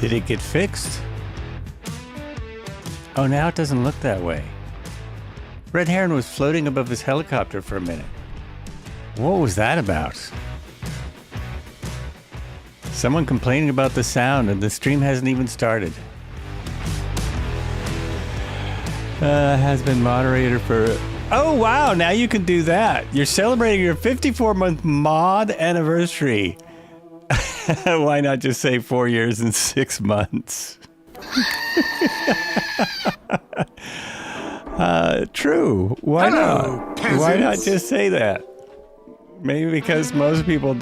Did it get fixed? Oh, now it doesn't look that way. Red Heron was floating above his helicopter for a minute. What was that about? Someone complaining about the sound and the stream hasn't even started. Has been moderator for... Oh, wow, now you can do that. You're celebrating your 54-month mod anniversary. Why not just say 4 years and 6 months? True. Why not? Why not just say that? Maybe because most people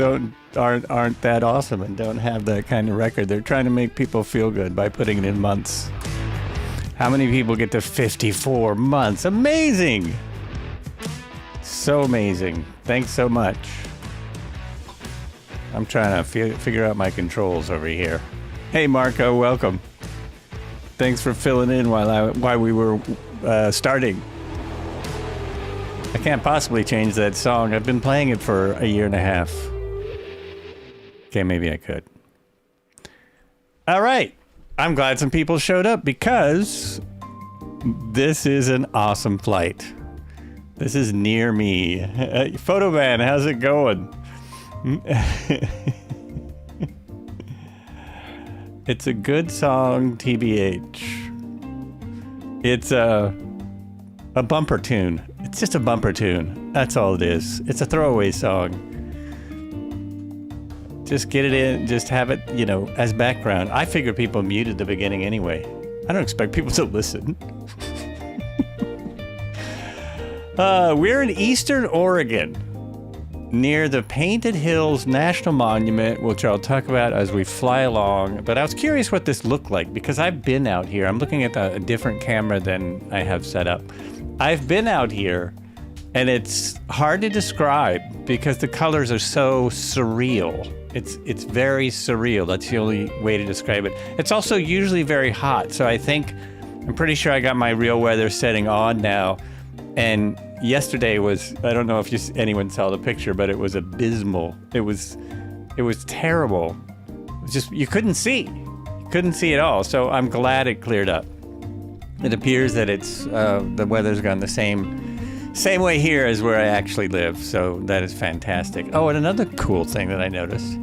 aren't that awesome and don't have that kind of record. They're trying to make people feel good by putting it in months. How many people get to 54 months? Amazing! So amazing. Thanks so much. I'm trying to figure out my controls over here. Hey Marco, welcome. Thanks for filling in while we were starting. I can't possibly change that song. I've been playing it for a year and a half. Okay, maybe I could. All right. I'm glad some people showed up because this is an awesome flight. This is near me. Photoman, how's it going? It's a good song, TBH. It's a bumper tune. It's just a bumper tune. That's all it is. It's a throwaway song. Just get it in, just have it, as background. I figure people muted the beginning anyway. I don't expect people to listen. We're in Eastern Oregon, near the Painted Hills National Monument, which I'll talk about as we fly along. But I was curious what this looked like because I've been out here. I'm looking at a different camera than I have set up. I've been out here, and it's hard to describe because the colors are so surreal. It's very surreal. That's the only way to describe it. It's also usually very hot, so I'm pretty sure I got my real weather setting on now. And yesterday was, I don't know if anyone saw the picture, but it was abysmal. It was terrible. It was just, you couldn't see. You couldn't see at all, so I'm glad it cleared up. It appears that it's, the weather's gone the same way here as where I actually live, so that is fantastic. Oh, and another cool thing that I noticed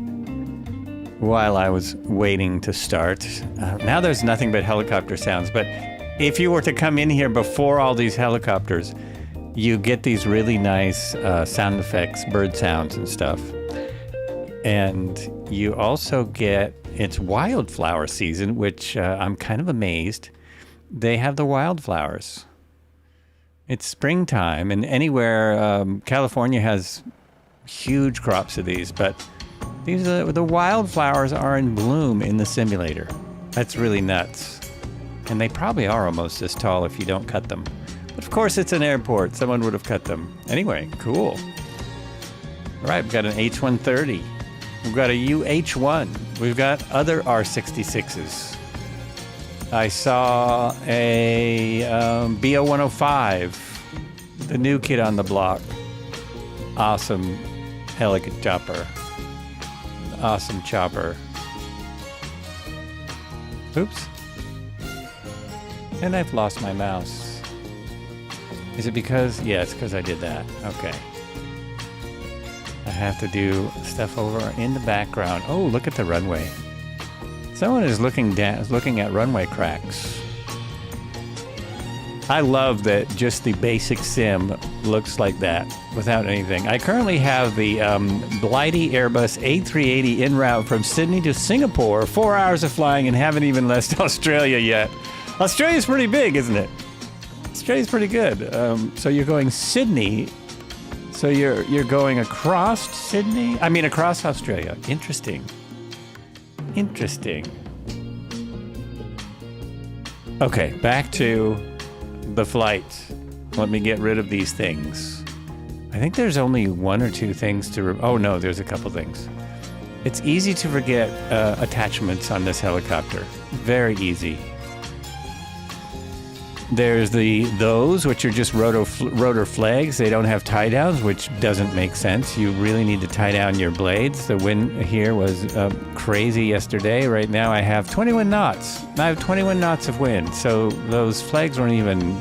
while I was waiting to start, now there's nothing but helicopter sounds, but if you were to come in here before all these helicopters, you get these really nice sound effects, bird sounds and stuff. And you also get, it's wildflower season, which I'm kind of amazed. They have the wildflowers. It's springtime, and anywhere, California has huge crops of these, but the wildflowers are in bloom in the simulator. That's really nuts. And they probably are almost this tall if you don't cut them. But of course, it's an airport. Someone would have cut them. Anyway, cool. All right, we've got an H-130. We've got a UH-1. We've got other R66s. I saw a BO-105, the new kid on the block. Awesome helicopter. Awesome chopper. Oops. And I've lost my mouse. Is it because? Yeah, it's because I did that. Okay. I have to do stuff over in the background. Oh, look at the runway. Someone is looking at runway cracks. I love that just the basic sim looks like that without anything. I currently have the Blighty Airbus A380 en route from Sydney to Singapore. 4 hours of flying and haven't even left Australia yet. Australia's pretty big, isn't it? Australia's pretty good. So you're going Sydney. So you're going across Sydney? I mean, across Australia. Interesting. Interesting. Okay, back to the flight. Let me get rid of these things. I think there's only one or two things to... Oh, no, there's a couple things. It's easy to forget attachments on this helicopter. Very easy. There's those, which are just rotor flags. They don't have tie downs, which doesn't make sense. You really need to tie down your blades. The wind here was crazy yesterday. Right now I have 21 knots. I have 21 knots of wind. So those flags weren't even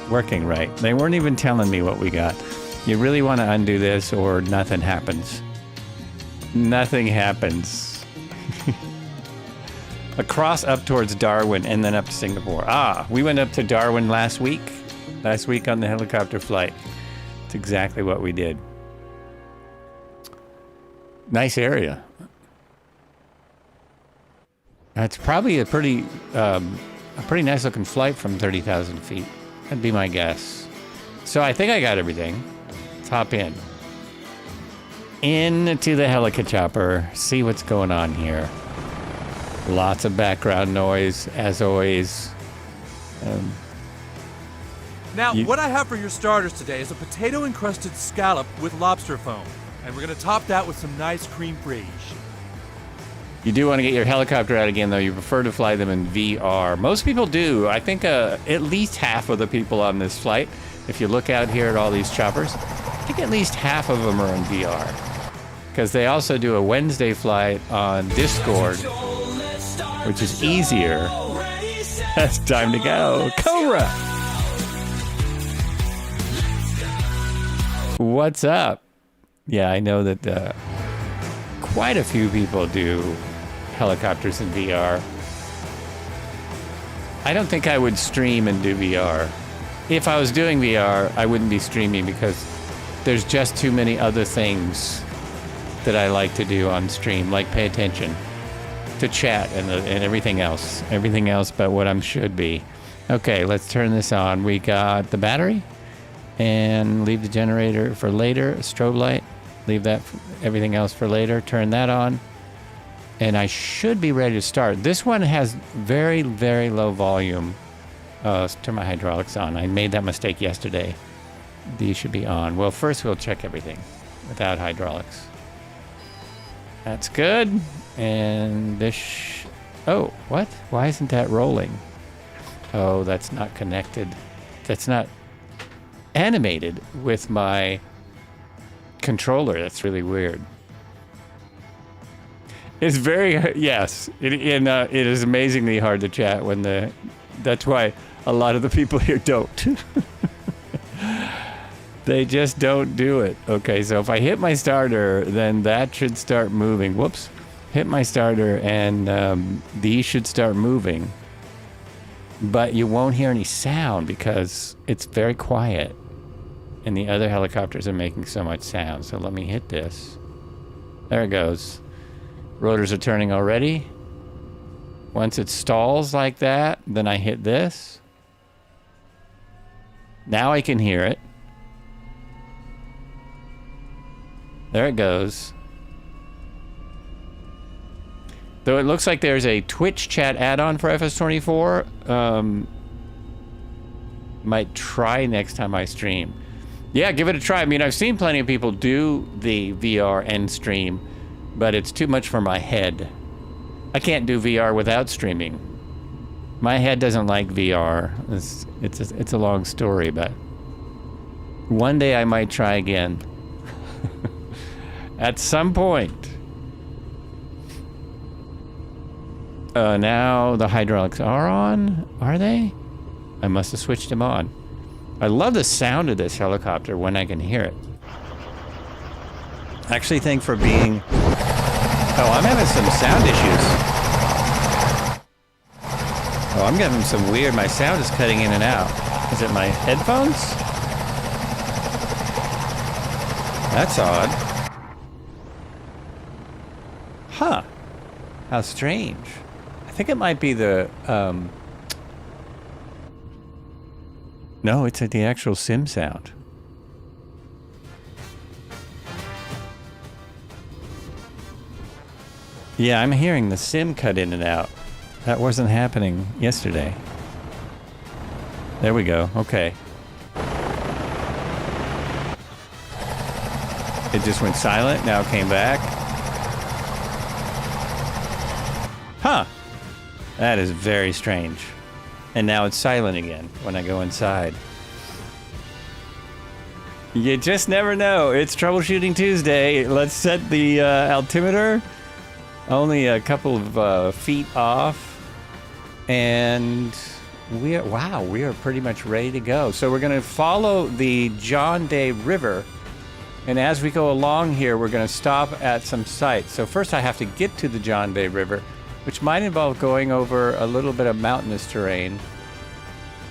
working right. They weren't even telling me what we got. You really want to undo this or nothing happens. Nothing happens. Across up towards Darwin and then up to Singapore. We went up to Darwin last week on the helicopter flight. It's exactly what we did. Nice area. That's probably a pretty nice looking flight from 30,000 feet. That'd be my guess. So I think I got everything. Let's hop in. Into the helicopter, see what's going on here. Lots of background noise, as always. Now, what I have for your starters today is a potato-encrusted scallop with lobster foam. And we're going to top that with some nice cream fraiche. You do want to get your helicopter out again, though. You prefer to fly them in VR. Most people do. I think at least half of the people on this flight, if you look out here at all these choppers, I think at least half of them are in VR. Because they also do a Wednesday flight on Discord, which is easier. It's time to go. Cobra! What's up? Yeah, I know that quite a few people do helicopters in VR. I don't think I would stream and do VR. If I was doing VR, I wouldn't be streaming because there's just too many other things that I like to do on stream, like pay attention to chat and everything else but what I should be. Okay, let's turn this on. We got the battery and leave the generator for later. A strobe light, leave that, everything else for later. Turn that on and I should be ready to start. This one has very, very low volume. Let's turn my hydraulics on. I made that mistake yesterday. These should be on. Well, first we'll check everything without hydraulics. That's good. And this, oh, what? Why isn't that rolling? Oh, that's not connected. That's not animated with my controller. That's really weird. It's very, yes, it is amazingly hard to chat when that's why a lot of the people here don't. They just don't do it. Okay, so if I hit my starter, then that should start moving. Whoops. Hit my starter and these should start moving. But you won't hear any sound because it's very quiet. And the other helicopters are making so much sound. So let me hit this. There it goes. Rotors are turning already. Once it stalls like that, then I hit this. Now I can hear it. There it goes. Though it looks like there's a Twitch chat add-on for FS24. Might try next time I stream. Yeah, give it a try. I mean, I've seen plenty of people do the VR and stream, but it's too much for my head. I can't do VR without streaming. My head doesn't like VR. It's a long story, but one day I might try again. At some point. Now the hydraulics are on. Are they? I must have switched them on. I love the sound of this helicopter when I can hear it. I actually think for being... Oh, I'm having some sound issues. Oh, I'm getting some weird... My sound is cutting in and out. Is it my headphones? That's odd. Huh. How strange. I think it might be the... No, it's the actual sim sound. Yeah, I'm hearing the sim cut in and out. That wasn't happening yesterday. There we go. Okay. It just went silent, now it came back. Huh. That is very strange. And now it's silent again when I go inside. You just never know. It's Troubleshooting Tuesday. Let's set the altimeter only a couple of feet off. And we are pretty much ready to go. So we're going to follow the John Day River. And as we go along here, we're going to stop at some sites. So first I have to get to the John Day River, which might involve going over a little bit of mountainous terrain.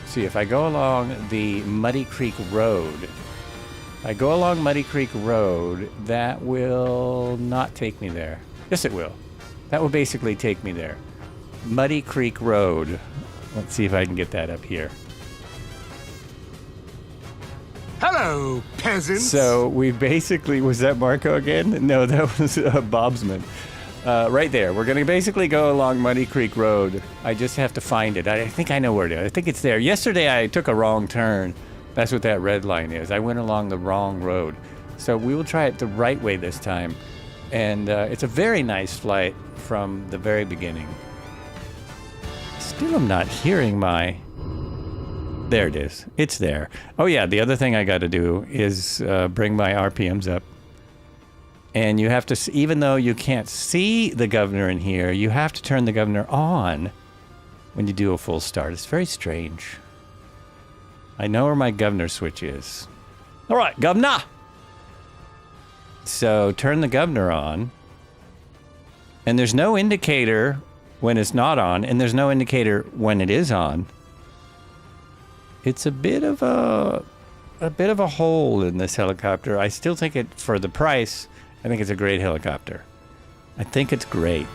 See, if I go along the Muddy Creek Road, that will not take me there. Yes, it will. That will basically take me there. Muddy Creek Road. Let's see if I can get that up here. Hello, peasants. So we basically, was that Marco again? No, that was Bobsman. Right there. We're going to basically go along Muddy Creek Road. I just have to find it. I think I know where it is. I think it's there. Yesterday I took a wrong turn. That's what that red line is. I went along the wrong road. So we will try it the right way this time. And it's a very nice flight from the very beginning. Still am not hearing my... There it is. It's there. Oh yeah, the other thing I got to do is bring my RPMs up. And you have to, even though you can't see the governor in here, you have to turn the governor on when you do a full start. It's very strange. I know where my governor switch is. All right, governor! So turn the governor on. And there's no indicator when it's not on, and there's no indicator when it is on. It's a bit of a hole in this helicopter. I still think it, for the price, I think it's a great helicopter. I think it's great.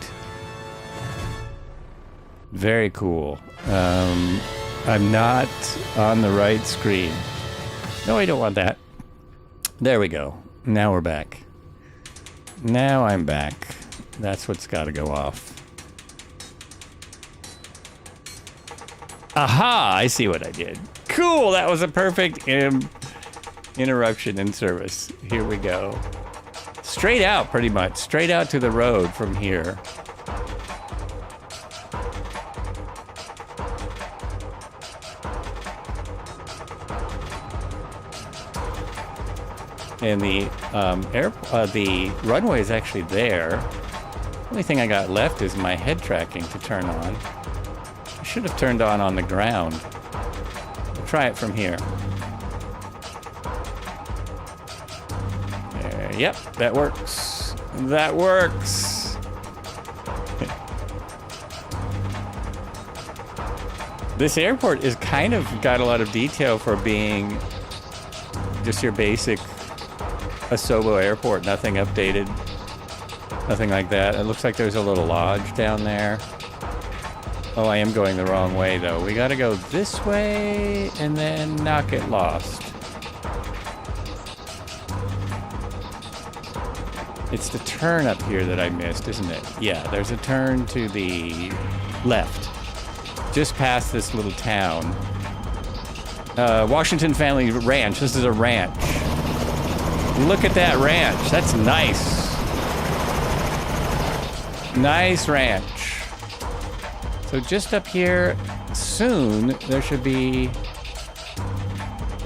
Very cool. I'm not on the right screen. No, I don't want that. There we go. Now we're back. Now I'm back. That's what's got to go off. Aha! I see what I did. Cool! That was a perfect interruption in service. Here we go. Straight out, pretty much. Straight out to the road from here. And the runway is actually there. The only thing I got left is my head tracking to turn on. I should have turned on the ground. We'll try it from here. There, yep, that works. That works. This airport is kind of got a lot of detail for being just your basic ASOBO airport. Nothing updated. Nothing like that. It looks like there's a little lodge down there. Oh, I am going the wrong way, though. We gotta go this way and then not get lost. It's the turn up here that I missed, isn't it? Yeah, there's a turn to the left. Just past this little town. Washington Family Ranch. This is a ranch. Look at that ranch. That's nice. Nice ranch. So just up here, soon, there should be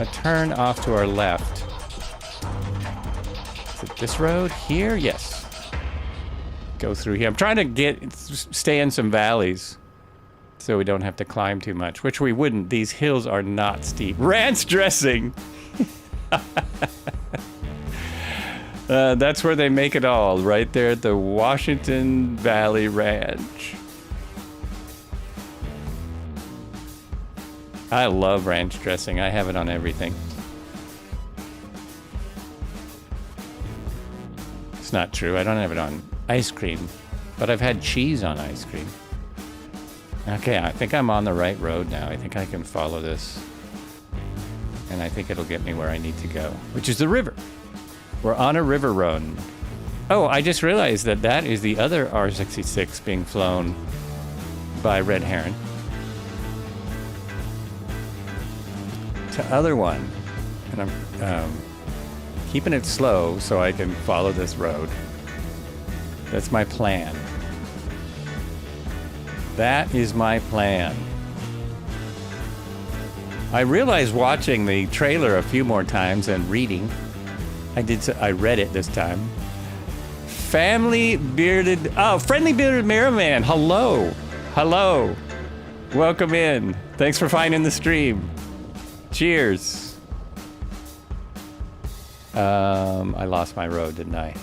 a turn off to our left. Is it this road here? Yes. Go through here. I'm trying to stay in some valleys so we don't have to climb too much, which we wouldn't. These hills are not steep. Ranch dressing! That's where they make it all, right there at the Washington Valley Ranch. I love ranch dressing. I have it on everything. It's not true. I don't have it on ice cream, but I've had cheese on ice cream. Okay, I think I'm on the right road now. I think I can follow this. And I think it'll get me where I need to go, which is the river. We're on a river run. Oh, I just realized that that is the other R66 being flown by Red Heron. To other one. And I'm keeping it slow so I can follow this road. That's my plan. That is my plan. I realized watching the trailer a few more times and reading. I read it this time. Friendly bearded Mirrorman. Hello. Hello. Welcome in. Thanks for finding the stream. Cheers. I lost my road, didn't I?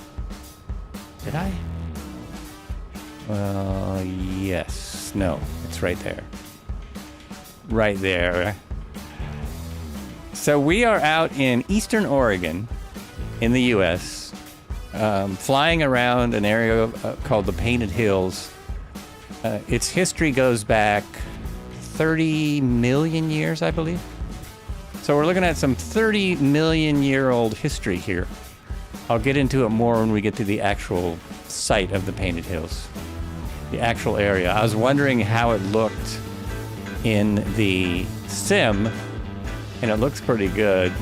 Did I? Yes. No, it's right there. Right there. So we are out in Eastern Oregon in the U.S., flying around an area called the Painted Hills. Its history goes back 30 million years, I believe. So we're looking at some 30 million year old history here. I'll get into it more when we get to the actual site of the Painted Hills, the actual area. I was wondering how it looked in the sim, and it looks pretty good.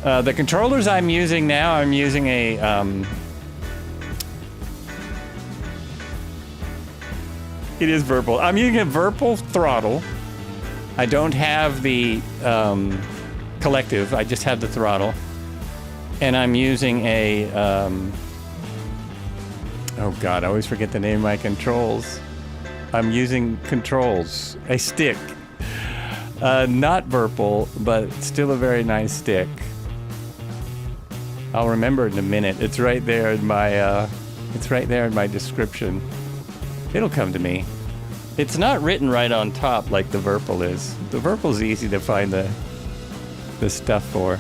The controllers I'm using now, I'm using a it is Virpil. I'm using a Virpil throttle. I don't have the collective. I just have the throttle. And I'm using a oh god, I always forget the name of my controls. I'm using controls. A stick. Not Virpil, but still a very nice stick. I'll remember it in a minute. It's right there in my description. It'll come to me. It's not written right on top like the Virpil is. The Virpil's easy to find the stuff for.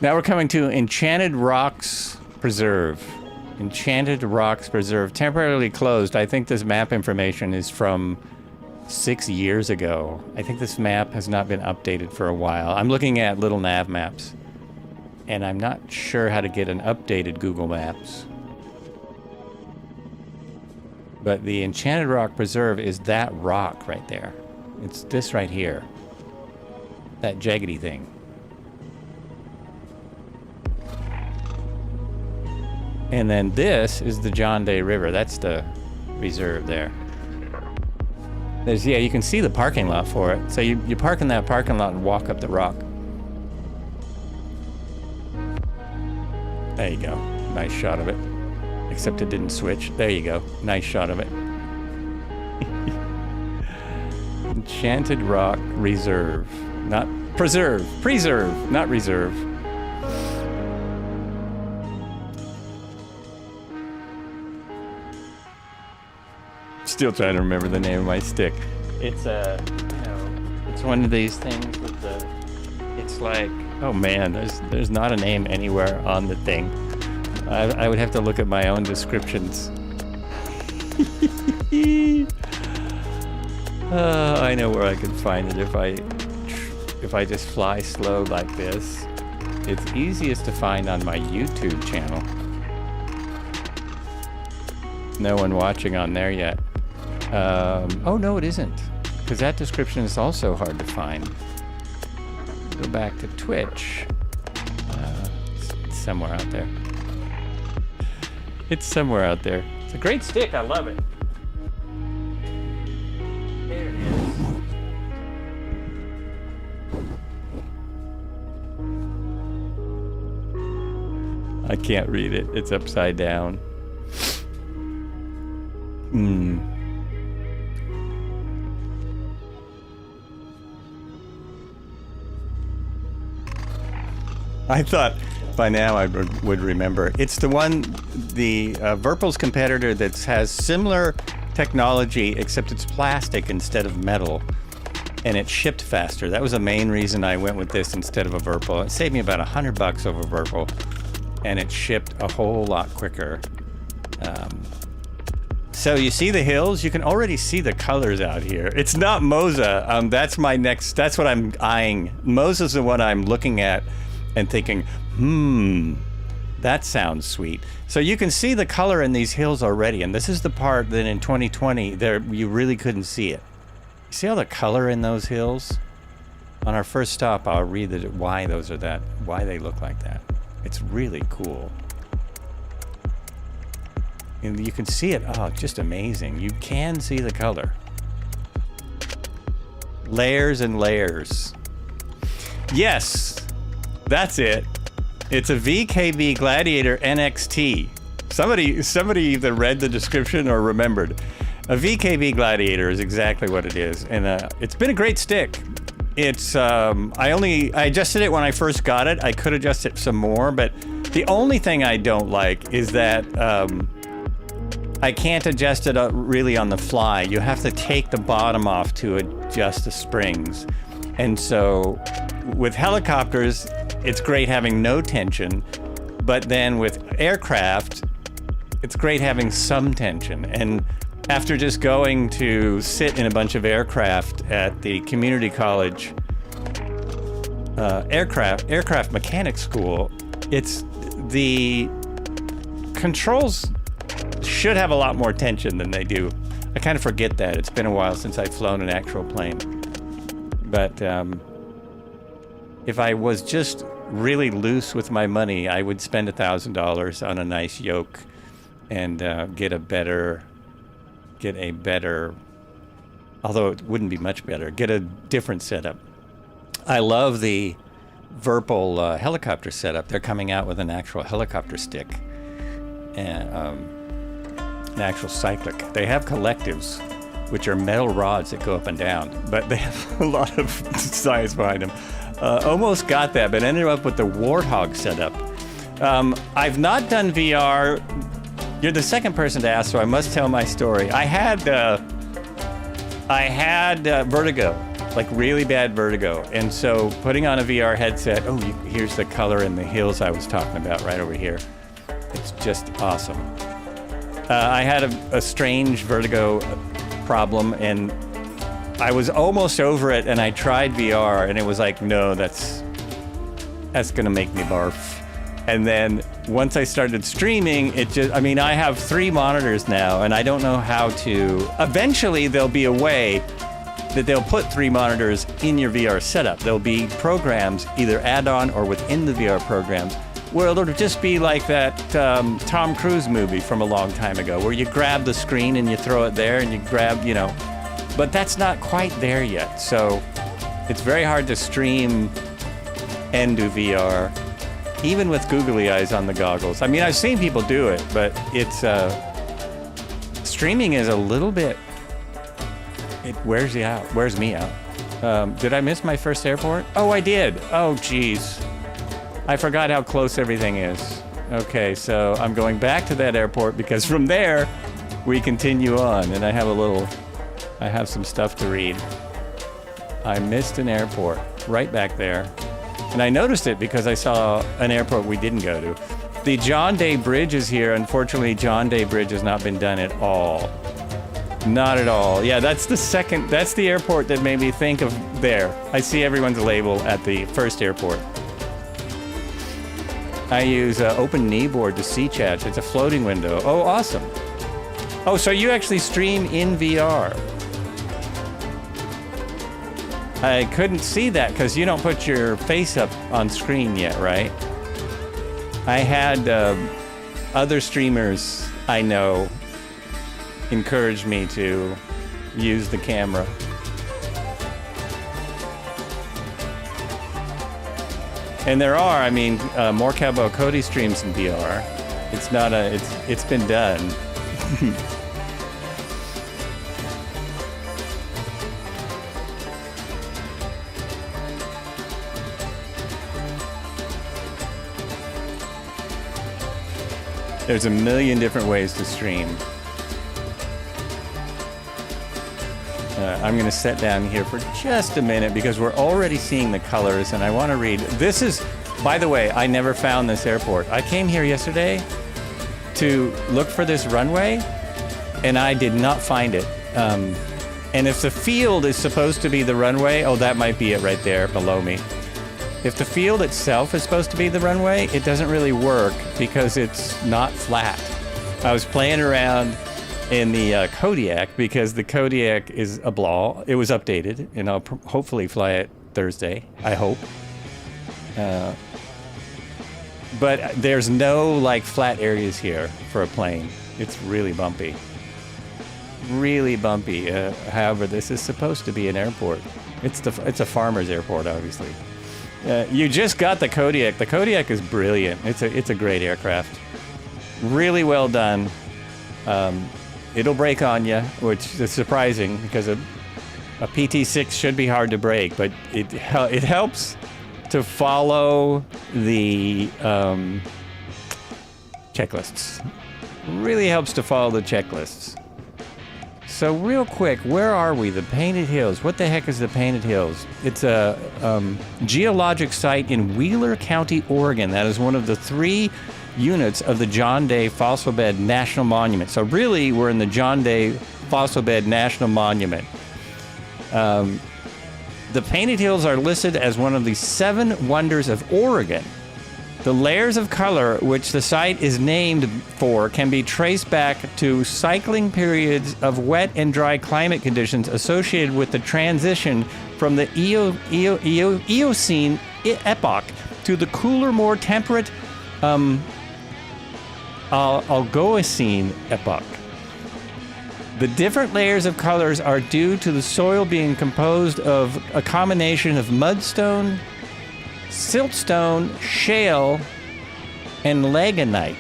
Now we're coming to Enchanted Rocks Preserve. Enchanted Rocks Preserve, temporarily closed. I think this map information is from 6 years ago. I think this map has not been updated for a while. I'm looking at little nav maps, and I'm not sure how to get an updated Google Maps. But the Enchanted Rock Preserve is that rock right there. It's this right here. That jaggedy thing. And then this is the John Day River. That's the reserve there. Yeah, you can see the parking lot for it. So you park in that parking lot and walk up the rock. There you go. Nice shot of it. Except it didn't switch. There you go. Nice shot of it. Enchanted Rock Reserve. Not preserve. Preserve, not reserve. Still trying to remember the name of my stick. It's it's one of these things with the. It's like, oh man, there's not a name anywhere on the thing. I would have to look at my own descriptions. I know where I can find it if I just fly slow like this. It's easiest to find on my YouTube channel. No one watching on there yet. Oh no, it isn't, because that description is also hard to find. Go back to Twitch. It's somewhere out there. It's somewhere out there. It's a great stick. I love it. There it is. I can't read it. It's upside down. I thought by now I would remember. It's the one, the Virpil's competitor that has similar technology, except it's plastic instead of metal, and it shipped faster. That was the main reason I went with this instead of a Virpil. It saved me about $100 over Virpil, and it shipped a whole lot quicker. So you see the hills? You can already see the colors out here. It's not Moza. That's my next. That's what I'm eyeing. Moza's the one I'm looking at and thinking, that sounds sweet. So you can see the color in these hills already, and this is the part that in 2020 there you really couldn't see it. You see all the color in those hills? On our first stop, I'll read why they look like that. It's really cool. And you can see it. Oh, just amazing. You can see the color. Layers and layers. Yes, that's it. It's a VKB Gladiator NXT. Somebody either read the description or remembered. A VKB Gladiator is exactly what it is, and it's been a great stick. It's I adjusted it when I first got it. I could adjust it some more, but the only thing I don't like is that I can't adjust it really on the fly. You have to take the bottom off to adjust the springs, and so with helicopters, it's great having no tension, but then with aircraft, it's great having some tension. And after just going to sit in a bunch of aircraft at the community college aircraft mechanics school, it's the controls should have a lot more tension than they do. I kind of forget that. It's been a while since I've flown an actual plane. But if I was just really loose with my money, I would spend $1,000 on a nice yoke and get a better, although it wouldn't be much better, get a different setup. I love the Virpil helicopter setup. They're coming out with an actual helicopter stick and an actual cyclic. They have collectives, which are metal rods that go up and down, but they have a lot of science behind them. Almost got that, but ended up with the Warthog setup. I've not done VR. You're the second person to ask, so I must tell my story. I had vertigo, like really bad vertigo, and so putting on a VR headset. Oh, here's the color in the hills I was talking about right over here. It's just awesome. I had a strange vertigo problem, and I was almost over it, and I tried VR, and it was like, no, that's gonna make me barf. And then once I started streaming, I have 3 monitors now, and I don't know how to. Eventually, there'll be a way that they'll put 3 monitors in your VR setup. There'll be programs, either add-on or within the VR programs, where it'll just be like that Tom Cruise movie from a long time ago, where you grab the screen and you throw it there, and you grab, But that's not quite there yet, so it's very hard to stream and do VR, even with googly eyes on the goggles. I mean, I've seen people do it, but it's streaming is a little bit. It wears me out. Did I miss my first airport? Oh, I did. Oh, geez. I forgot how close everything is. Okay, so I'm going back to that airport because from there we continue on, and I have some stuff to read. I missed an airport right back there. And I noticed it because I saw an airport we didn't go to. The John Day Bridge is here. Unfortunately, John Day Bridge has not been done at all. Not at all. Yeah, that's the airport that made me think of there. I see everyone's label at the first airport. I use Open Kneeboard to see chat. It's a floating window. Oh, awesome. Oh, so you actually stream in VR. I couldn't see that because you don't put your face up on screen yet, right? I had other streamers I know encourage me to use the camera. And there are, more Cowboy Cody streams in VR. It's been done. There's a million different ways to stream. I'm going to sit down here for just a minute because we're already seeing the colors, and I want to read. This is, by the way, I never found this airport. I came here yesterday to look for this runway, and I did not find it. And if the field is supposed to be the runway, oh, that might be it right there below me. If the field itself is supposed to be the runway, it doesn't really work because it's not flat. I was playing around in the Kodiak because the Kodiak is a blah. It was updated, and I'll hopefully fly it Thursday, I hope. But there's no like flat areas here for a plane. It's really bumpy. Really bumpy. However, this is supposed to be an airport. It's a farmer's airport, obviously. You just got the Kodiak. The Kodiak is brilliant. It's a great aircraft. Really well done. It'll break on you, which is surprising because a PT6 should be hard to break, but it helps to follow the checklists. Really helps to follow the checklists. So real quick, where are we? The Painted Hills. What the heck is the Painted Hills? It's a geologic site in Wheeler County, Oregon. That is one of the 3 units of the John Day Fossil Bed National Monument. So really, we're in the John Day Fossil Bed National Monument. The Painted Hills are listed as one of the 7 wonders of Oregon. The layers of color which the site is named for can be traced back to cycling periods of wet and dry climate conditions associated with the transition from the Eocene epoch to the cooler, more temperate Oligocene epoch. The different layers of colors are due to the soil being composed of a combination of mudstone, siltstone, shale, and laganite.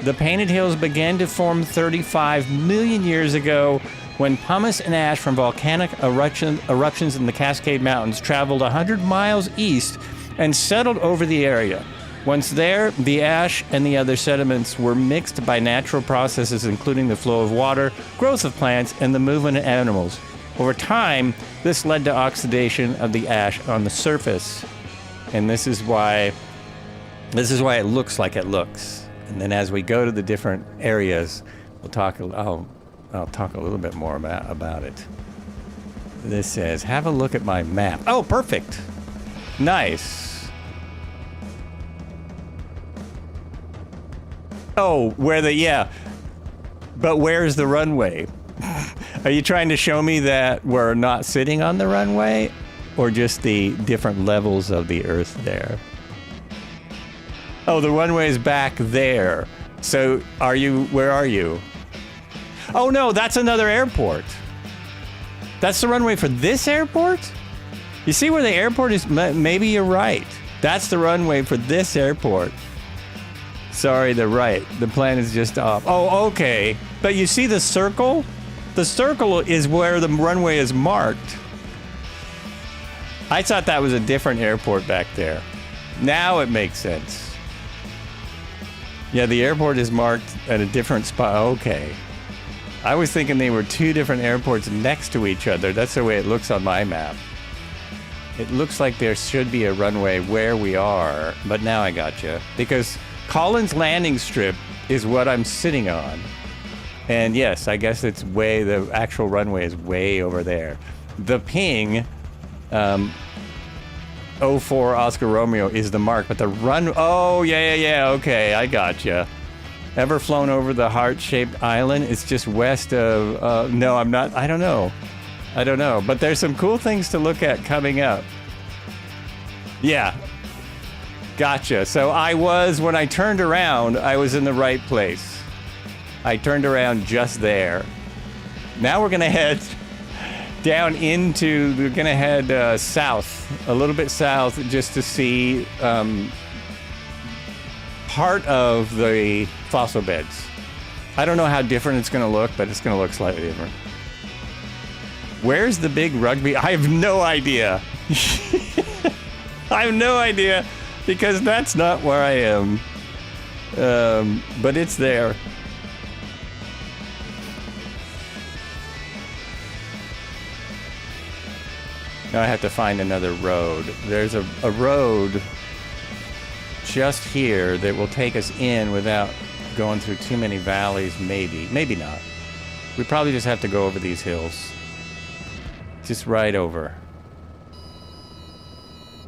The Painted Hills began to form 35 million years ago when pumice and ash from volcanic eruptions in the Cascade Mountains traveled 100 miles east and settled over the area. Once there, the ash and the other sediments were mixed by natural processes including the flow of water, growth of plants, and the movement of animals. Over time, this led to oxidation of the ash on the surface. And this is why it looks like it looks. And then as we go to the different areas, I'll talk a little bit more about it. This says, have a look at my map. Oh, perfect. Nice. Oh, but where's the runway? Are you trying to show me that we're not sitting on the runway? Or just the different levels of the Earth there? Oh, the runway is back there. So where are you? Oh no, that's another airport. That's the runway for this airport? You see where the airport is? Maybe you're right. That's the runway for this airport. Sorry, they're right. The plan is just off. Oh, okay. But you see the circle? The circle is where the runway is marked. I thought that was a different airport back there. Now it makes sense. Yeah, the airport is marked at a different spot. Okay. I was thinking they were 2 different airports next to each other. That's the way it looks on my map. It looks like there should be a runway where we are, but now I gotcha. Because Collins Landing Strip is what I'm sitting on. And yes, I guess the actual runway is way over there. The ping... 04 Oscar Romeo is the mark, but the oh, yeah, okay, I gotcha. Ever flown over the heart-shaped island? It's just west of, no, I'm not, I don't know, but there's some cool things to look at coming up. Yeah, gotcha. So when I turned around, I was in the right place. I turned around just there. Now we're gonna head we're gonna head south, a little bit south, just to see part of the fossil beds. I don't know how different it's gonna look, but it's gonna look slightly different. Where's the big rugby? I have no idea. I have no idea, because that's not where I am. But it's there. Now I have to find another road. There's a road just here that will take us in without going through too many valleys, maybe. Maybe not. We probably just have to go over these hills. Just right over.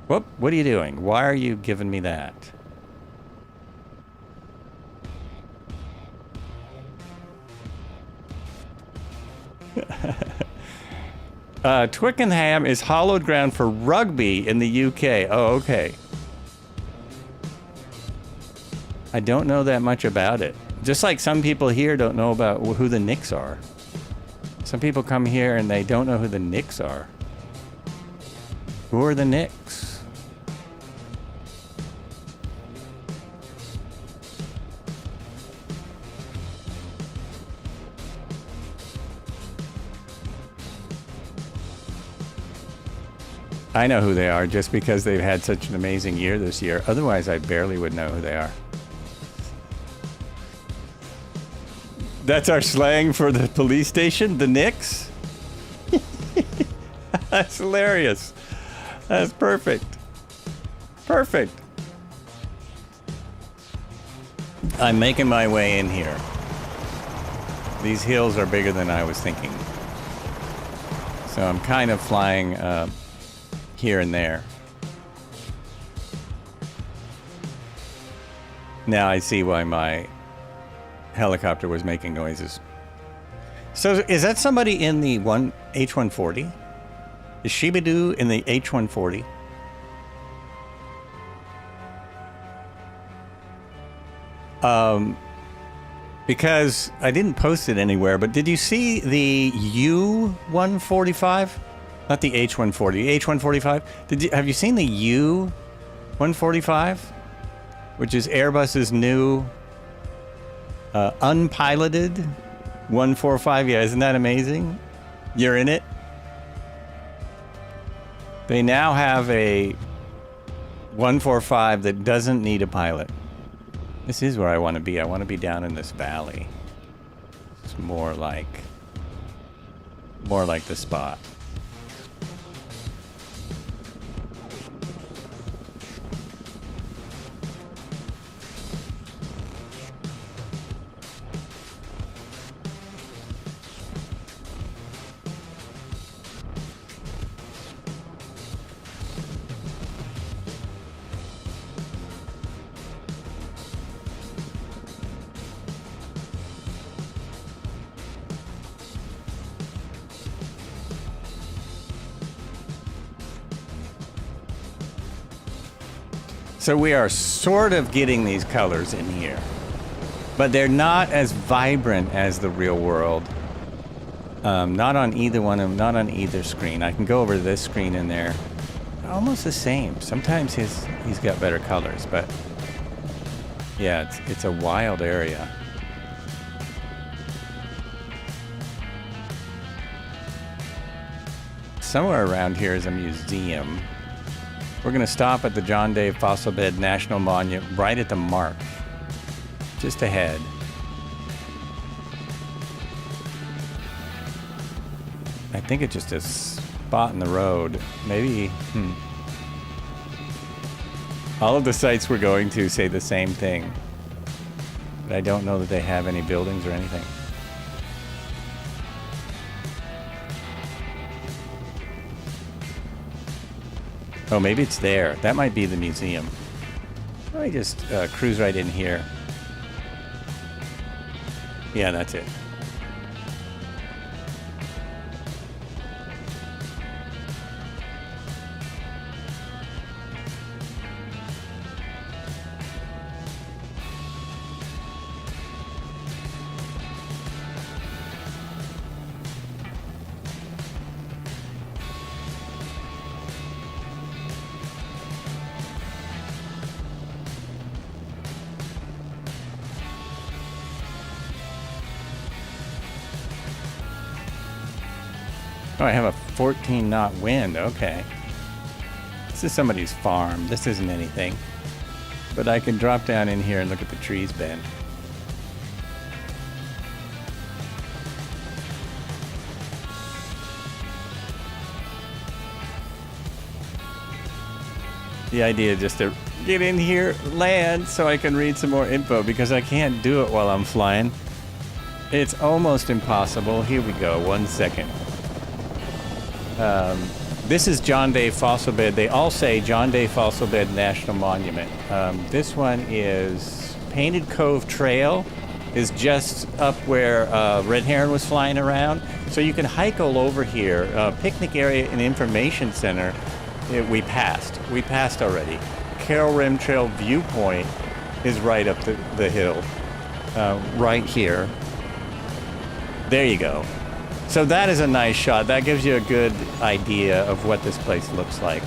Whoop, what are you doing? Why are you giving me that? Twickenham is hallowed ground for rugby in the UK. Oh, okay. I don't know that much about it. Just like some people here don't know about who the Knicks are. Some people come here and they don't know who the Knicks are. Who are the Knicks? I know who they are just because they've had such an amazing year this year. Otherwise, I barely would know who they are. That's our slang for the police station, the Knicks? That's hilarious. That's perfect. Perfect. I'm making my way in here. These hills are bigger than I was thinking. So I'm kind of flying here and there. Now I see why my helicopter was making noises. So is that somebody in the H140? Is Shibidoo in the H140? Because I didn't post it anywhere, but did you see the U-145? Not the H140, H145. Have you seen the U-145? Which is Airbus's new unpiloted 145. Yeah, isn't that amazing? You're in it? They now have a 145 that doesn't need a pilot. This is where I want to be. I want to be down in this valley. It's more like the spot. So we are sort of getting these colors in here, but they're not as vibrant as the real world. Not on either one of them, not on either screen. I can go over to this screen and they're almost the same. Sometimes he's got better colors, but yeah, it's a wild area. Somewhere around here is a museum. We're going to stop at the John Day Fossil Bed National Monument right at the mark, just ahead. I think it's just a spot in the road. Maybe, All of the sites we're going to say the same thing, but I don't know that they have any buildings or anything. Oh, maybe it's there. That might be the museum. Let me just cruise right in here. Yeah, that's it. Oh, I have a 14-knot wind. Okay. This is somebody's farm. This isn't anything. But I can drop down in here and look at the trees bend. The idea is just to get in here, land, so I can read some more info, because I can't do it while I'm flying. It's almost impossible. Here we go. 1 second. This is John Day Fossil Bed. They all say John Day Fossil Bed National Monument. This one is Painted Cove Trail is just up where red heron was flying around. So you can hike all over here. Picnic area and information center, we passed. We passed already. Carroll Rim Trail viewpoint is right up the hill, right here. There you go. So that is a nice shot. That gives you a good idea of what this place looks like.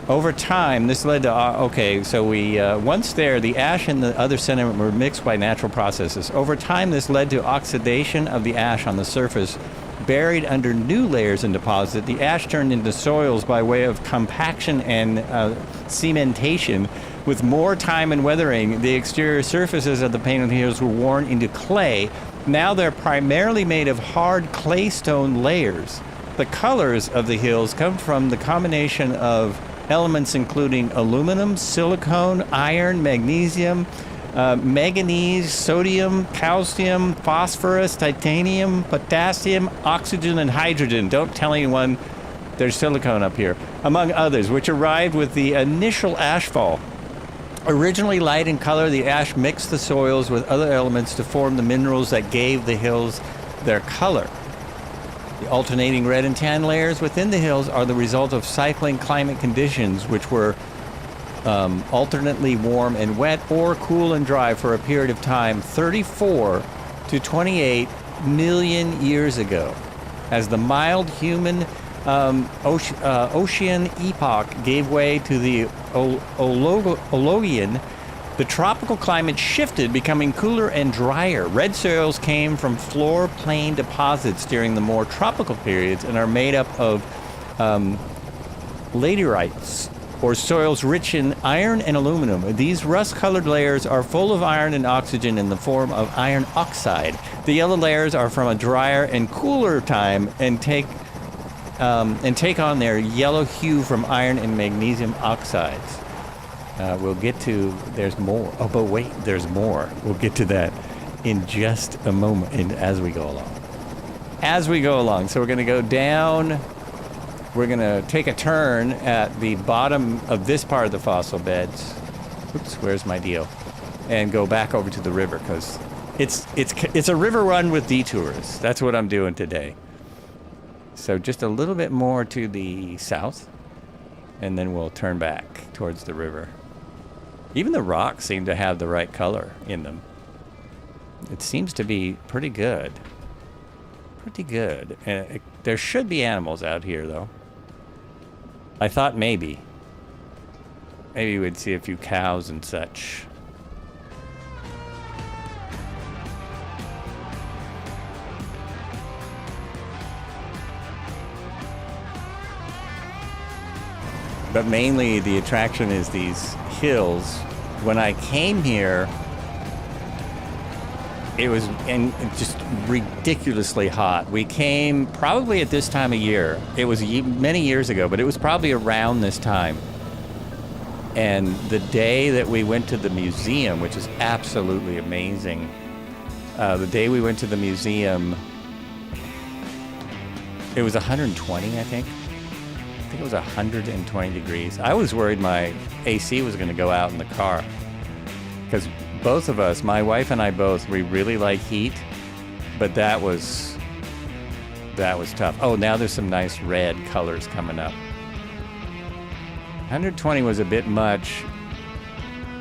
Over time, this led to, okay, so we, once there, the ash and the other sediment were mixed by natural processes. Over time, this led to oxidation of the ash on the surface. Buried under new layers and deposit, the ash turned into soils by way of compaction and cementation. With more time and weathering, the exterior surfaces of the painted hills were worn into clay. Now they're primarily made of hard claystone layers. The colors of the hills come from the combination of elements including aluminum, silicone, iron, magnesium, manganese, sodium, calcium, phosphorus, titanium, potassium, oxygen, and hydrogen. Don't tell anyone there's silicone up here, among others, which arrived with the initial ashfall. Originally light in color, the ash mixed the soils with other elements to form the minerals that gave the hills their color. The alternating red and tan layers within the hills are the result of cycling climate conditions, which were alternately warm and wet or cool and dry for a period of time 34 to 28 million years ago. As the mild human ocean epoch gave way to the Ologian, the tropical climate shifted, becoming cooler and drier. Red soils came from floor plain deposits during the more tropical periods and are made up of laterites, or soils rich in iron and aluminum. These rust-colored layers are full of iron and oxygen in the form of iron oxide. The yellow layers are from a drier and cooler time and take on their yellow hue from iron and magnesium oxides. We'll get to, there's more. Oh, but wait, there's more. We'll get to that in just a moment and as we go along. As we go along. So we're going to go down. We're going to take a turn at the bottom of this part of the fossil beds. Oops, where's my deal? And go back over to the river because it's a river run with detours. That's what I'm doing today. So just a little bit more to the south, and then we'll turn back towards the river. Even the rocks seem to have the right color in them. It seems to be pretty good. Pretty good. There should be animals out here, though. I thought maybe we'd see a few cows and such. But mainly the attraction is these hills. When I came here, it was just ridiculously hot. We came probably at this time of year. It was many years ago, but it was probably around this time. And the day that we went to the museum, which is absolutely amazing, the day we went to the museum, it was 120, I think. I think it was 120 degrees. I was worried my AC was going to go out in the car because both of us, my wife and I both, we really like heat, but that was tough. Oh, now there's some nice red colors coming up. 120 was a bit much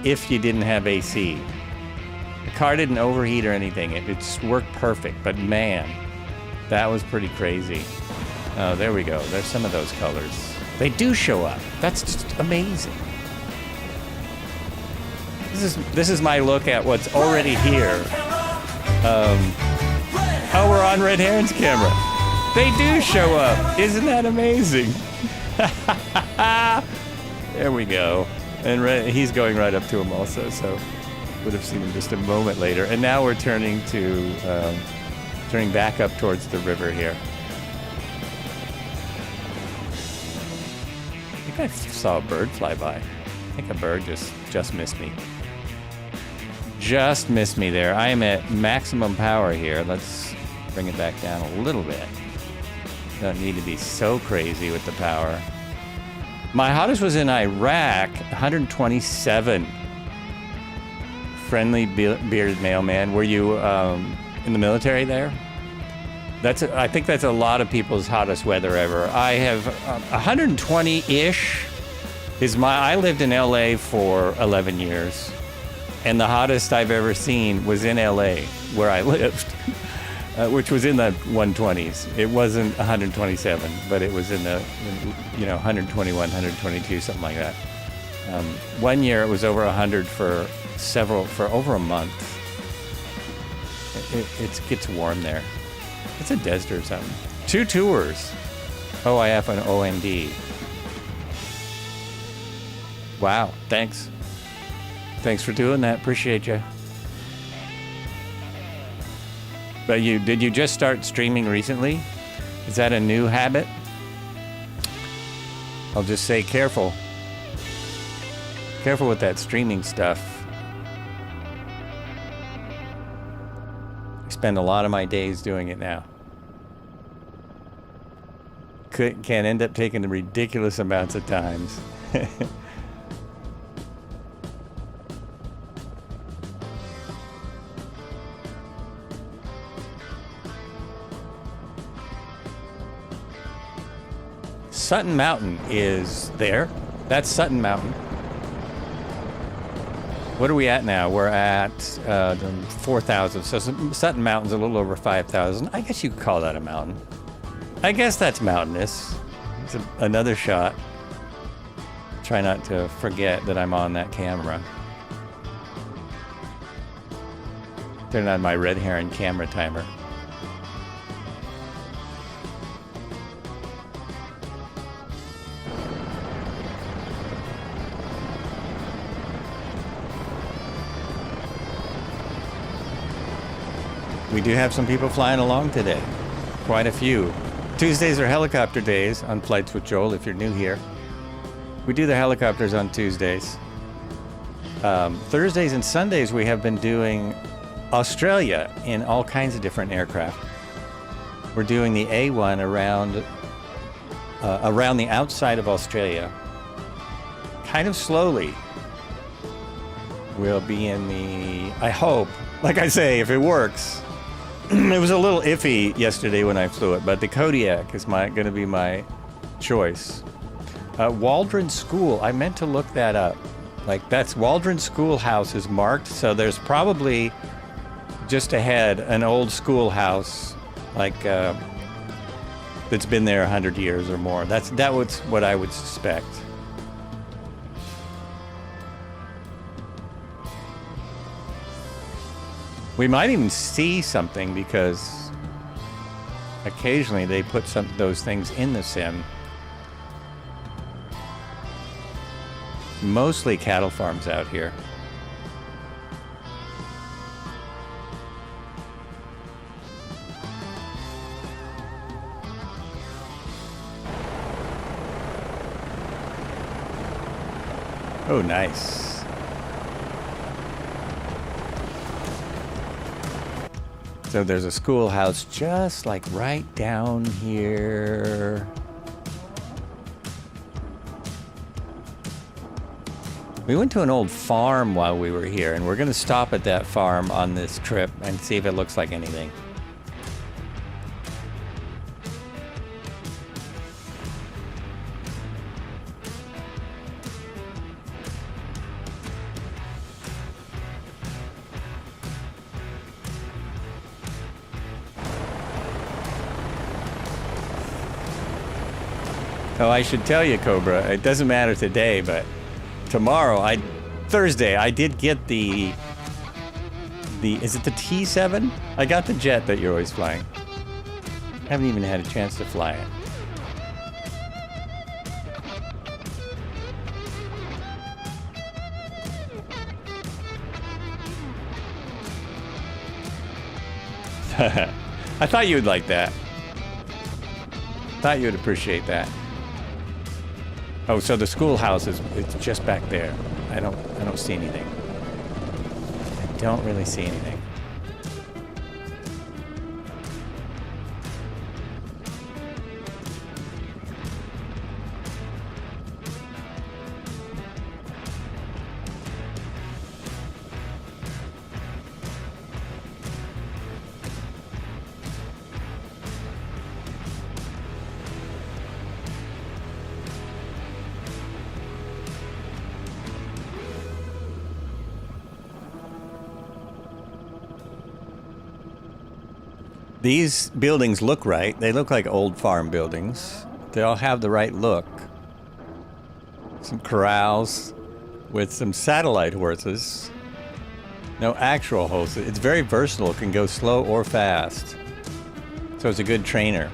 if you didn't have AC. The car didn't overheat or anything. It just worked perfect, but man, that was pretty crazy. Oh, there we go. There's some of those colors. They do show up. That's just amazing. This is my look at what's already here. Oh, we're on Red Heron's camera. They do show up. Isn't that amazing? There we go. And he's going right up to him also, so would have seen him just a moment later. And now we're turning back up towards the river here. I think I saw a bird fly by. I think a bird just missed me. Just missed me there. I am at maximum power here. Let's bring it back down a little bit. Don't need to be so crazy with the power. My hottest was in Iraq, 127. friendly bearded mailman. Were you in the military there? I think that's a lot of people's hottest weather ever. I have 120-ish I lived in LA for 11 years, and the hottest I've ever seen was in LA, where I lived, which was in the 120s. It wasn't 127, but it was in the 121, 122, something like that. One year it was over 100 for over a month. It gets warm there. It's a desert or something. 2 tours. OIF and OND. Wow, thanks. Thanks for doing that. Appreciate you. But did you just start streaming recently? Is that a new habit? I'll just say careful. Careful with that streaming stuff. I spend a lot of my days doing it now. Can end up taking the ridiculous amounts of times. Sutton Mountain is there. That's Sutton Mountain. What are we at now? We're at 4,000. So Sutton Mountain's a little over 5,000. I guess you could call that a mountain. I guess that's mountainous. It's another shot. Try not to forget that I'm on that camera. Turn on my red heron camera timer. We do have some people flying along today. Quite a few. Tuesdays are helicopter days on Flights with Joel, if you're new here. We do the helicopters on Tuesdays. Thursdays and Sundays we have been doing Australia in all kinds of different aircraft. We're doing the A1 around the outside of Australia. Kind of slowly. We'll be in the, I hope, like I say, if it works. It was a little iffy yesterday when I flew it, but the Kodiak is going to be my choice. Waldron School, I meant to look that up. Like, that's Waldron Schoolhouse is marked, so there's probably just ahead an old schoolhouse, like that's been there 100 years or more. That was what I would suspect. We might even see something because occasionally they put those things in the sim. Mostly cattle farms out here. Oh, nice. So there's a schoolhouse just like right down here. We went to an old farm while we were here, and we're going to stop at that farm on this trip and see if it looks like anything. Oh, I should tell you, Cobra, it doesn't matter today, but tomorrow, Thursday, I did get is it the T7? I got the jet that you're always flying. Haven't even had a chance to fly it. I thought you would like that. Thought you would appreciate that. Oh, so the schoolhouse it's just back there. I don't see anything. I don't really see anything. These buildings look right. They look like old farm buildings. They all have the right look. Some corrals with some satellite horses. No actual horses. It's very versatile. It can go slow or fast. So it's a good trainer.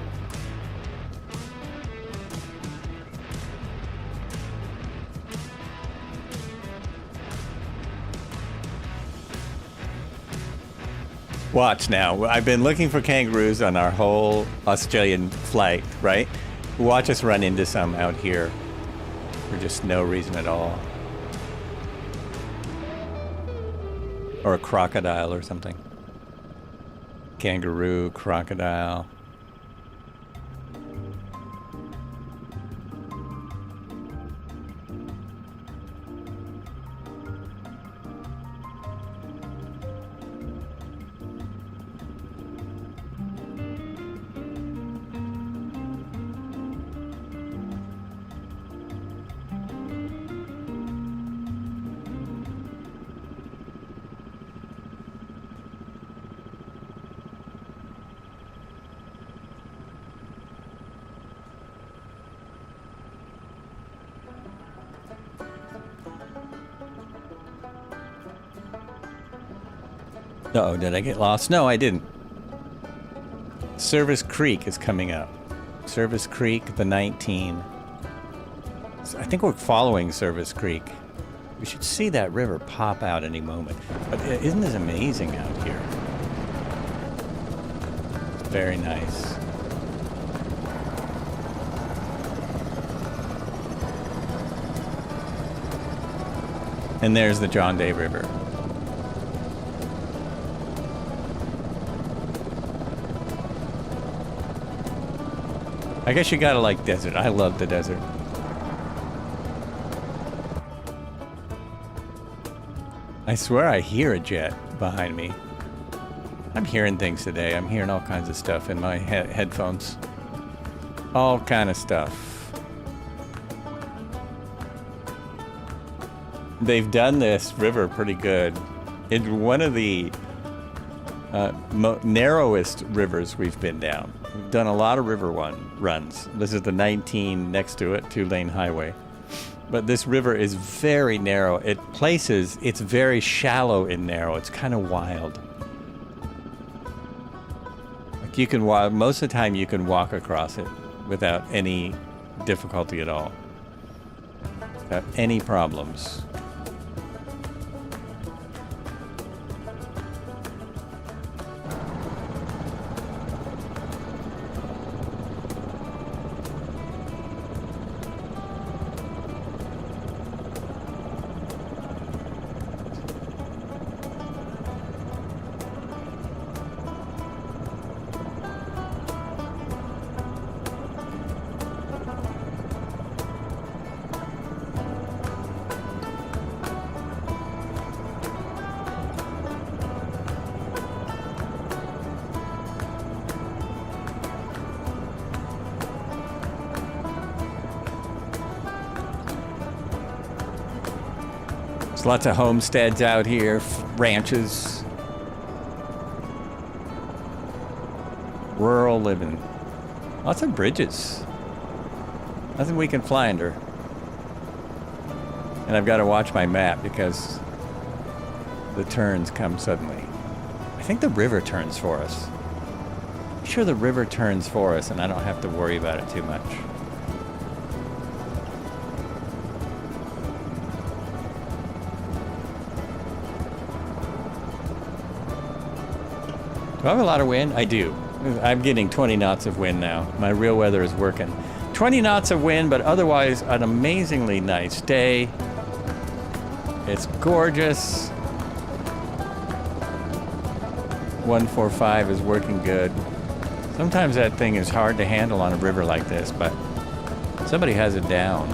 Watch now. I've been looking for kangaroos on our whole Australian flight, right? Watch us run into some out here for just no reason at all. Or a crocodile or something. Kangaroo, crocodile. Uh-oh, did I get lost? No, I didn't. Service Creek is coming up. Service Creek, the 19. So I think we're following Service Creek. We should see that river pop out any moment. But isn't this amazing out here? It's very nice. And there's the John Day River. I guess you gotta like desert. I love the desert. I swear I hear a jet behind me. I'm hearing things today. I'm hearing all kinds of stuff in my headphones. All kind of stuff. They've done this river pretty good. It's one of the narrowest rivers we've been down. We've done a lot of river runs. This is the 19 next to it, 2-lane highway. But this river is very narrow. It's very shallow and narrow. It's kind of wild. Like you can walk, most of the time you can walk across it without any difficulty at all. Without any problems. Lots of homesteads out here, ranches, rural living. Lots of bridges. Nothing we can fly under. And I've got to watch my map because the turns come suddenly. I think the river turns for us. I'm sure the river turns for us and I don't have to worry about it too much. Do I have a lot of wind? I do. I'm getting 20 knots of wind now. My real weather is working. 20 knots of wind, but otherwise an amazingly nice day. It's gorgeous. 145 is working good. Sometimes that thing is hard to handle on a river like this, but somebody has it down.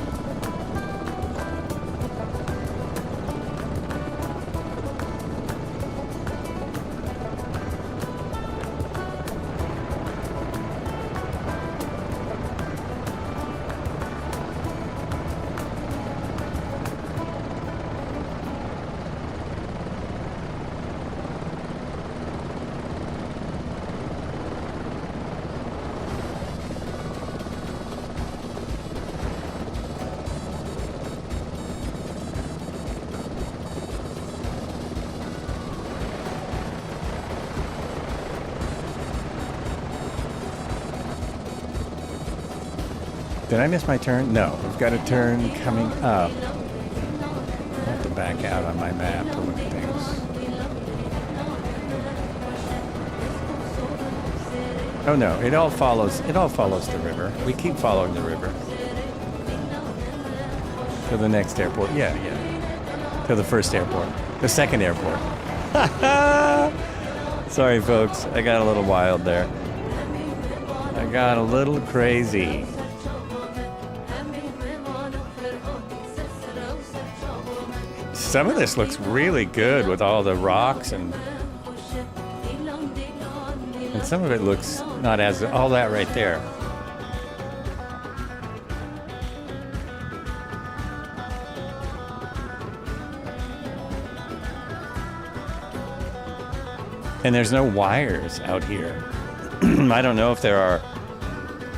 Did I miss my turn? No, we've got a turn coming up. I have to back out on my map to look at things. Oh no, it all follows the river. We keep following the river. To the next airport. Yeah. To the first airport. The second airport. Sorry folks, I got a little wild there. I got a little crazy. Some of this looks really good with all the rocks and some of it looks not as all that right there. And there's no wires out here. I don't know if there are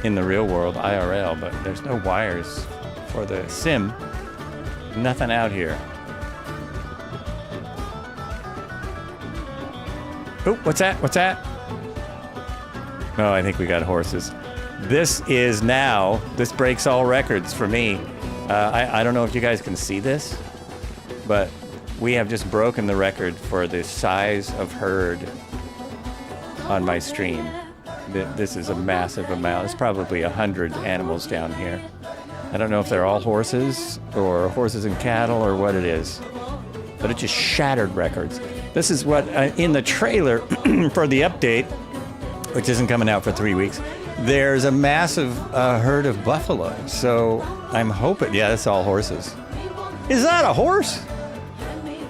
in the real world, IRL, but there's no wires for the sim. Nothing out here. Oh, what's that? What's that? Oh, I think we got horses. This breaks all records for me. I don't know if you guys can see this, but we have just broken the record for the size of herd on my stream. This is a massive amount. It's probably 100 animals down here. I don't know if they're all horses or horses and cattle or what it is, but it just shattered records. This is what, in the trailer for the update, which isn't coming out for 3 weeks, there's a massive herd of buffalo. So I'm hoping, yeah, that's all horses. Is that a horse?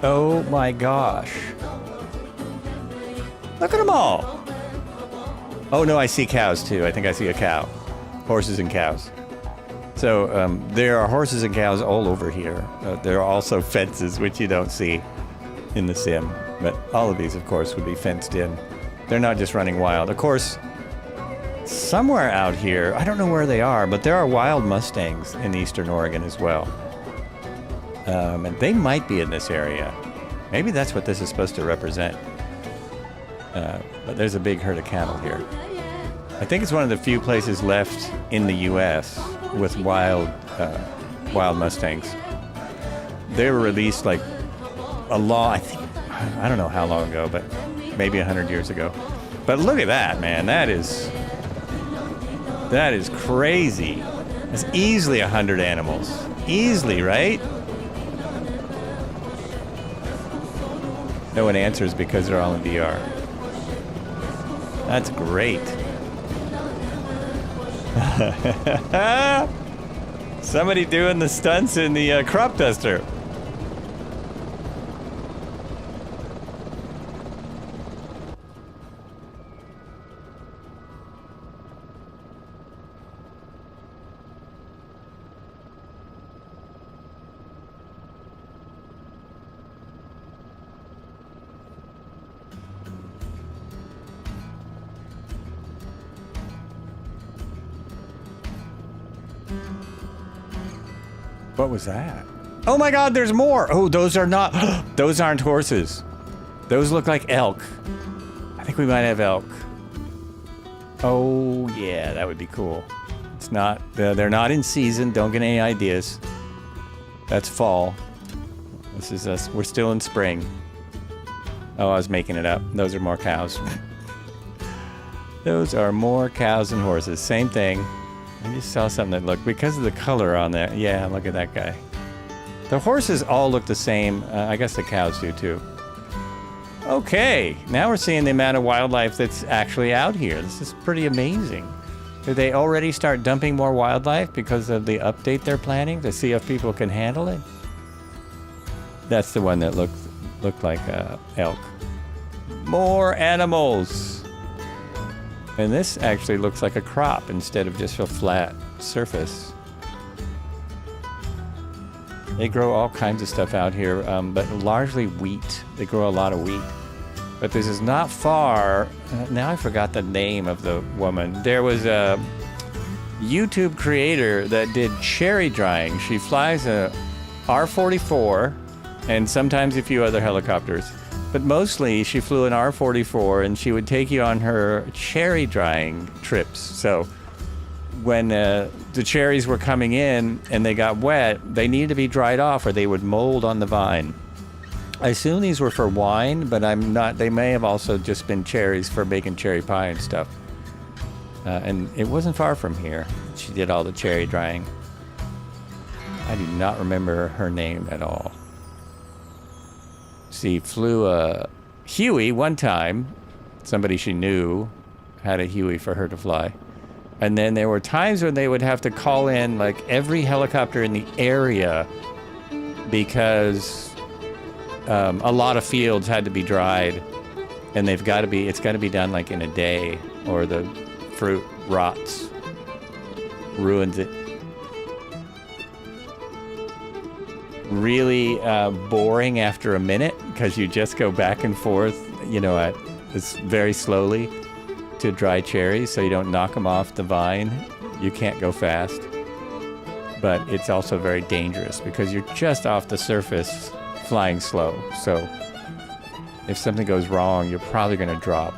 Oh my gosh. Look at them all. Oh no, I see cows too. I think I see a cow. Horses and cows. So there are horses and cows all over here. There are also fences, which you don't see in the sim. But all of these, of course, would be fenced in. They're not just running wild. Of course, somewhere out here, I don't know where they are, but there are wild Mustangs in eastern Oregon as well. And they might be in this area. Maybe that's what this is supposed to represent. But there's a big herd of cattle here. I think it's one of the few places left in the U.S. with wild Mustangs. They were released like I don't know how long ago, but maybe 100 years ago. But look at that, man. That is crazy. It's easily 100 animals. Easily, right? No one answers because they're all in VR. That's great. Somebody doing the stunts in the crop duster. What was that? Oh my God, there's more. Oh, those aren't horses. Those look like elk. I think we might have elk. Oh yeah, that would be cool. It's not, they're not in season. Don't get any ideas. That's fall. This is us. We're still in spring. Oh, I was making it up. Those are more cows. Those are more cows and horses. Same thing. I just saw something that looked, because of the color on there. Yeah, look at that guy. The horses all look the same. I guess the cows do too. Okay, now we're seeing the amount of wildlife that's actually out here. This is pretty amazing. Did they already start dumping more wildlife because of the update they're planning to see if people can handle it? That's the one that looked like elk. More animals. And this actually looks like a crop instead of just a flat surface. They grow all kinds of stuff out here, but largely wheat. They grow a lot of wheat. But this is not far. Now I forgot the name of the woman. There was a YouTube creator that did cherry drying. She flies a R44 and sometimes a few other helicopters. But mostly she flew an R44 and she would take you on her cherry drying trips. So when the cherries were coming in and they got wet, they needed to be dried off or they would mold on the vine. I assume these were for wine, but I'm not. They may have also just been cherries for making cherry pie and stuff. And it wasn't far from here. She did all the cherry drying. I do not remember her name at all. She flew a Huey one time. Somebody she knew had a Huey for her to fly. And then there were times when they would have to call in like every helicopter in the area because a lot of fields had to be dried, and it's got to be done like in a day, or the fruit rots, ruins it. Really boring after a minute because you just go back and forth, it's very slowly to dry cherries so you don't knock them off the vine. You can't go fast, but it's also very dangerous because you're just off the surface flying slow. So if something goes wrong, you're probably going to drop.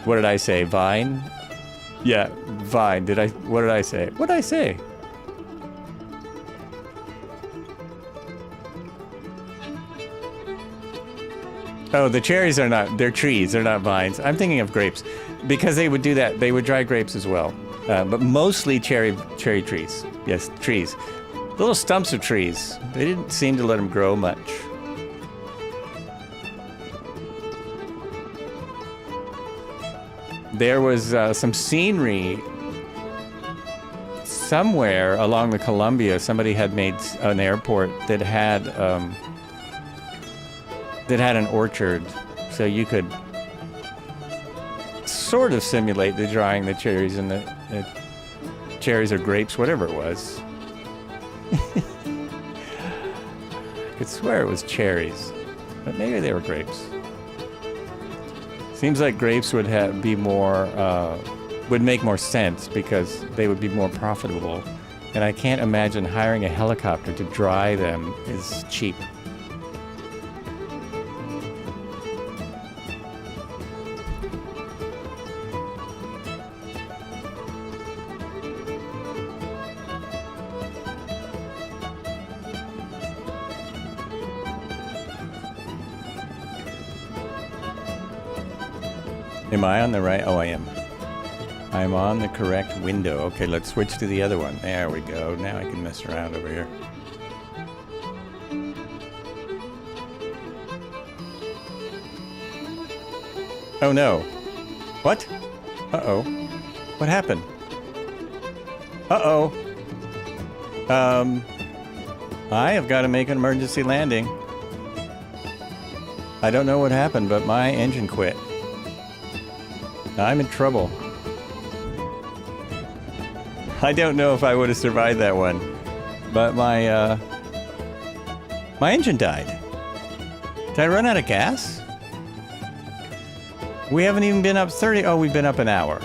What did I say? Vine? Yeah, vine. What did I say? What did I say? Oh, the cherries are not, they're trees, they're not vines. I'm thinking of grapes because they would do that. They would dry grapes as well. But mostly cherry trees. Yes, trees. Little stumps of trees. They didn't seem to let them grow much. There was some scenery somewhere along the Columbia. Somebody had made an airport that had an orchard, so you could sort of simulate the drying the cherries and the cherries or grapes, whatever it was. I could swear it was cherries, but maybe they were grapes. Seems like grapes would would make more sense because they would be more profitable. And I can't imagine hiring a helicopter to dry them is cheap. Am I on the right? Oh, I am. I'm on the correct window. Okay, let's switch to the other one. There we go. Now I can mess around over here. Oh no. What? Uh-oh. What happened? Uh-oh. I have got to make an emergency landing. I don't know what happened, but my engine quit. I'm in trouble. I don't know if I would have survived that one, but my engine died. Did I run out of gas? We haven't even been up 30. Oh, we've been up an hour.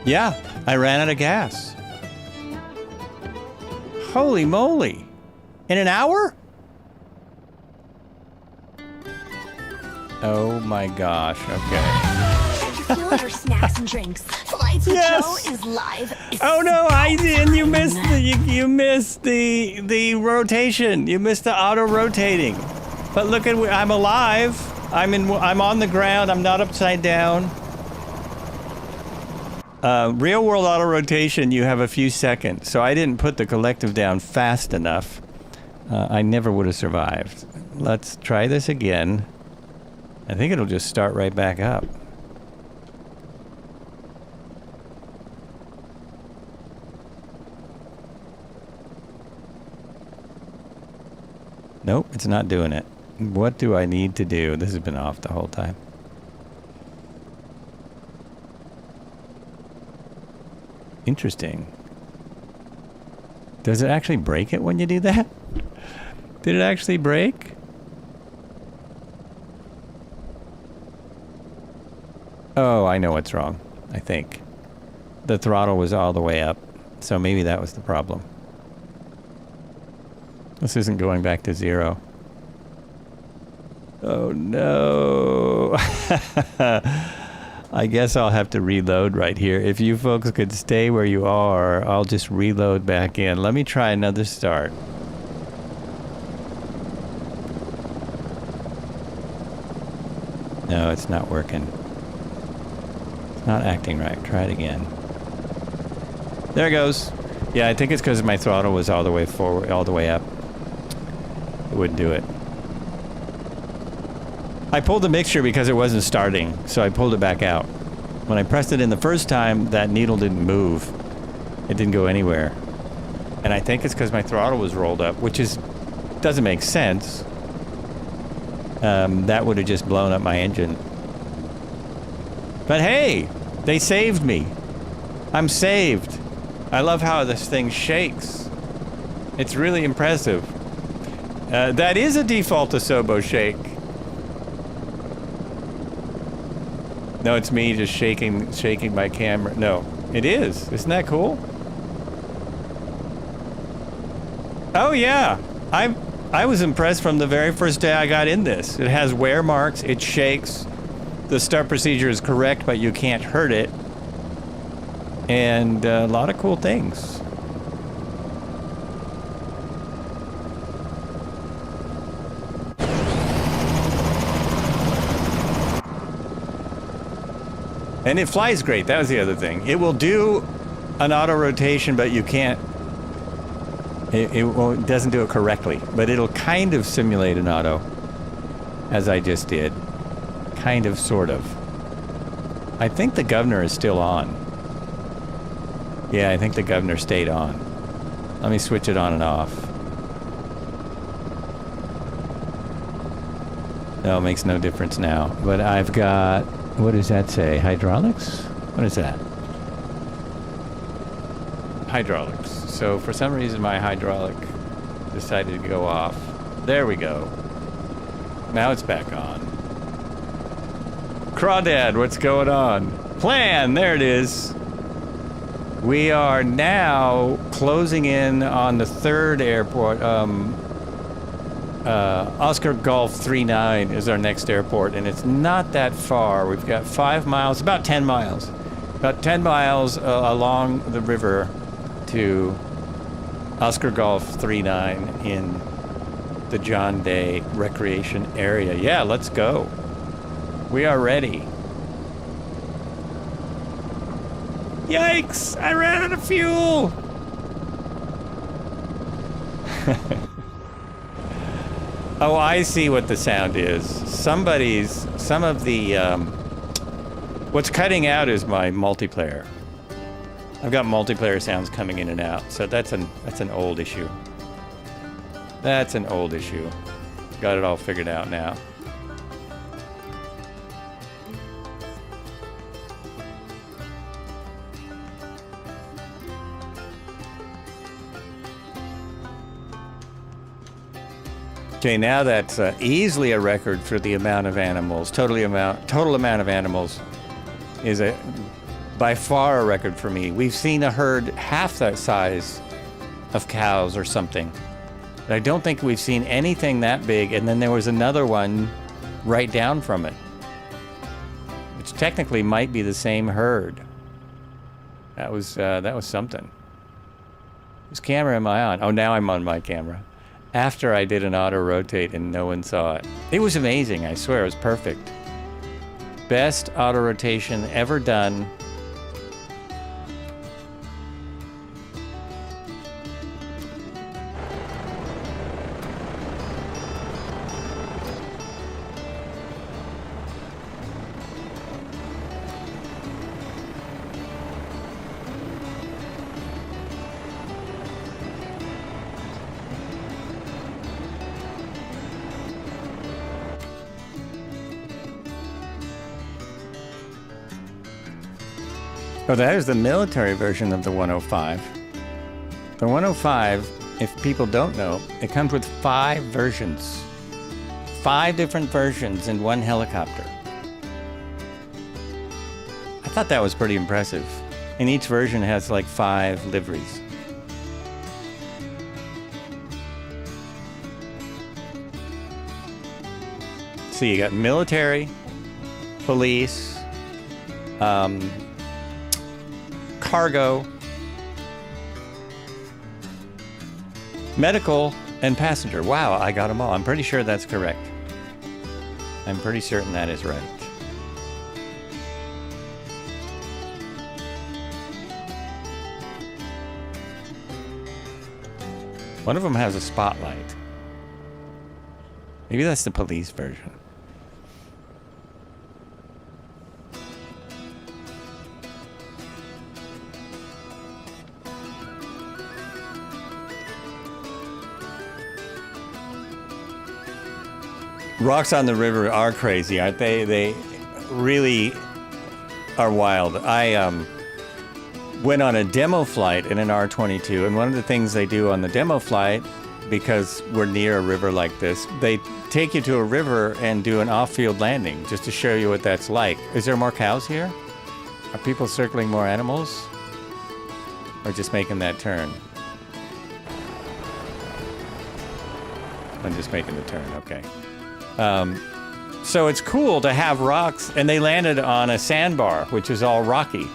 Yeah, I ran out of gas. Holy moly. In an hour? Oh my gosh, okay. Fuel for snacks and drinks. Flight to Yes. Joe is live. Oh no, I did. You missed the rotation. You missed the auto rotating. But look at, I'm alive. I'm on the ground. I'm not upside down. Real world auto rotation, you have a few seconds. So I didn't put the collective down fast enough. I never would have survived. Let's try this again. I think it'll just start right back up. Nope, it's not doing it. What do I need to do? This has been off the whole time. Interesting. Does it actually break it when you do that? Did it actually break? Oh, I know what's wrong, I think. The throttle was all the way up, so maybe that was the problem. This isn't going back to 0. Oh no. I guess I'll have to reload right here. If you folks could stay where you are, I'll just reload back in. Let me try another start. No, it's not working. It's not acting right. Try it again. There it goes. Yeah, I think it's because my throttle was all the way forward, all the way up. It wouldn't do it. I pulled the mixture because it wasn't starting, so I pulled it back out. When I pressed it in the first time, that needle didn't move. It didn't go anywhere. And I think it's because my throttle was rolled up, which doesn't make sense. That would have just blown up my engine. But hey, they saved me. I'm saved. I love how this thing shakes. It's really impressive. That is a default ASOBO shake. No, it's me just shaking my camera. No, it is. Isn't that cool? Oh yeah, I was impressed from the very first day I got in this. It has wear marks, it shakes. The start procedure is correct, but you can't hurt it. And a lot of cool things. And it flies great. That was the other thing. It will do an auto rotation, but you can't. It doesn't do it correctly, but it'll kind of simulate an auto, as I just did. Kind of, sort of. I think the governor is still on. Yeah, I think the governor stayed on. Let me switch it on and off. No, it makes no difference now. But I've got, what does that say? Hydraulics? What is that? Hydraulics. So for some reason my hydraulic decided to go off. There we go. Now it's back on. Crawdad, what's going on? Plan, there it is. We are now closing in on the third airport. Oscar Golf 39 is our next airport, and it's not that far. We've got 5 miles, about 10 miles. About 10 miles along the river to Oscar Golf 39 in the John Day Recreation Area. Yeah, let's go. We are ready. Yikes! I ran out of fuel! Oh, I see what the sound is. Some of the, what's cutting out is my multiplayer. I've got multiplayer sounds coming in and out, so that's an old issue. That's an old issue. Got it all figured out now. Okay, now that's easily a record for the amount of animals. Total amount of animals is by far a record for me. We've seen a herd half that size of cows or something. But I don't think we've seen anything that big, and then there was another one right down from it, which technically might be the same herd. That was something. Whose camera am I on? Oh, now I'm on my camera. After I did an auto rotate and no one saw it. It was amazing, I swear, it was perfect. Best auto rotation ever done. Oh, that is the military version of the 105. The 105, if people don't know, it comes with 5 versions. 5 different versions in one helicopter. I thought that was pretty impressive. And each version has like 5 liveries. So you got military, police, cargo, medical, and passenger. Wow, I got them all. I'm pretty sure that's correct. I'm pretty certain that is right. One of them has a spotlight. Maybe that's the police version. Rocks on the river are crazy, aren't they? They really are wild. I went on a demo flight in an R22, and one of the things they do on the demo flight, because we're near a river like this, they take you to a river and do an off-field landing just to show you what that's like. Is there more cows here? Are people circling more animals? Or just making that turn? I'm just making the turn, okay. So it's cool to have rocks, and they landed on a sandbar, which is all rocky.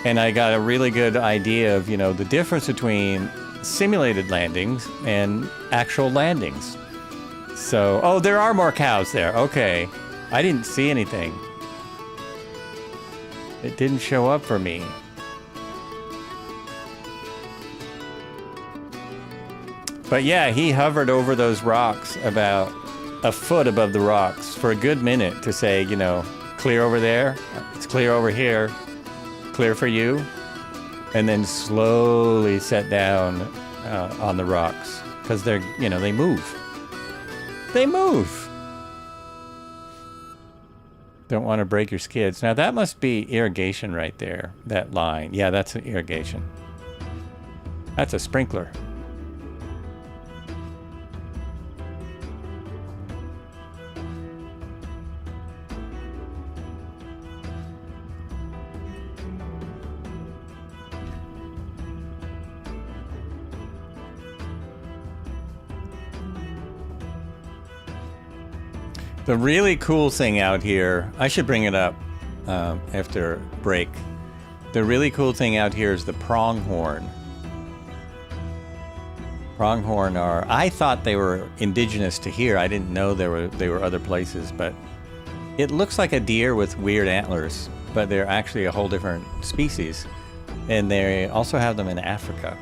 And I got a really good idea of, you know, the difference between simulated landings and actual landings. So, oh, there are more cows there. Okay. I didn't see anything. It didn't show up for me. But yeah, he hovered over those rocks about a foot above the rocks for a good minute to say, you know, clear over there, it's clear over here, clear for you, and then slowly set down on the rocks because they're, you know, they move. They move. Don't want to break your skids. Now that must be irrigation right there, that line. Yeah, that's an irrigation. That's a sprinkler. The really cool thing out here, I should bring it up after break. The really cool thing out here is the pronghorn. Pronghorn are, I thought they were indigenous to here. I didn't know they were other places, but it looks like a deer with weird antlers, but they're actually a whole different species. And they also have them in Africa.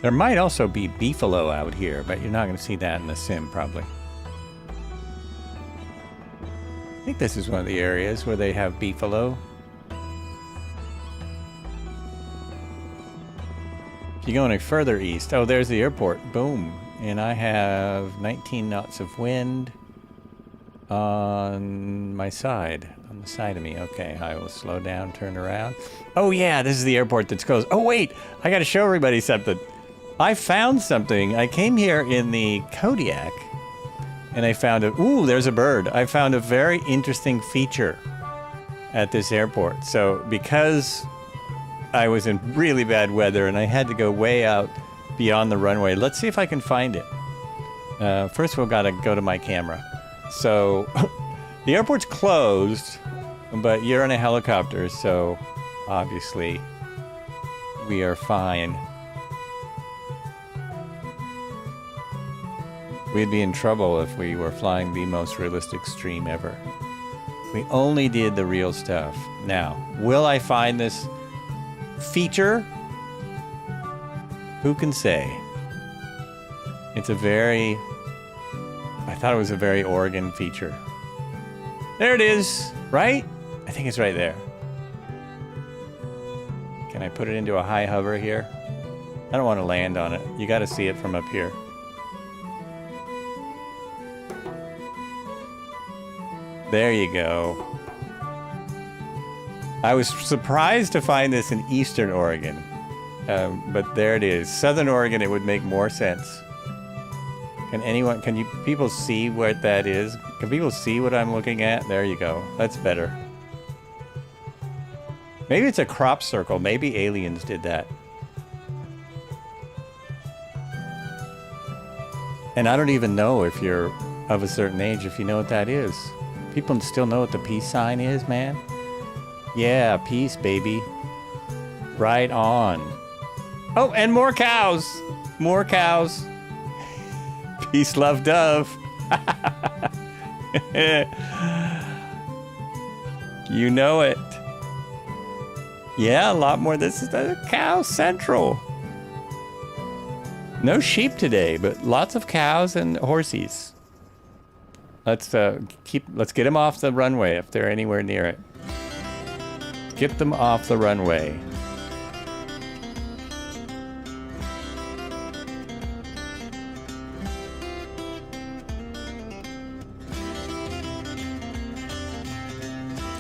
There might also be beefalo out here, but you're not going to see that in the sim, probably. I think this is one of the areas where they have beefalo. If you go any further east, oh, there's the airport. Boom. And I have 19 knots of wind on my side, on the side of me. Okay, I will slow down, turn around. Oh yeah, this is the airport that's closed. Oh wait, I got to show everybody something. I found something. I came here in the Kodiak and I found ooh, there's a bird. I found a very interesting feature at this airport. So because I was in really bad weather and I had to go way out beyond the runway, let's see if I can find it. First we've got to go to my camera. So the airport's closed, but you're in a helicopter, so obviously we are fine. We'd be in trouble if we were flying the most realistic stream ever. We only did the real stuff. Now, will I find this feature? Who can say? It's a very I thought it was a very Oregon feature. There it is, right? I think it's right there. Can I put it into a high hover here? I don't want to land on it. You got to see it from up here. There you go. I was surprised to find this in Eastern Oregon, but there it is. Southern Oregon, it would make more sense. Can you people see what that is? Can people see what I'm looking at? There you go. That's better. Maybe it's a crop circle. Maybe aliens did that. And I don't even know if you're of a certain age, if you know what that is. People still know what the peace sign is, man. Yeah, peace, baby. Right on. Oh, and more cows. More cows. Peace, love, dove. You know it. Yeah, a lot more. This is the cow central. No sheep today, but lots of cows and horsies. Let's get them off the runway if they're anywhere near it. Get them off the runway.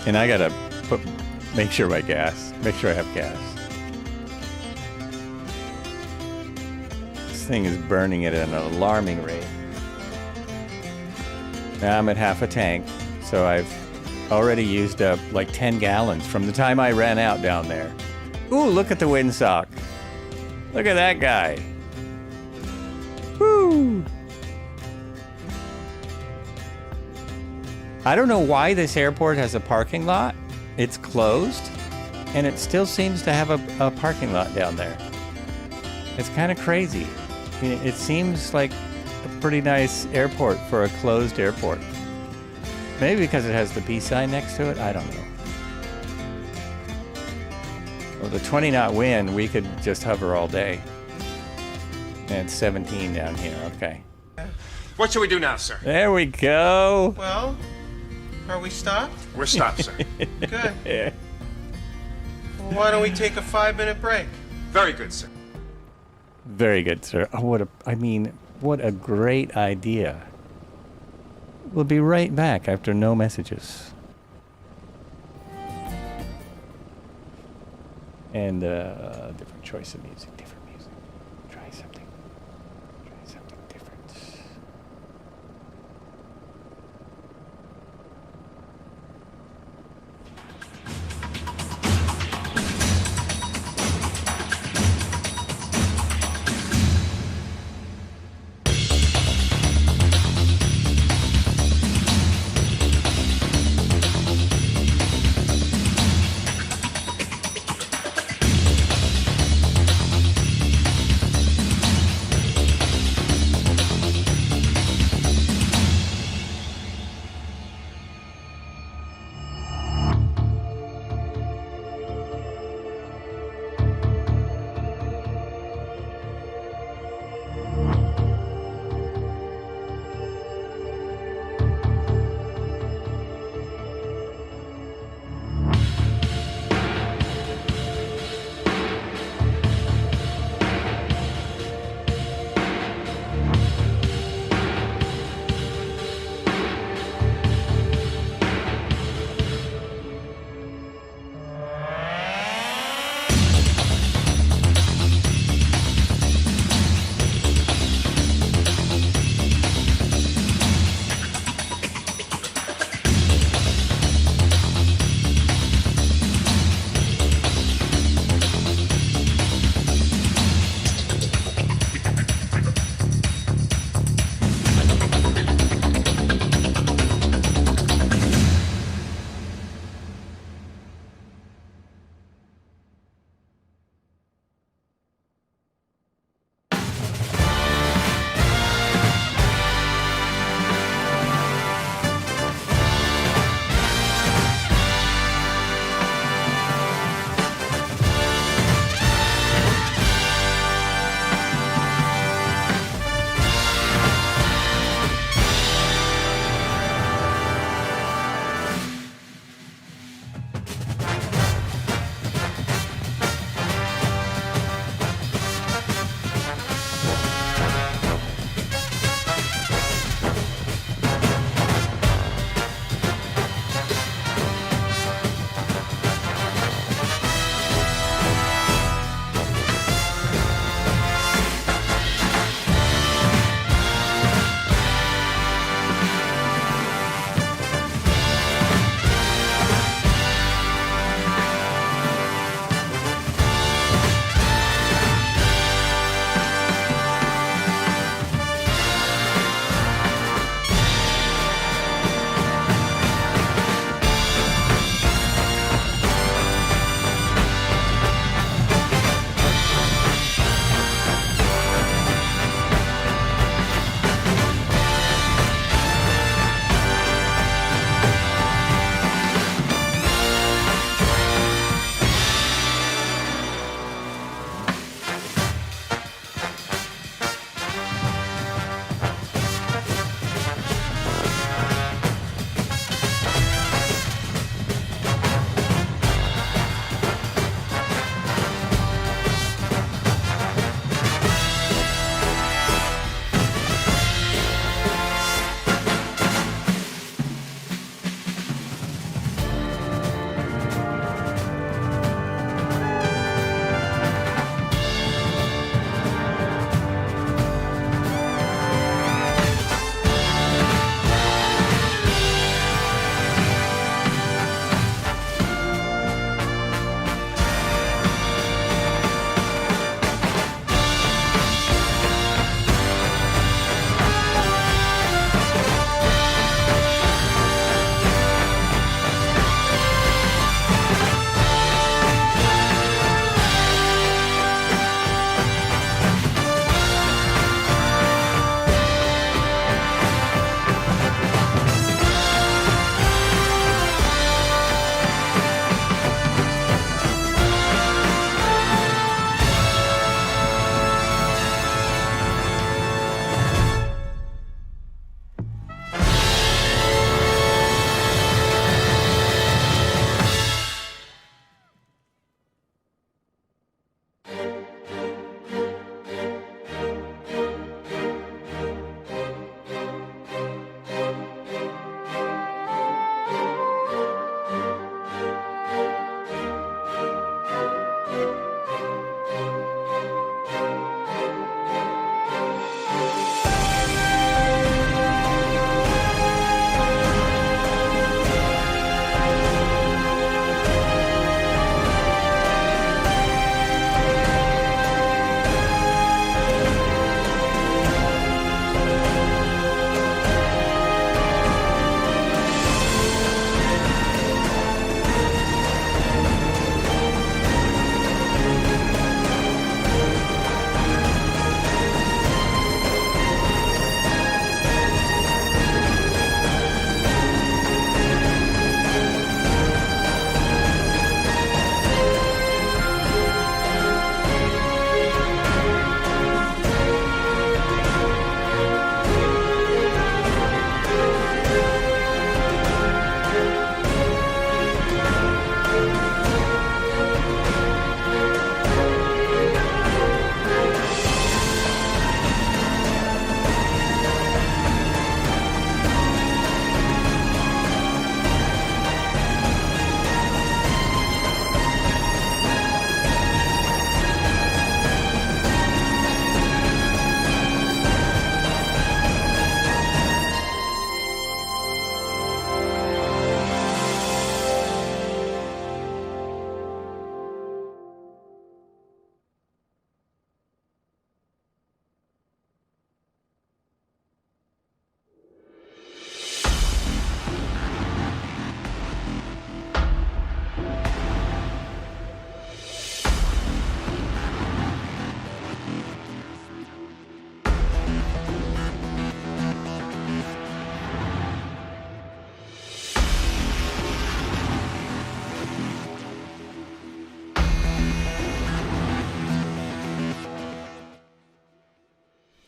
And I gotta make sure I have gas. This thing is burning at an alarming rate. Now I'm at half a tank, so I've already used up like 10 gallons from the time I ran out down there. Ooh, look at the windsock. Look at that guy. Woo! I don't know why this airport has a parking lot. It's closed, and it still seems to have a parking lot down there. It's kind of crazy. I mean, it seems like a pretty nice airport for a closed airport. Maybe because it has the peace sign next to it? I don't know. Well, the 20-knot wind, we could just hover all day. And it's 17 down here, okay. What should we do now, sir? There we go. Well, are we stopped? We're stopped, sir. Good. Yeah. Well, why don't we take a 5-minute break? Very good, sir. Very good, sir. Oh, what a great idea. We'll be right back after no messages. And different choice of music, different music. Try something different.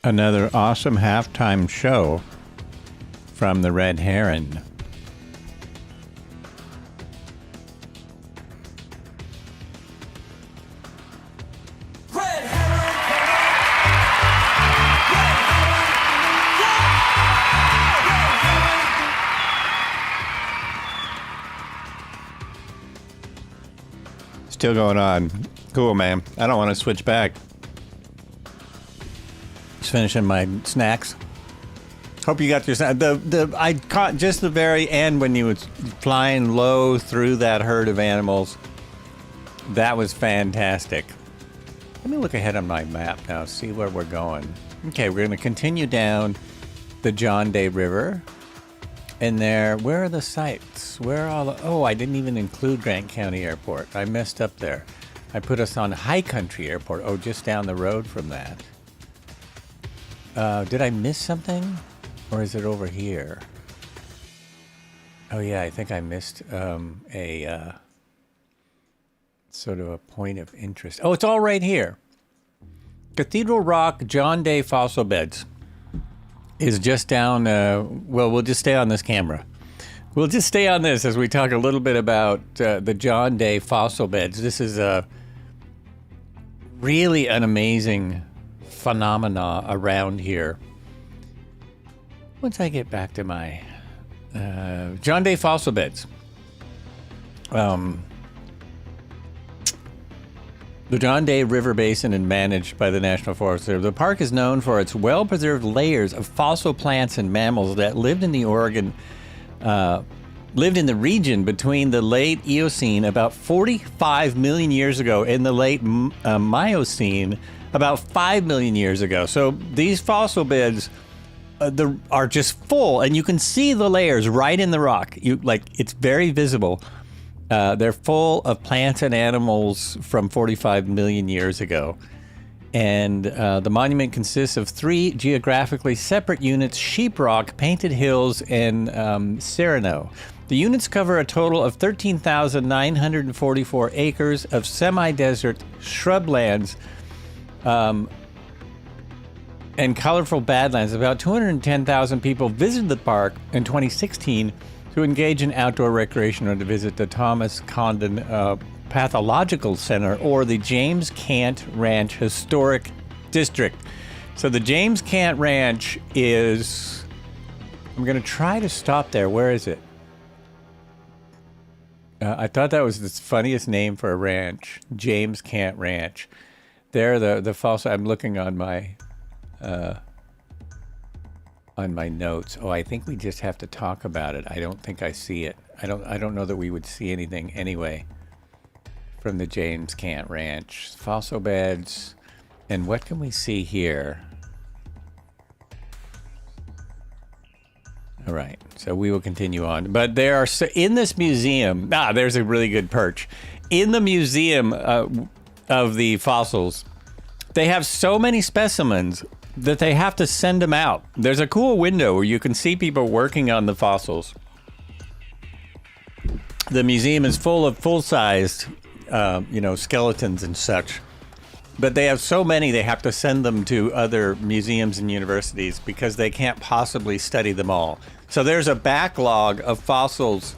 Another awesome halftime show from the Red Heron. Still going on. Cool, man. I don't want to switch back. Just finishing my snacks. Hope you got your snack. I caught just the very end when you was flying low through that herd of animals. That was fantastic. Let me look ahead on my map now, see where we're going. Okay, we're going to continue down the John Day River. And there, where are the sites? Where are all the... Oh, I didn't even include Grant County Airport. I messed up there. I put us on High Country Airport. Oh, just down the road from that. Did I miss something? Or is it over here? Oh, yeah, I think I missed a sort of a point of interest. Oh, it's all right here. Cathedral Rock John Day Fossil Beds is just down, well, we'll just stay on this camera. We'll just stay on this as we talk a little bit about the John Day fossil beds. This is really an amazing phenomena around here. Once I get back to my John Day fossil beds. The John Day River Basin is managed by the National Forest Service. The park is known for its well-preserved layers of fossil plants and mammals that lived in the region between the late Eocene, about 45 million years ago, and the late Miocene, about 5 million years ago. So these fossil beds are just full, and you can see the layers right in the rock. It's very visible. They're full of plants and animals from 45 million years ago. And the monument consists of 3 geographically separate units: Sheeprock, Painted Hills, and Carenado. The units cover a total of 13,944 acres of semi-desert shrublands and colorful badlands. About 210,000 people visited the park in 2016 to engage in outdoor recreation or to visit the Thomas Condon Pathological Center or the James Cant Ranch Historic District. So the James Cant Ranch is... I'm going to try to stop there. Where is it? I thought that was the funniest name for a ranch. James Cant Ranch. There, the fossil... I'm looking on my notes. Oh, I think we just have to talk about it. I don't think I see it. I don't know that we would see anything anyway from the James Cant Ranch. Fossil beds. And what can we see here? All right, so we will continue on. But there are, in this museum, there's a really good perch. In the museum of the fossils, they have so many specimens that they have to send them out. There's a cool window where you can see people working on the fossils. The museum is full of full-sized, skeletons and such. But they have so many, they have to send them to other museums and universities because they can't possibly study them all. So there's a backlog of fossils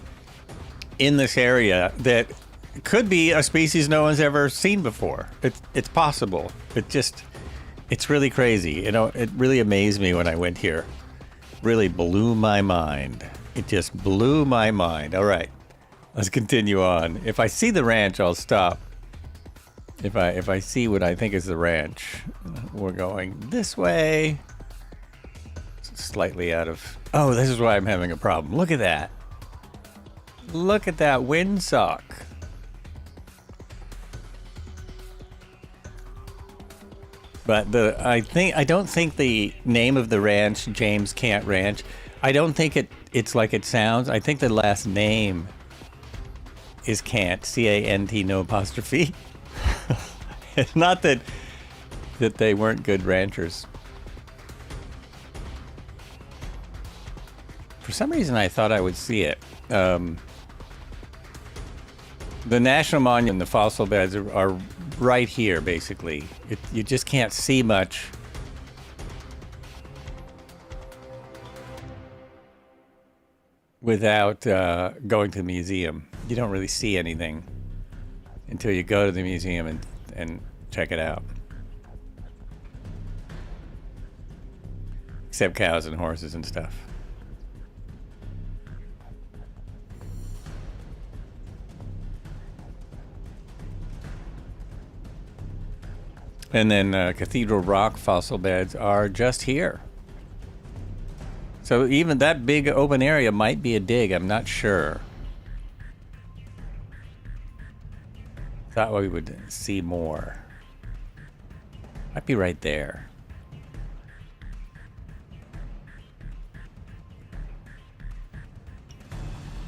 in this area that could be a species no one's ever seen before. It's possible. It's really crazy. It really amazed me when I went here. Really blew my mind. It just blew my mind. All right, let's continue on. If I see the ranch, I'll stop. If I see what I think is the ranch, we're going this way. Slightly out of... Oh, this is why I'm having a problem. Look at that. Look at that windsock. But I don't think the name of the ranch, James Cant Ranch, I don't think it's like it sounds. I think the last name is Cant, C-A-N-T, no apostrophe. It's not that they weren't good ranchers. For some reason, I thought I would see it. The National Monument, the fossil beds are right here, basically. You just can't see much without going to the museum. You don't really see anything until you go to the museum and check it out. Except cows and horses and stuff. And then Cathedral Rock fossil beds are just here. So even that big open area might be a dig, I'm not sure. Thought we would see more. Might be right there.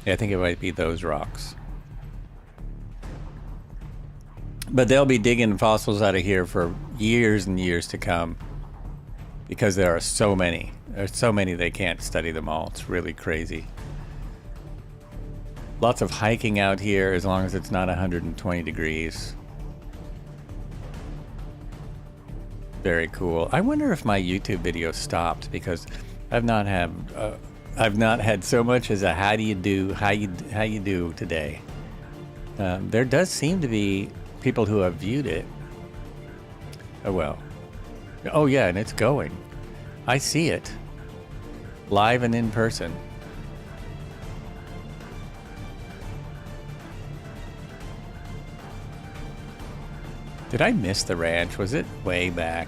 Yeah, I think it might be those rocks. But they'll be digging fossils out of here for years and years to come because there are so many. There's so many they can't study them all. It's really crazy. Lots of hiking out here as long as it's not 120 degrees. Very cool. I wonder if my YouTube video stopped because I've not had so much as a how you do today. There does seem to be people who have viewed it. Oh well. Oh yeah, and it's going. I see it. Live and in person. Did I miss the ranch? Was it way back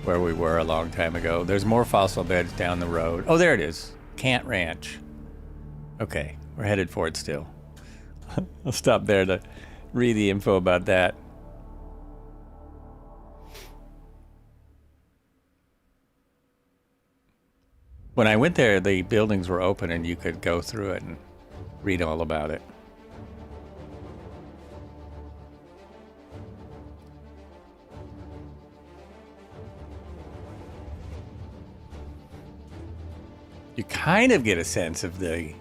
where we were a long time ago? There's more fossil beds down the road. Oh, there it is. Cant Ranch. Okay, we're headed for it still. I'll stop there to read the info about that. When I went there, the buildings were open and you could go through it and read all about it. You kind of get a sense of the...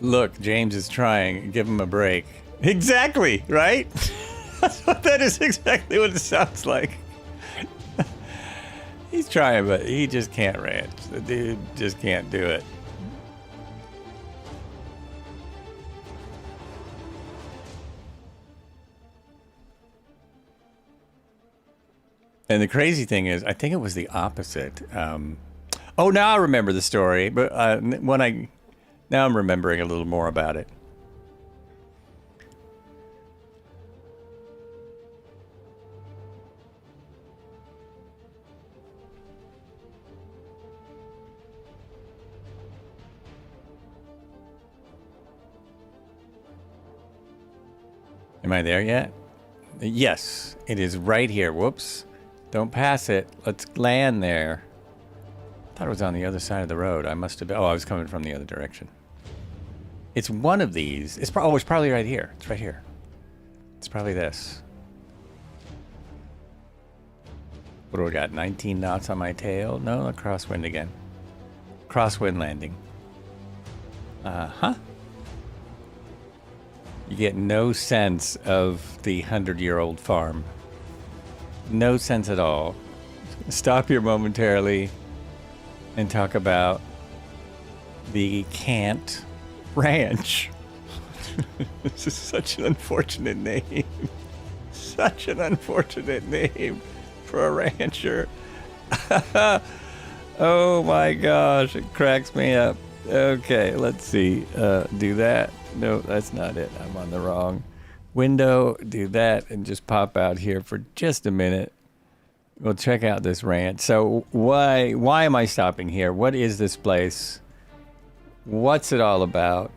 Look, James is trying. Give him a break. Exactly, right? That is exactly what it sounds like. He's trying, but he just can't ranch. The dude just can't do it. And the crazy thing is, I think it was the opposite. Oh, now I remember the story, but now I'm remembering a little more about it. Am I there yet? Yes, it is right here. Whoops. Don't pass it. Let's land there. I thought it was on the other side of the road. I must have been... Oh, I was coming from the other direction. It's one of these. It's probably right here. It's right here. It's probably this. What do we got? 19 knots on my tail? No, a crosswind again. Crosswind landing. Uh-huh. You get no sense of the 100-year-old farm. No sense at all. Stop here momentarily and talk about the Cant Ranch. This is such an unfortunate name. Such an unfortunate name for a rancher. Oh my gosh, it cracks me up. Okay, let's see. Do that. No, that's not it. I'm on the wrong window. Do that and just pop out here for just a minute. We'll check out this ranch. So why am I stopping here? What is this place? What's it all about?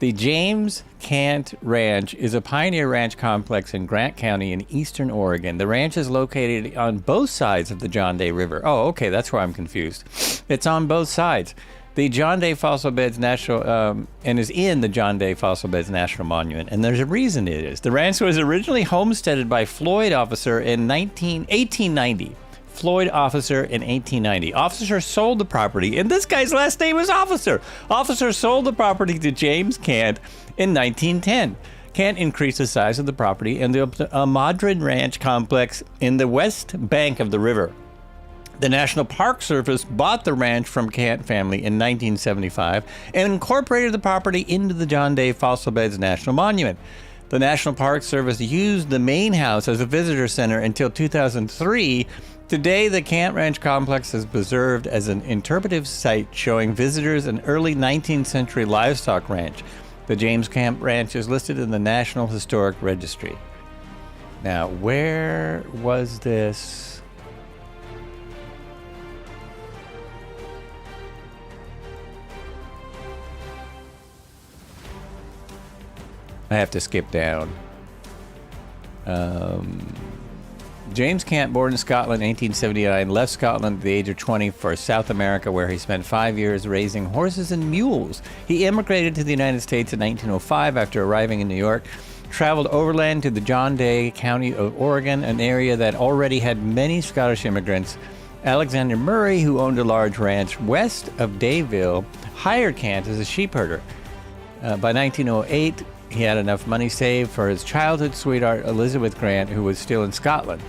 The James Cant Ranch is a pioneer ranch complex in Grant County in eastern Oregon. The ranch is located on both sides of the John Day River. Oh, okay, that's where I'm confused. It's on both sides. The John Day Fossil Beds National, and is in the John Day Fossil Beds National Monument, and there's a reason it is. The ranch was originally homesteaded by Floyd Officer in 1890. Floyd Officer in 1890. Officer sold the property, and this guy's last name is Officer. Officer sold the property to James Cant in 1910. Cant increased the size of the property and built a modern ranch complex in the west bank of the river. The National Park Service bought the ranch from Kant family in 1975 and incorporated the property into the John Day Fossil Beds National Monument. The National Park Service used the main house as a visitor center until 2003. Today, the Kant Ranch complex is preserved as an interpretive site showing visitors an early 19th century livestock ranch. The James Camp Ranch is listed in the National Historic Registry. Now, where was this? I have to skip down. James Camp, born in Scotland in 1879, left Scotland at the age of 20 for South America, where he spent 5 years raising horses and mules. He immigrated to the United States in 1905 after arriving in New York, traveled overland to the John Day County of Oregon, an area that already had many Scottish immigrants. Alexander Murray, who owned a large ranch west of Dayville, hired Kant as a sheep herder. By 1908, he had enough money saved for his childhood sweetheart, Elizabeth Grant, who was still in Scotland.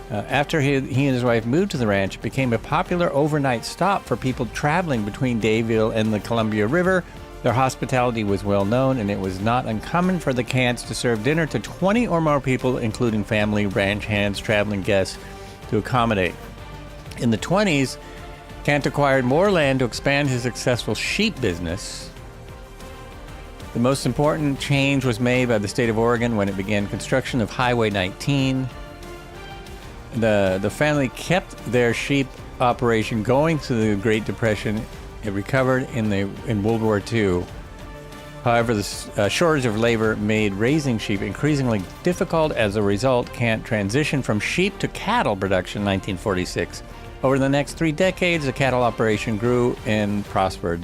After he and his wife moved to the ranch, it became a popular overnight stop for people traveling between Dayville and the Columbia River. Their hospitality was well known, and it was not uncommon for the Kants to serve dinner to 20 or more people, including family, ranch hands, traveling guests, to accommodate. In the 20s, Kant acquired more land to expand his successful sheep business. The most important change was made by the state of Oregon when it began construction of Highway 19. The family kept their sheep operation going through the Great Depression. It recovered in World War II. However, the shortage of labor made raising sheep increasingly difficult. As a result, Kant transitioned from sheep to cattle production in 1946. Over the next 3 decades, the cattle operation grew and prospered.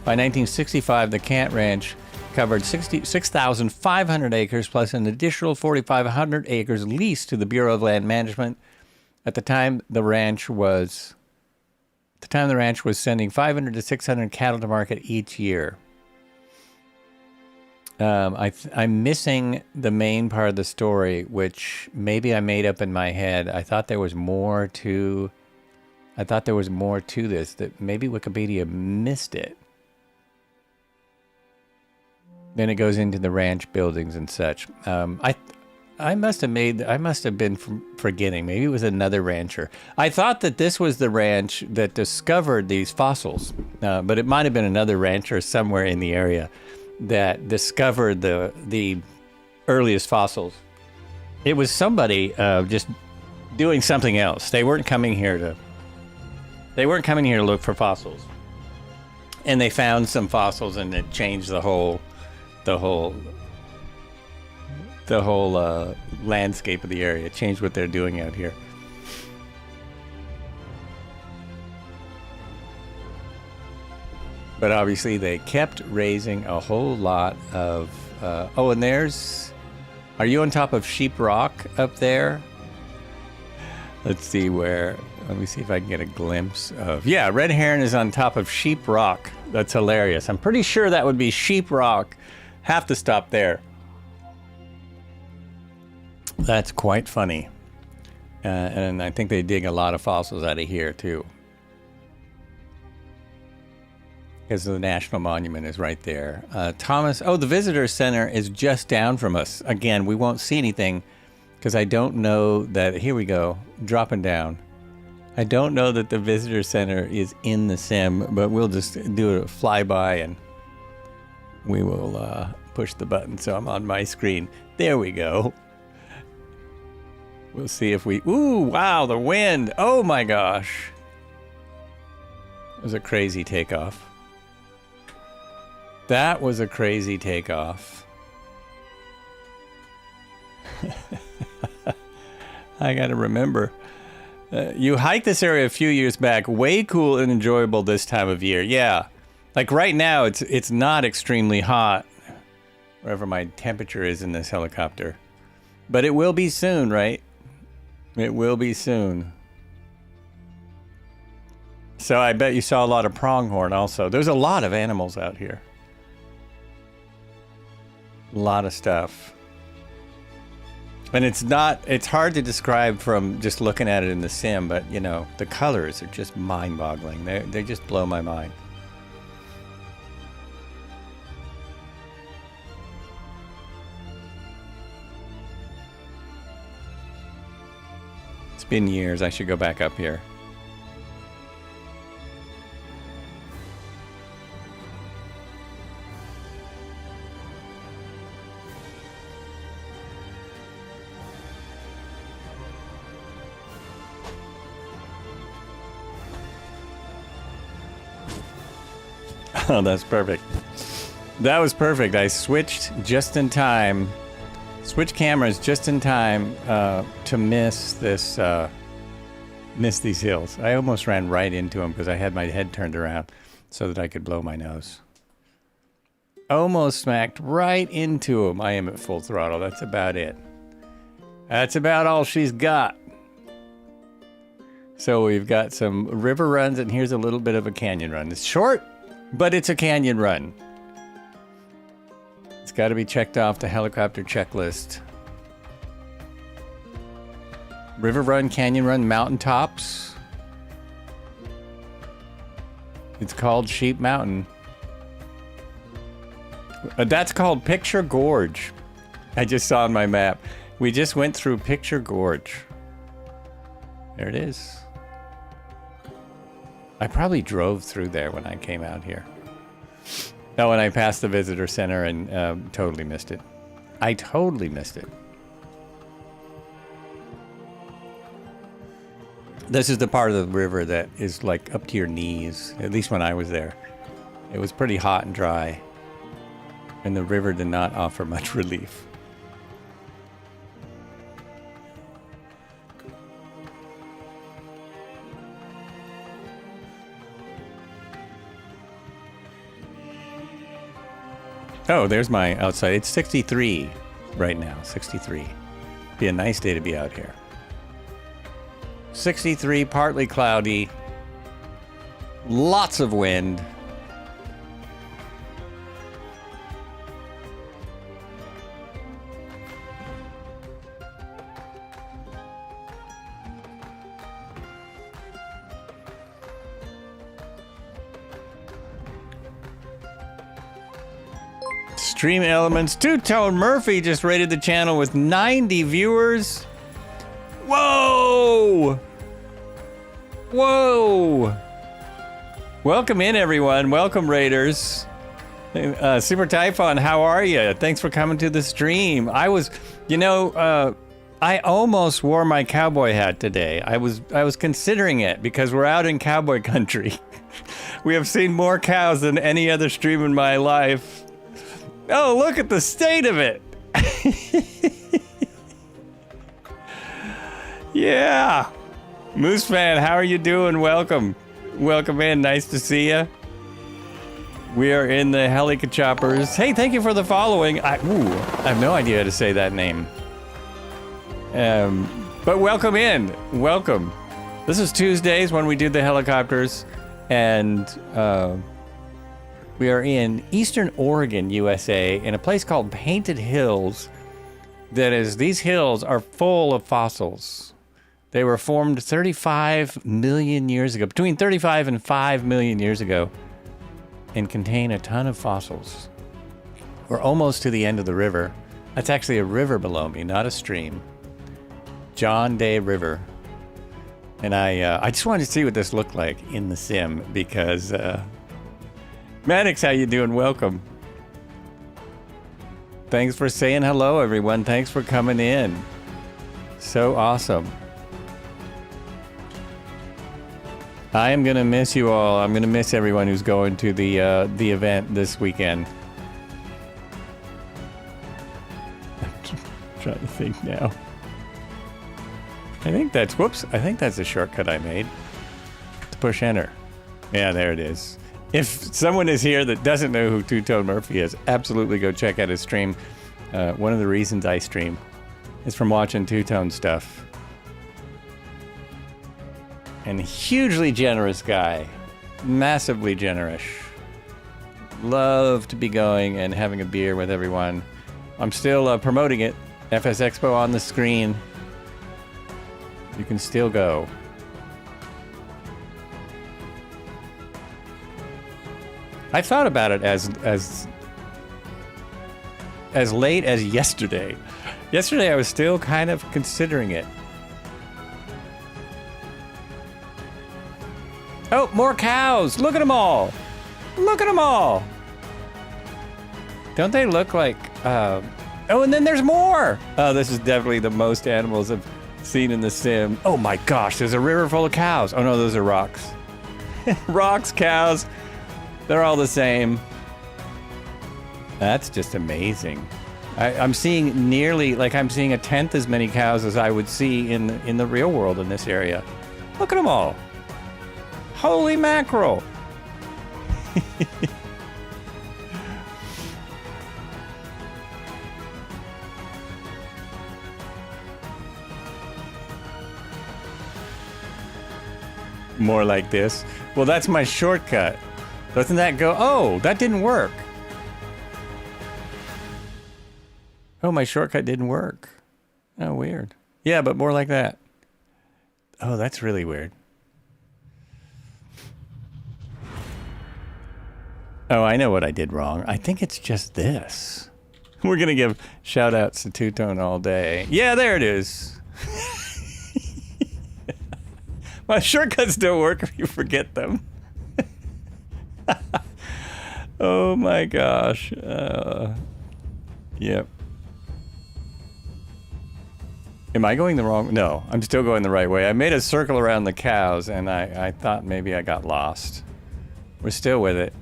By 1965, the Kant Ranch covered 6,500 acres plus an additional 4,500 acres leased to the Bureau of Land Management. At the time, the ranch was sending 500 to 600 cattle to market each year. I'm missing the main part of the story, which maybe I made up in my head. I thought there was more to this, that maybe Wikipedia missed it. Then it goes into the ranch buildings and such. I must have been forgetting. Maybe it was another rancher. I thought that this was the ranch that discovered these fossils, but it might have been another rancher somewhere in the area that discovered the earliest fossils. It was somebody just doing something else. They weren't coming here to look for fossils, and they found some fossils, and it changed the whole landscape of the area. It changed what they're doing out here. But obviously they kept raising a whole lot of and are you on top of Sheep Rock up there? Let me see if I can get a glimpse of, Red Heron is on top of Sheep Rock. That's hilarious. I'm pretty sure that would be Sheep Rock. Have to stop there. That's quite funny. And I think they dig a lot of fossils out of here, too. Because the National Monument is right there. The Visitor Center is just down from us. Again, we won't see anything because I don't know that... Here we go. Dropping down. I don't know that the Visitor Center is in the sim, but we'll just do a flyby and we will push the button so I'm on my screen. There we go. We'll see if we... Ooh, wow, the wind. Oh my gosh. It was a crazy takeoff. That was a crazy takeoff. I gotta remember. You hiked this area a few years back. Way cool and enjoyable this time of year. Yeah. Like right now, it's not extremely hot. Wherever my temperature is in this helicopter. But it will be soon, right? It will be soon. So I bet you saw a lot of pronghorn also. There's a lot of animals out here. A lot of stuff. And it's hard to describe from just looking at it in the sim, but you know, the colors are just mind-boggling. They just blow my mind. It's been years. I should go back up here. Oh, that's perfect. That was perfect. I switched just in time. Switch cameras just in time to miss these hills. I almost ran right into them because I had my head turned around so that I could blow my nose. Almost smacked right into them. I am at full throttle. That's about it. That's about all she's got. So we've got some river runs, and here's a little bit of a canyon run. It's short, but it's a canyon run. It's got to be checked off the helicopter checklist. River run, canyon run, mountaintops. It's called Sheep Mountain. That's called Picture Gorge. I just saw on my map. We just went through Picture Gorge. There it is. I probably drove through there when I came out here. No, when I passed the visitor center and totally missed it. I totally missed it. This is the part of the river that is like up to your knees, at least when I was there. It was pretty hot and dry, and the river did not offer much relief. Oh, there's my outside. It's 63 right now, 63. Be a nice day to be out here. 63, partly cloudy, lots of wind. Stream Elements. Two-Tone Murphy just rated the channel with 90 viewers. Whoa! Whoa! Welcome in, everyone. Welcome, Raiders. Super Typhon, how are you? Thanks for coming to the stream. I almost wore my cowboy hat today. I was considering it because we're out in cowboy country. We have seen more cows than any other stream in my life. Oh, look at the state of it. Yeah. Moose fan, how are you doing? Welcome. Welcome in. Nice to see you. We are in the Helicochoppers. Hey, thank you for the following. I have no idea how to say that name. But welcome in. Welcome. This is Tuesdays when we do the helicopters, and we are in Eastern Oregon, USA, in a place called Painted Hills. These hills are full of fossils. They were formed 35 million years ago, between 35 and 5 million years ago, and contain a ton of fossils. We're almost to the end of the river. That's actually a river below me, not a stream. John Day River. And I just wanted to see what this looked like in the sim because, Maddox, how you doing? Welcome. Thanks for saying hello, everyone. Thanks for coming in. So awesome. I am going to miss you all. I'm going to miss everyone who's going to the event this weekend. I'm trying to think now. I think that's the shortcut I made. To push enter. Yeah, there it is. If someone is here that doesn't know who Two-Tone Murphy is, absolutely go check out his stream. One of the reasons I stream is from watching Two-Tone stuff. And hugely generous guy. Massively generous. Love to be going and having a beer with everyone. I'm still promoting it. FS Expo on the screen. You can still go. I thought about it as late as yesterday. Yesterday I was still kind of considering it. Oh, more cows! Look at them all! Look at them all! Don't they look like... Oh, and then there's more! Oh, this is definitely the most animals I've seen in the sim. Oh my gosh, there's a river full of cows. Oh no, those are rocks. Rocks, cows, they're all the same. That's just amazing. I'm seeing nearly, like I'm seeing 1/10 as many cows as I would see in the real world in this area. Look at them all. Holy mackerel. More like this. Well, that's my shortcut. Doesn't that go? Oh, that didn't work. Oh, my shortcut didn't work. Oh, weird. Yeah, but more like that. Oh, that's really weird. Oh, I know what I did wrong. I think it's just this. We're going to give shout outs to Two Tone all day. Yeah, there it is. My shortcuts don't work if you forget them. Oh my gosh. Yep. Am I going the wrong? No, I'm still going the right way. I made a circle around the cows and I thought maybe I got lost. We're still with it.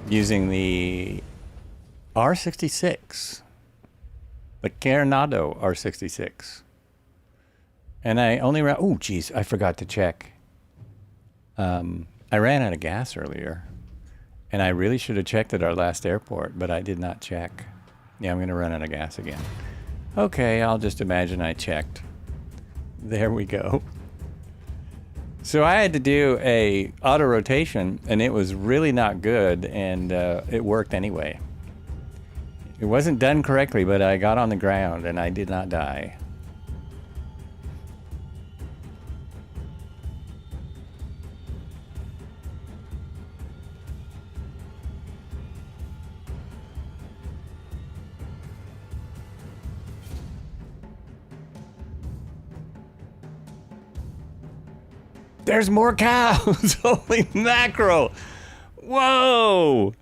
Using the R66. The Carenado R66. And I only ran... Oh, geez, I forgot to check. I ran out of gas earlier. And I really should have checked at our last airport, but I did not check. Yeah, I'm going to run out of gas again. Okay, I'll just imagine I checked. There we go. So I had to do a auto rotation, and it was really not good, and it worked anyway. It wasn't done correctly, but I got on the ground, and I did not die. There's more cows! Holy mackerel! Whoa!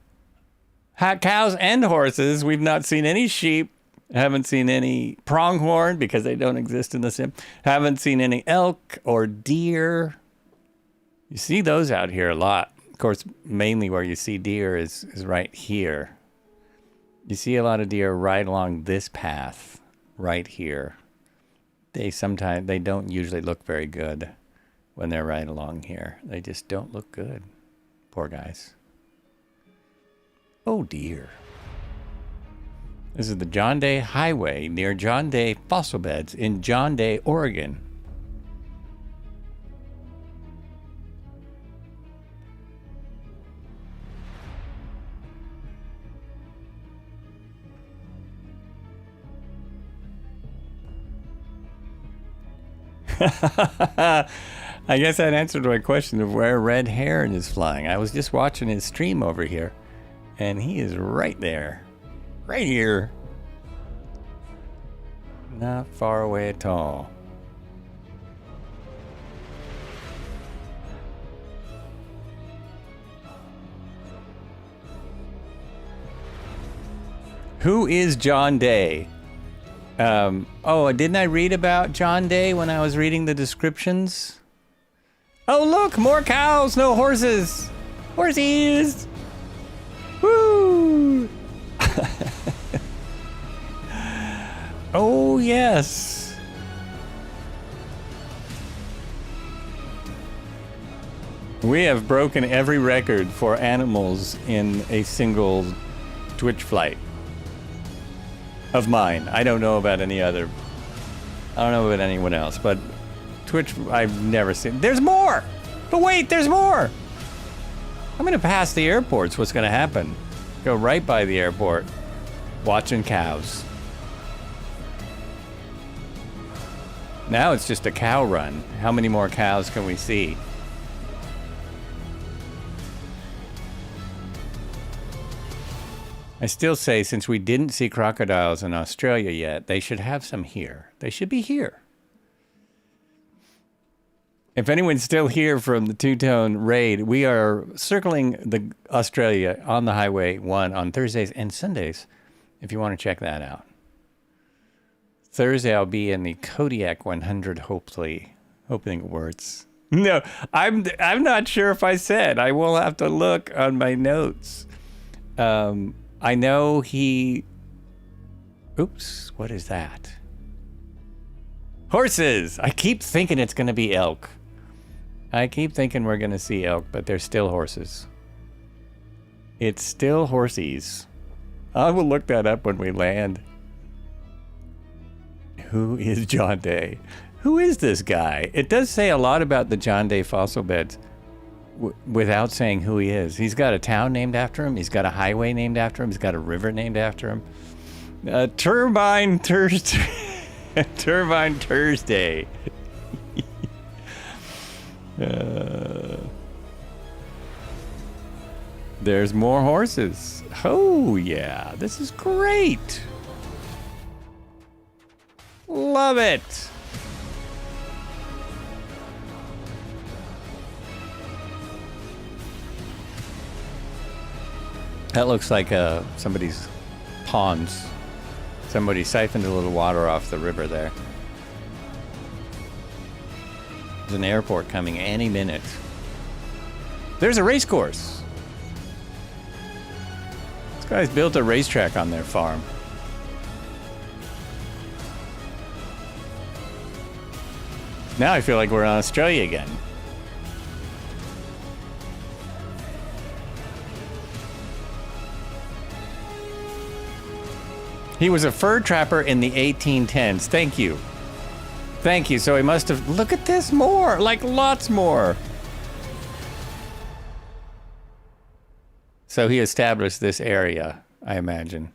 Cows and horses. We've not seen any sheep. Haven't seen any pronghorn because they don't exist in the sim. Haven't seen any elk or deer. You see those out here a lot. Of course, mainly where you see deer is right here. You see a lot of deer right along this path, right here. They don't usually look very good when they're right along here. They just don't look good. Poor guys. Oh dear. This is the John Day Highway near John Day fossil beds in John Day, Oregon. I guess that answered my question of where Red Heron is flying. I was just watching his stream over here, and he is right there. Right here. Not far away at all. Who is John Day? Oh, didn't I read about John Day when I was reading the descriptions? Oh, look, more cows, no horses. Horsies. Woo! Oh, yes. We have broken every record for animals in a single Twitch flight. Of mine. I don't know about any other. I don't know about anyone else, but Twitch, I've never seen. There's more! But wait, there's more! I'm going to pass the airport's what's going to happen. Go right by the airport, watching cows. Now it's just a cow run. How many more cows can we see? I still say, since we didn't see crocodiles in Australia yet, they should have some here. They should be here. If anyone's still here from the two-tone raid, we are circling the Australia on the Highway 1 on Thursdays and Sundays, if you want to check that out. Thursday, I'll be in the Kodiak 100, hopefully. Hoping it works. No, I'm not sure if I said. I will have to look on my notes. I know he... Oops, what is that? Horses! I keep thinking it's going to be elk. I keep thinking we're going to see elk, but they're still horses. It's still horsies. I will look that up when we land. Who is John Day? Who is this guy? It does say a lot about the John Day fossil beds without saying who he is. He's got a town named after him. He's got a highway named after him. He's got a river named after him. Turbine Thursday. Turbine Thursday. There's more horses. Oh, yeah. This is great. Love it. That looks like somebody's ponds. Somebody siphoned a little water off the river there. There's an airport coming any minute. There's a race course. This guy's built a racetrack on their farm. Now I feel like we're in Australia again. He was a fur trapper in the 1810s. Thank you. Thank you. So he must have... Look at this, more. Like lots more. So he established this area, I imagine.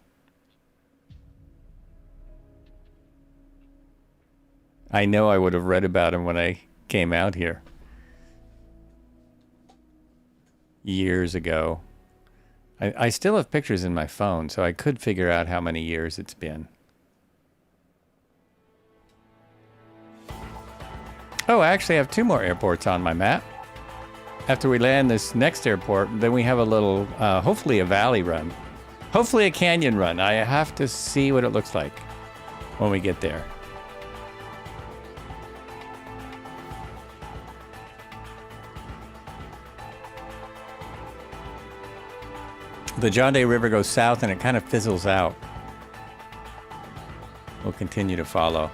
I know I would have read about him when I came out here. Years ago. I still have pictures in my phone, so I could figure out how many years it's been. Oh, I actually have 2 more airports on my map. After we land this next airport, then we have a little, hopefully a valley run. Hopefully a canyon run. I have to see what it looks like when we get there. The John Day River goes south and it kind of fizzles out. We'll continue to follow.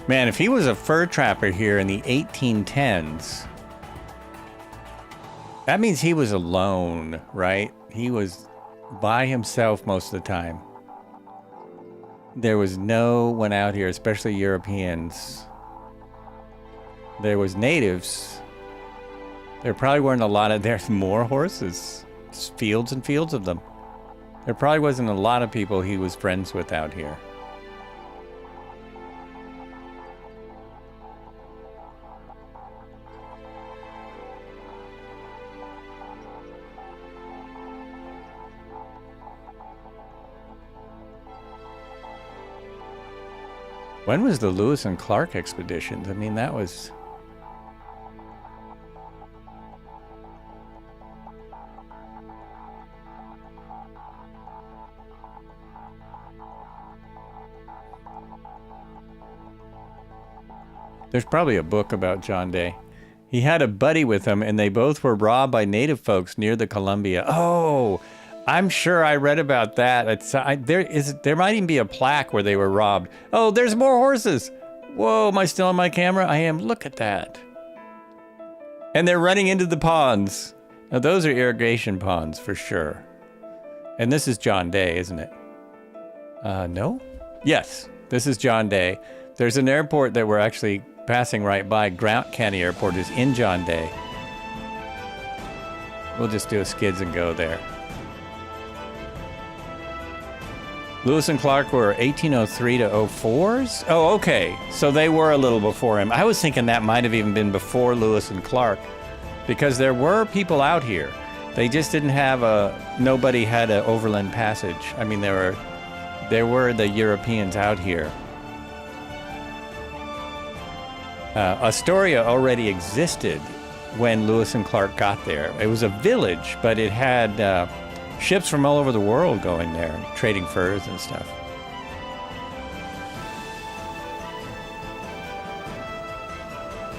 Man, if he was a fur trapper here in the 1810s, that means he was alone, right? He was by himself most of the time. There was no one out here, especially Europeans. There was natives. There probably weren't a lot of... There's more horses. Just fields and fields of them. There probably wasn't a lot of people he was friends with out here. When was the Lewis and Clark expeditions? I mean, that was... There's probably a book about John Day. He had a buddy with him, and they both were robbed by native folks near the Columbia. Oh, I'm sure I read about that. There might even be a plaque where they were robbed. Oh, there's more horses. Whoa, am I still on my camera? I am. Look at that. And they're running into the ponds. Now, those are irrigation ponds for sure. And this is John Day, isn't it? No? Yes, this is John Day. There's an airport that we're actually passing right by. Grant County Airport is in John Day. We'll just do a skids and go there. Lewis and Clark were 1803 to 04s? Oh, okay. So they were a little before him. I was thinking that might have even been before Lewis and Clark, because there were people out here. They just didn't have nobody had an overland passage. I mean, there were the Europeans out here. Astoria already existed when Lewis and Clark got there. It was a village, but it had ships from all over the world going there, trading furs and stuff.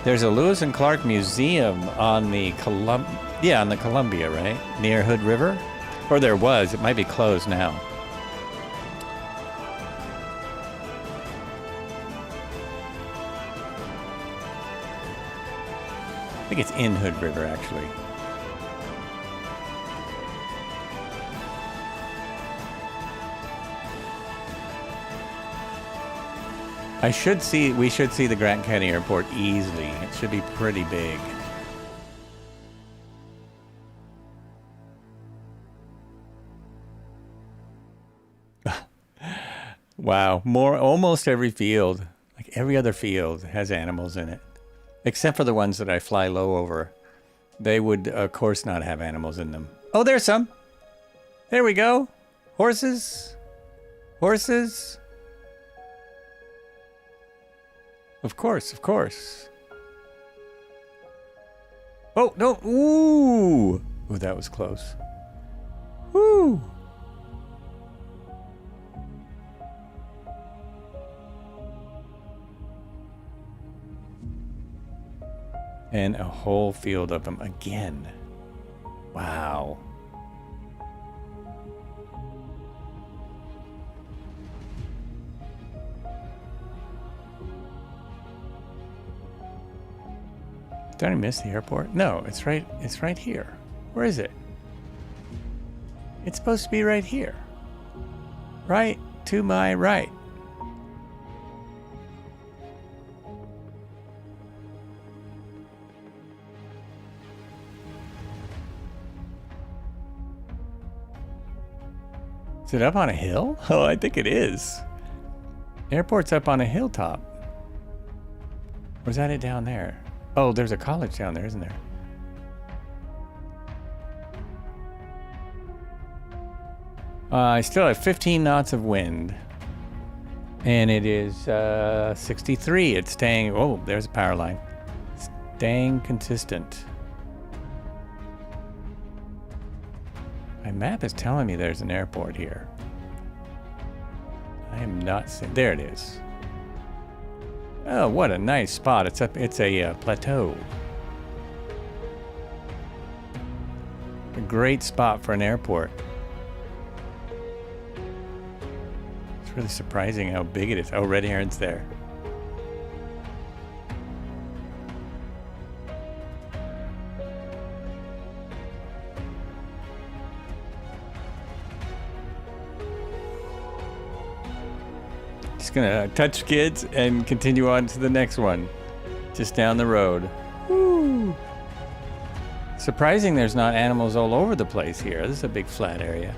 There's a Lewis and Clark museum on the Columbia, right? Near Hood River? Or there was. It might be closed now. I think it's in Hood River, actually. We should see the Grant County Airport easily. It should be pretty big. Wow, almost every field, like every other field, has animals in it. Except for the ones that I fly low over. They would, of course, not have animals in them. Oh, there's some. There we go. Horses. Horses. Of course, of course. Oh, no. Ooh. Ooh, that was close. Woo. And a whole field of them again. Wow. Did I miss the airport? No, it's right here. Where is it? It's supposed to be right here. Right to my right. Is it up on a hill? Oh, I think it is. Airport's up on a hilltop. Or is that it down there? Oh, there's a college down there, isn't there? I still have 15 knots of wind. And it is 63. It's staying... Oh, there's a power line. Staying consistent. My map is telling me there's an airport here. I am not seeing... There it is. Oh, what a nice spot. It's a plateau. A great spot for an airport. It's really surprising how big it is. Oh, red heron's there. Just gonna touch skids and continue on to the next one. Just down the road. Woo! Surprising there's not animals all over the place here. This is a big flat area.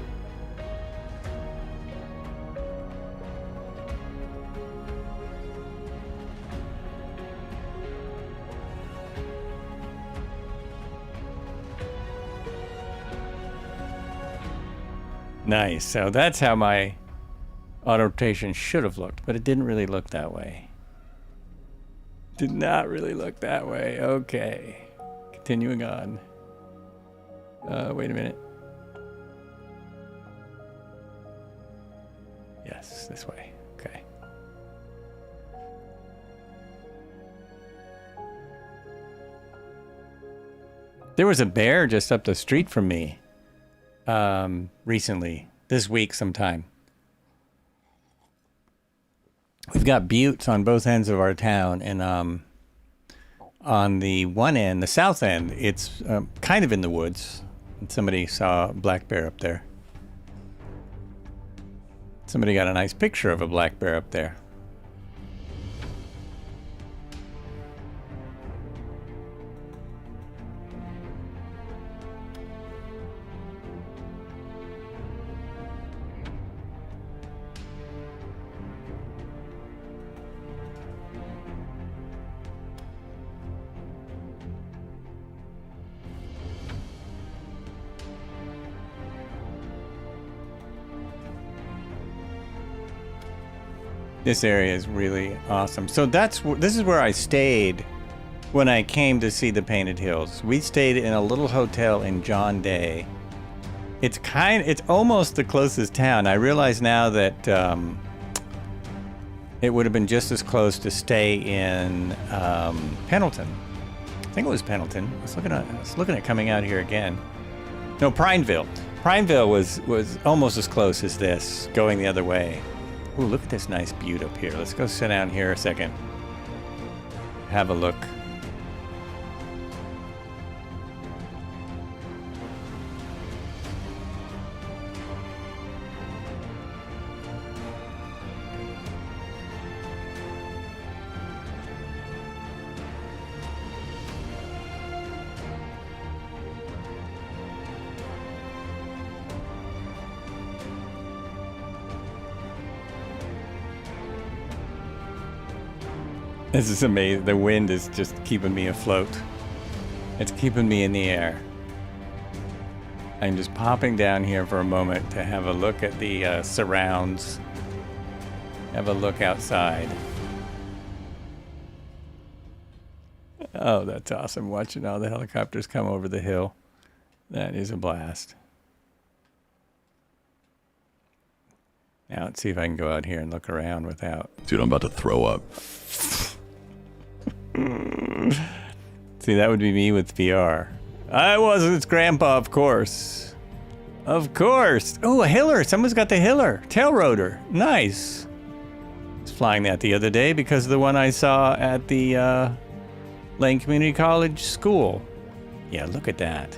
Nice. So that's how my auto rotation should have looked, but it didn't really look that way. Did not really look that way. Okay. Continuing on. Wait a minute. Yes, this way. Okay. There was a bear just up the street from me recently, this week sometime. We've got buttes on both ends of our town, and On the one end, the south end, it's kind of in the woods. And somebody saw a black bear up there. Somebody got a nice picture of a black bear up there. This area is really awesome. So this is where I stayed when I came to see the Painted Hills. We stayed in a little hotel in John Day. It's almost the closest town. I realize now that it would have been just as close to stay in Pendleton. I think it was Pendleton. I was looking at coming out here again. No, Prineville. Prineville was almost as close as this, going the other way. Ooh, look at this nice butte up here. Let's go sit down here a second. Have a look. This is amazing. The wind is just keeping me afloat. It's keeping me in the air. I'm just popping down here for a moment to have a look at the surrounds. Have a look outside. Oh, that's awesome. Watching all the helicopters come over the hill. That is a blast. Now let's see if I can go out here and look around without... Dude, I'm about to throw up. See, that would be me with VR. I wasn't its grandpa, of course. Of course. Oh, a Hiller. Someone's got the Hiller. Tail rotor. Nice. I was flying that the other day because of the one I saw at the Lane Community College school. Yeah, look at that.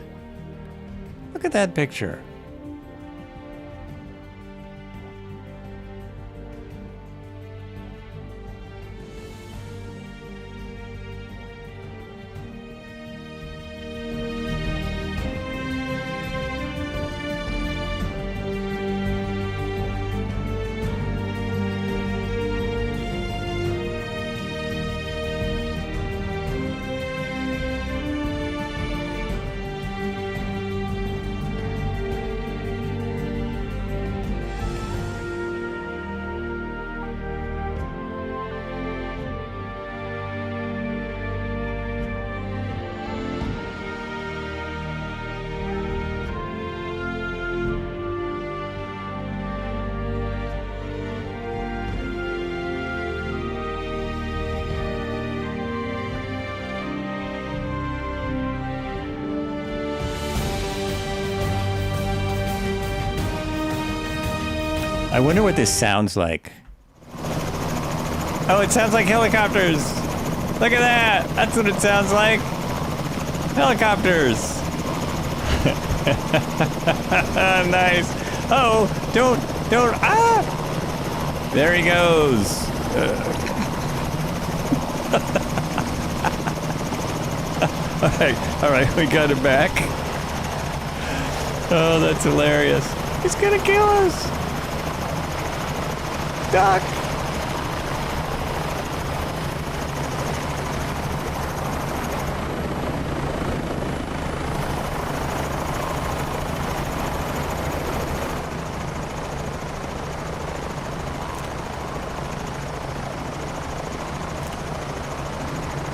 Look at that picture. I wonder what this sounds like. Oh, it sounds like helicopters. Look at that. That's what it sounds like. Helicopters. Nice. Oh, don't. Ah! There he goes. All right, we got it back. Oh, that's hilarious. He's gonna kill us. Duck!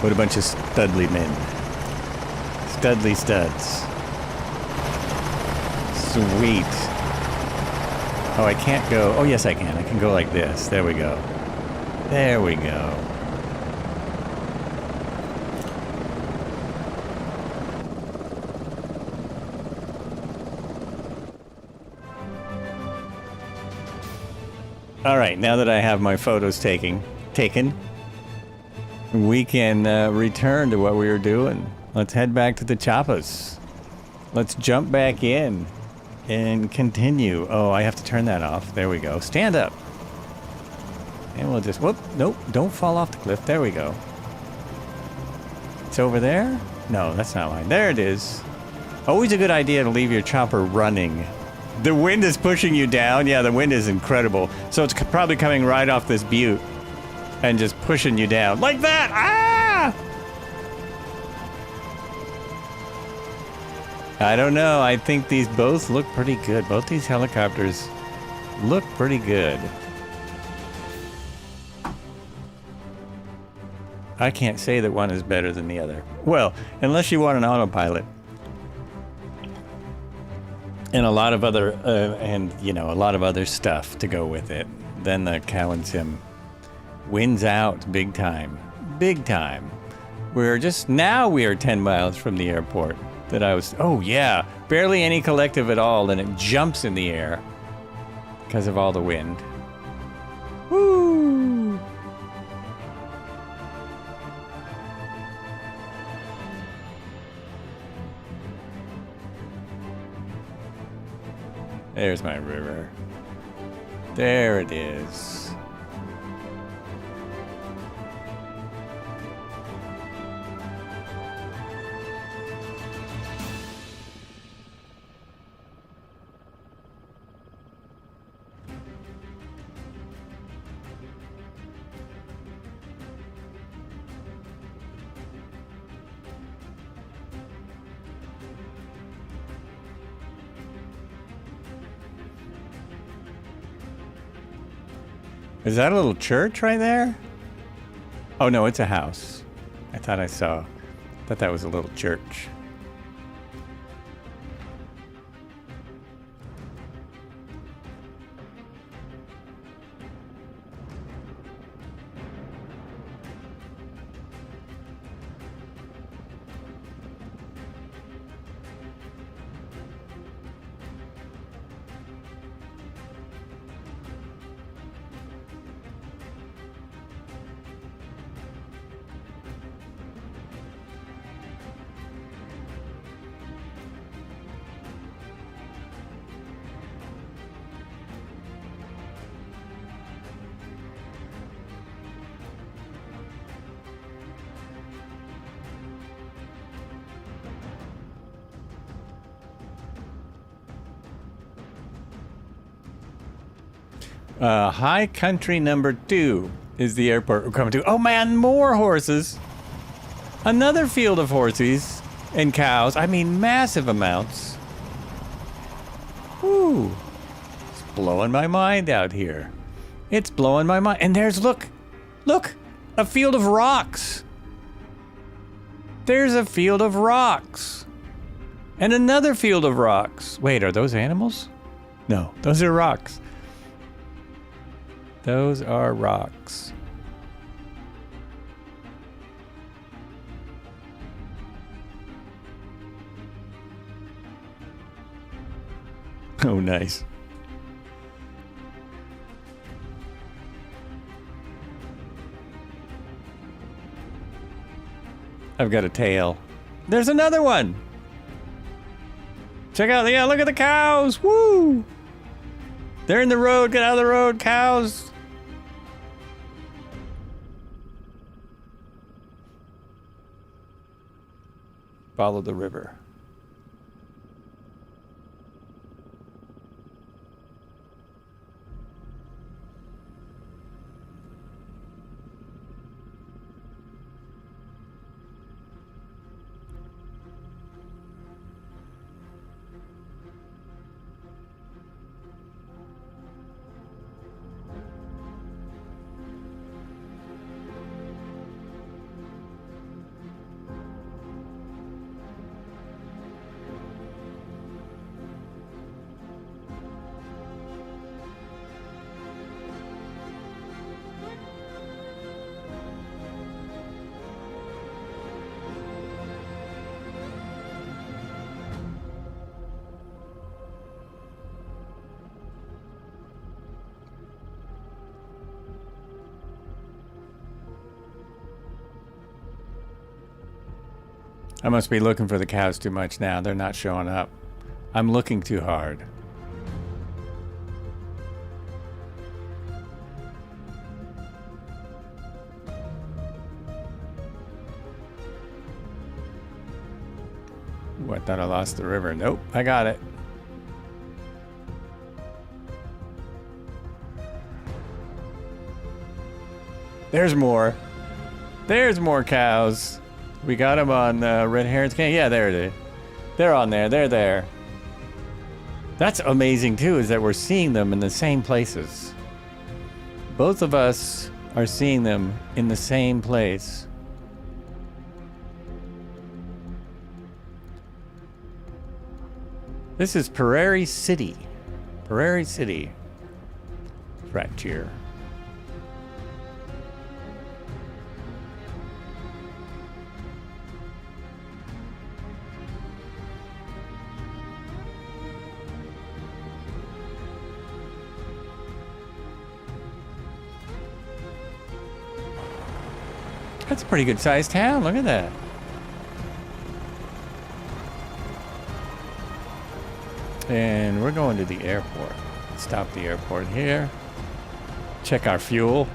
What a bunch of studly men. Studly studs. Sweet. Oh, I can't go. Oh, yes, I can. I can go like this. There we go. There we go. All right, now that I have my photos taken, we can return to what we were doing. Let's head back to the choppas. Let's jump back in and continue. Oh, I have to turn that off. There we go. Stand up. And we'll just, whoop, nope, don't fall off the cliff. There we go. It's over there? No, that's not mine. There it is. Always a good idea to leave your chopper running. The wind is pushing you down. Yeah, the wind is incredible. So it's probably coming right off this butte and just pushing you down. Like that! Ah! I don't know. I think these both look pretty good. Both these helicopters look pretty good. I can't say that one is better than the other. Well, unless you want an autopilot. And a lot of other, a lot of other stuff to go with it. Then the Cow and Sim wins out big time. Big time. We are 10 miles from the airport. Oh yeah, barely any collective at all, and it jumps in the air because of all the wind. Woo! There's my river. There it is. Is that a little church right there? Oh no, it's a house. I thought that was a little church. High Country number 2 is the airport we're coming to. Oh man, more horses. Another field of horses and cows. I mean, massive amounts. Woo. It's blowing my mind out here. It's blowing my mind. And there's, look, a field of rocks. There's a field of rocks. And another field of rocks. Wait, are those animals? No, those are rocks. Those are rocks. Oh, nice. I've got a tail. There's another one. Check out, yeah, look at the cows. Woo! They're in the road. Get out of the road, cows. Follow the river. I must be looking for the cows too much now. They're not showing up. I'm looking too hard. Ooh, I thought I lost the river. Nope, I got it. There's more. There's more cows. We got them on Red Herons Canyon. Yeah, there it is. They're on there. They're there. That's amazing, too, is that we're seeing them in the same places. Both of us are seeing them in the same place. This is Prairie City. Prairie City. Fracture. That's a pretty good sized town. Look at that. And we're going to the airport. Stop the airport here. Check our fuel.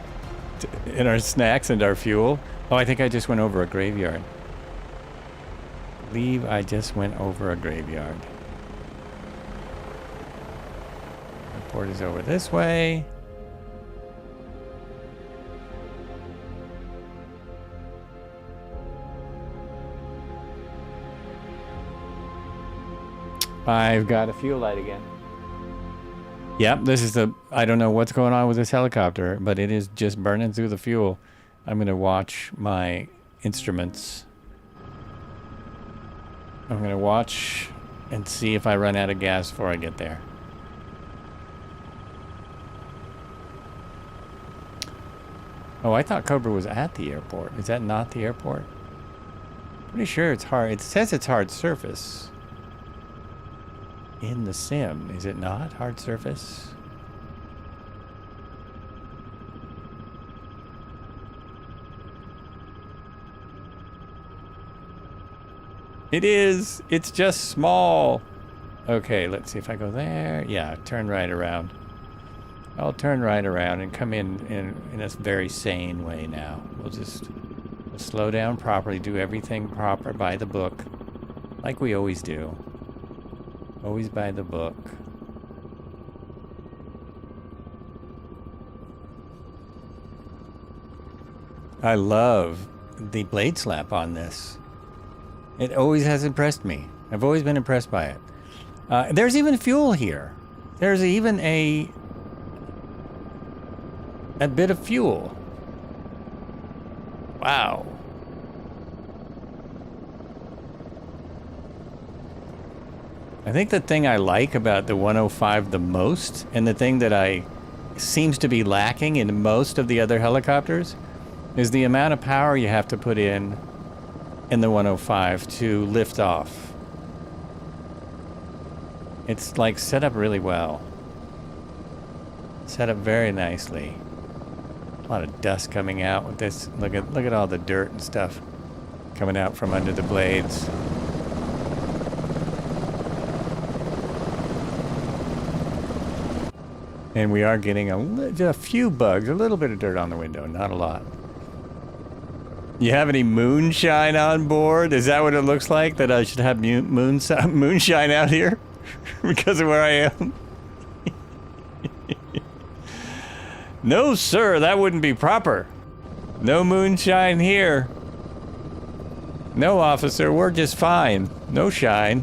And our snacks and our fuel. Oh, I think I just went over a graveyard. I believe I just went over a graveyard. Airport is over this way. I've got a fuel light again. Yep, this is the... I don't know what's going on with this helicopter, but it is just burning through the fuel. I'm going to watch my instruments. I'm going to watch and see if I run out of gas before I get there. Oh, I thought Cobra was at the airport. Is that not the airport? Pretty sure it's hard. It says it's hard surface. In the sim, is it not hard surface? It is. It's just small. Okay, let's see if I go there. Yeah, turn right around. I'll turn right around and come in a very sane way now. We'll slow down properly, do everything proper by the book, like we always do. Always by the book. I love the blade slap on this. It always has impressed me. I've always been impressed by it. There's even fuel here. There's even a bit of fuel. Wow. I think the thing I like about the 105 the most, and the thing that seems to be lacking in most of the other helicopters, is the amount of power you have to put in the 105 to lift off. It's like set up really well. Set up very nicely. A lot of dust coming out with this. Look at all the dirt and stuff coming out from under the blades. And we are getting a few bugs, a little bit of dirt on the window, not a lot. You have any moonshine on board? Is that what it looks like? That I should have moonshine out here? Because of where I am? No, sir, that wouldn't be proper. No moonshine here. No, officer, we're just fine. No shine.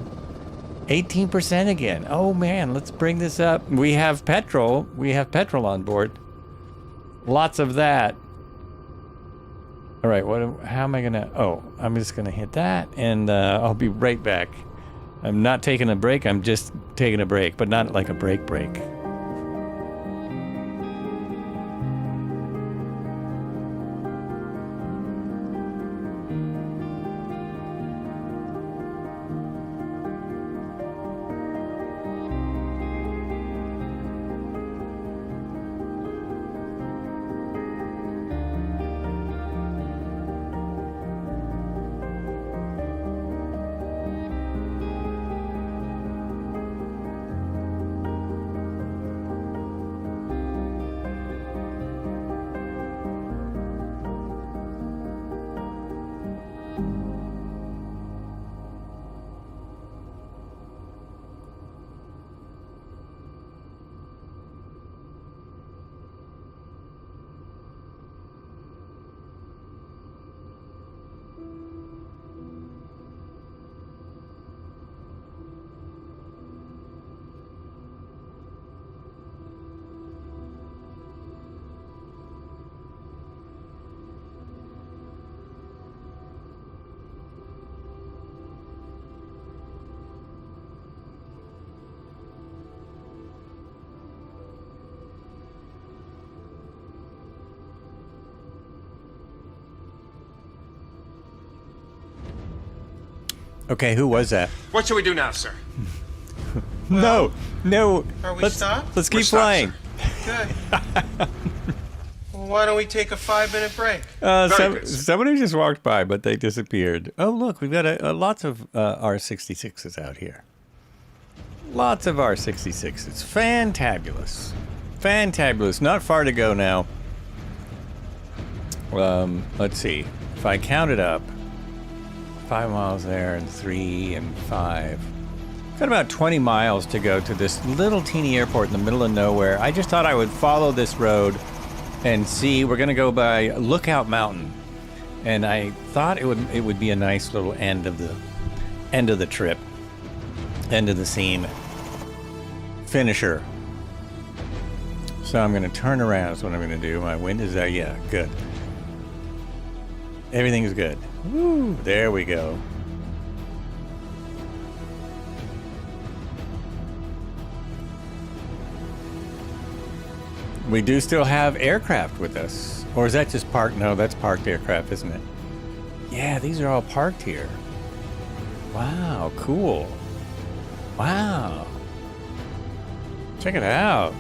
18% again. Oh man, let's bring this up. We have petrol. We have petrol on board. Lots of that. All right, how am I gonna... Oh, I'm just gonna hit that, and I'll be right back. I'm not taking a break, I'm just taking a break, but not like a break. Okay, who was that? What should we do now, sir? No. Are we let's, stopped? Let's keep We're stopped, flying. Good. Well, why don't we take a 5-minute break? Very good, sir. Somebody just walked by, but they disappeared. Oh, look, we've got lots of R66s out here. Lots of R66s. Fantabulous. Fantabulous. Not far to go now. Let's see. If I count it up, 5 miles there and 3 and 5. Got about 20 miles to go to this little teeny airport in the middle of nowhere. I just thought I would follow this road and see. We're going to go by Lookout Mountain, and I thought it would be a nice little end of the trip, end of the scene, finisher. So I'm going to turn around. That's what I'm going to do. My wind is out. Yeah, good. Everything's good. Woo! There we go. We do still have aircraft with us. Or is that just parked? No, that's parked aircraft, isn't it? Yeah, these are all parked here. Wow, cool. Wow. Check it out.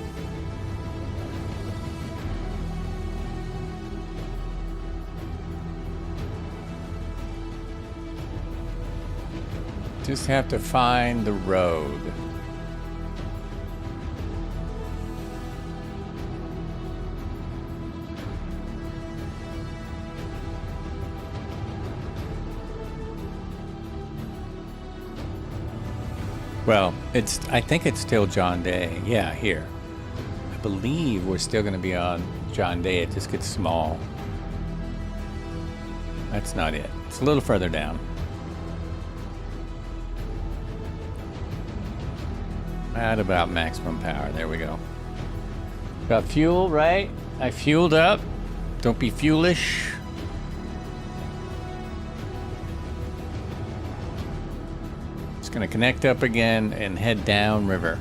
Just have to find the road. Well, I think it's still John Day. Yeah, here. I believe we're still going to be on John Day. It just gets small. That's not it. It's a little further down. At about maximum power. There we go. Got fuel, right? I fueled up. Don't be fuelish. Just gonna connect up again and head down river.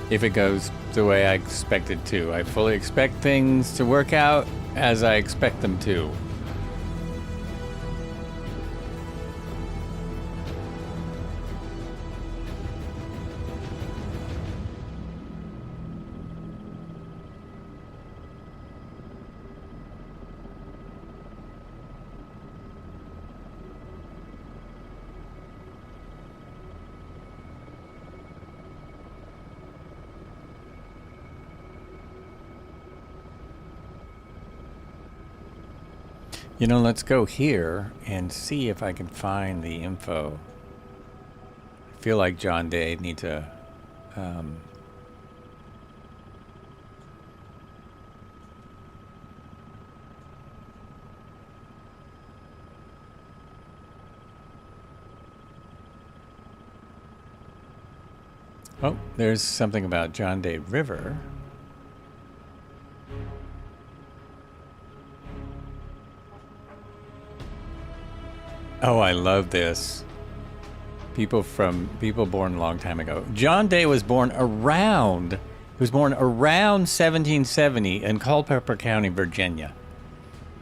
If it goes the way I expect it to. I fully expect things to work out as I expect them to. You know, let's go here and see if I can find the info. I feel like John Day need to Oh, there's something about John Day River. Oh, I love this. People born a long time ago. John Day was born around 1770 in Culpeper County, Virginia.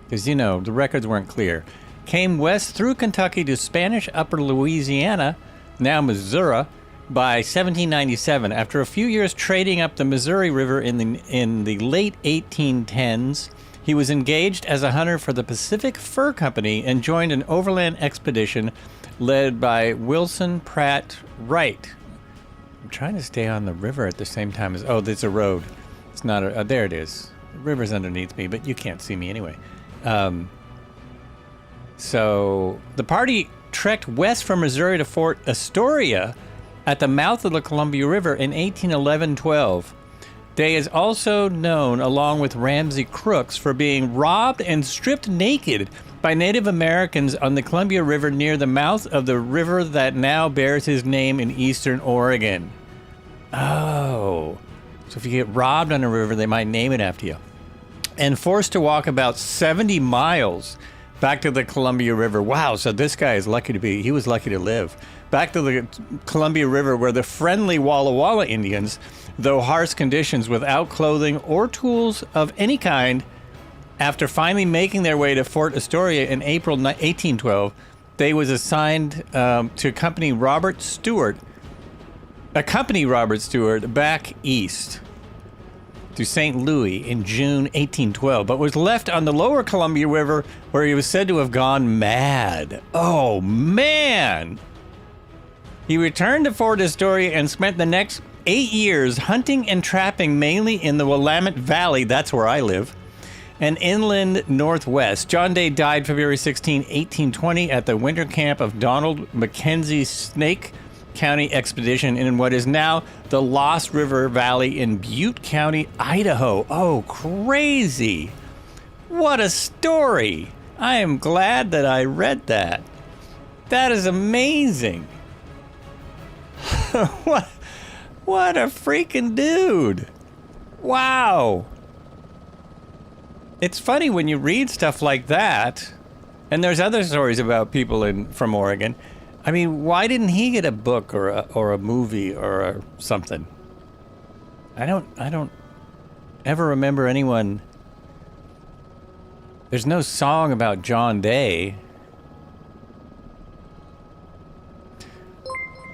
Because, you know, the records weren't clear. Came west through Kentucky to Spanish Upper Louisiana, now Missouri, by 1797. After a few years trading up the Missouri River in the late 1810s, he was engaged as a hunter for the Pacific Fur Company and joined an overland expedition led by Wilson Pratt Wright. I'm trying to stay on the river at the same time as... Oh, there's a road. It's not a... there it is. The river's underneath me, but you can't see me anyway. So the party trekked west from Missouri to Fort Astoria at the mouth of the Columbia River in 1811-12. Day is also known, along with Ramsey Crooks, for being robbed and stripped naked by Native Americans on the Columbia River near the mouth of the river that now bears his name in eastern Oregon. Oh. So if you get robbed on a river, they might name it after you. And forced to walk about 70 miles back to the Columbia River. Wow, so this guy is he was lucky to live. Back to the Columbia River, where the friendly Walla Walla Indians, though harsh conditions without clothing or tools of any kind, after finally making their way to Fort Astoria in April 1812, they was assigned to accompany Robert Stewart back east to St. Louis in June 1812, but was left on the lower Columbia River where he was said to have gone mad. Oh, man! He returned to Fort Astoria and spent the next 8 years hunting and trapping mainly in the Willamette Valley, that's where I live, and inland northwest. John Day died February 16, 1820 at the winter camp of Donald Mackenzie's Snake County Expedition in what is now the Lost River Valley in Butte County, Idaho. Oh, crazy. What a story. I am glad that I read that. That is amazing. What a freaking dude. Wow. It's funny when you read stuff like that, and there's other stories about people from Oregon. I mean, why didn't he get a book or a movie or something? I don't ever remember anyone. There's no song about John Day.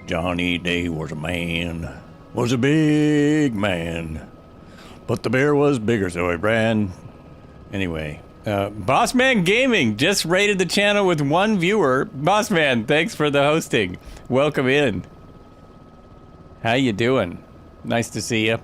Johnny Day was a big man, but the bear was bigger, so he ran. Anyway, Bossman Gaming just rated the channel with 1 viewer. Bossman, thanks for the hosting. Welcome in. How you doing? Nice to see you.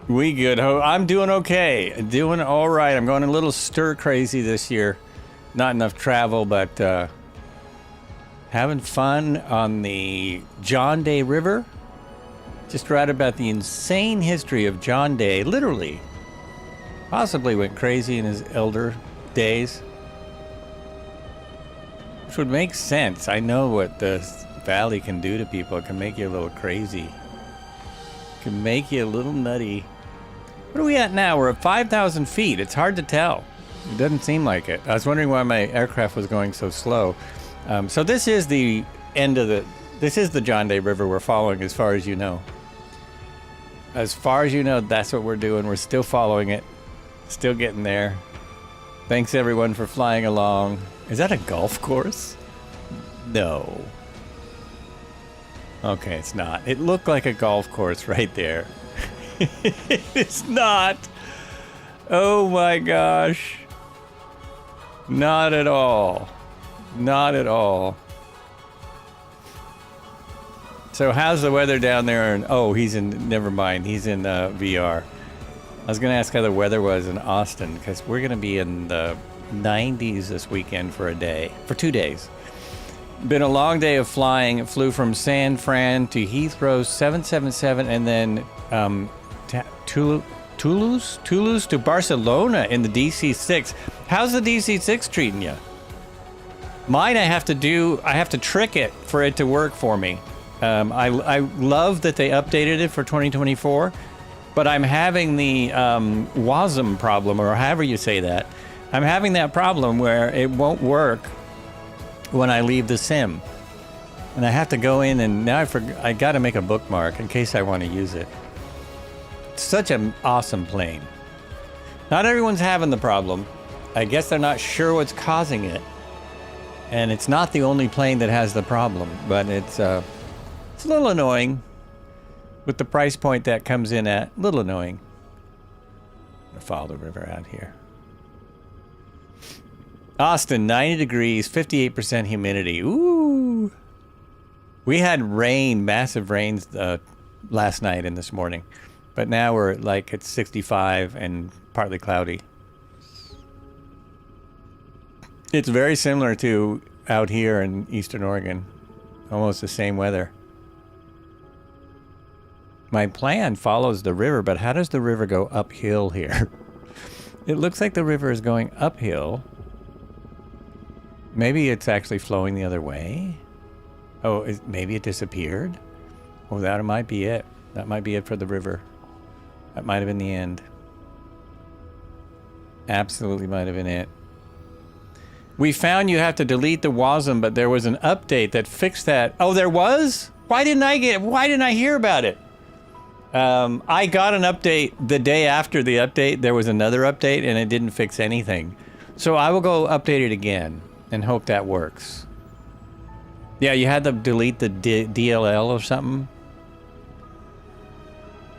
We good. I'm doing okay. Doing all right. I'm going a little stir crazy this year. Not enough travel, but having fun on the John Day River. Just read about the insane history of John Day. Literally. Possibly went crazy in his elder days. Which would make sense. I know what the valley can do to people. It can make you a little crazy. It can make you a little nutty. What are we at now? We're at 5,000 feet. It's hard to tell. It doesn't seem like it. I was wondering why my aircraft was going so slow. So this is the end of this is the John Day River we're following as far as you know. As far as you know, that's what we're doing. We're still following it. Still getting there. Thanks everyone for flying along. Is that a golf course? No. Okay, it's not. It looked like a golf course right there. It's not. Oh my gosh. Not at all. Not at all. So how's the weather down there? Oh, never mind. He's in VR. I was going to ask how the weather was in Austin, because we're going to be in the 90s this weekend for 2 days. Been a long day of flying. Flew from San Fran to Heathrow 777 and then Toulouse to Barcelona in the DC-6. How's the DC-6 treating you? Mine, I have to trick it for it to work for me. I love that they updated it for 2024, but I'm having the WASM problem, or however you say that. I'm having that problem where it won't work when I leave the sim. And I have to go in, and now I got to make a bookmark in case I want to use it. It's such an awesome plane. Not everyone's having the problem. I guess they're not sure what's causing it. And it's not the only plane that has the problem, but it's a little annoying with the price point that comes in at. A little annoying. I'm going to follow the river out here. Austin, 90 degrees, 58% humidity. Ooh. We had rain, massive rains last night and this morning. But now we're at 65 and partly cloudy. It's very similar to out here in Eastern Oregon. Almost the same weather. My plan follows the river, but how does the river go uphill here? It looks like the river is going uphill. Maybe it's actually flowing the other way. Oh, maybe it disappeared? Oh, that might be it. That might be it for the river. That might have been the end. Absolutely might have been it. We found you have to delete the WASM, but there was an update that fixed that. Oh, there was? Why didn't I hear about it? I got an update the day after the update. There was another update and it didn't fix anything. So I will go update it again and hope that works. Yeah, you had to delete the DLL or something.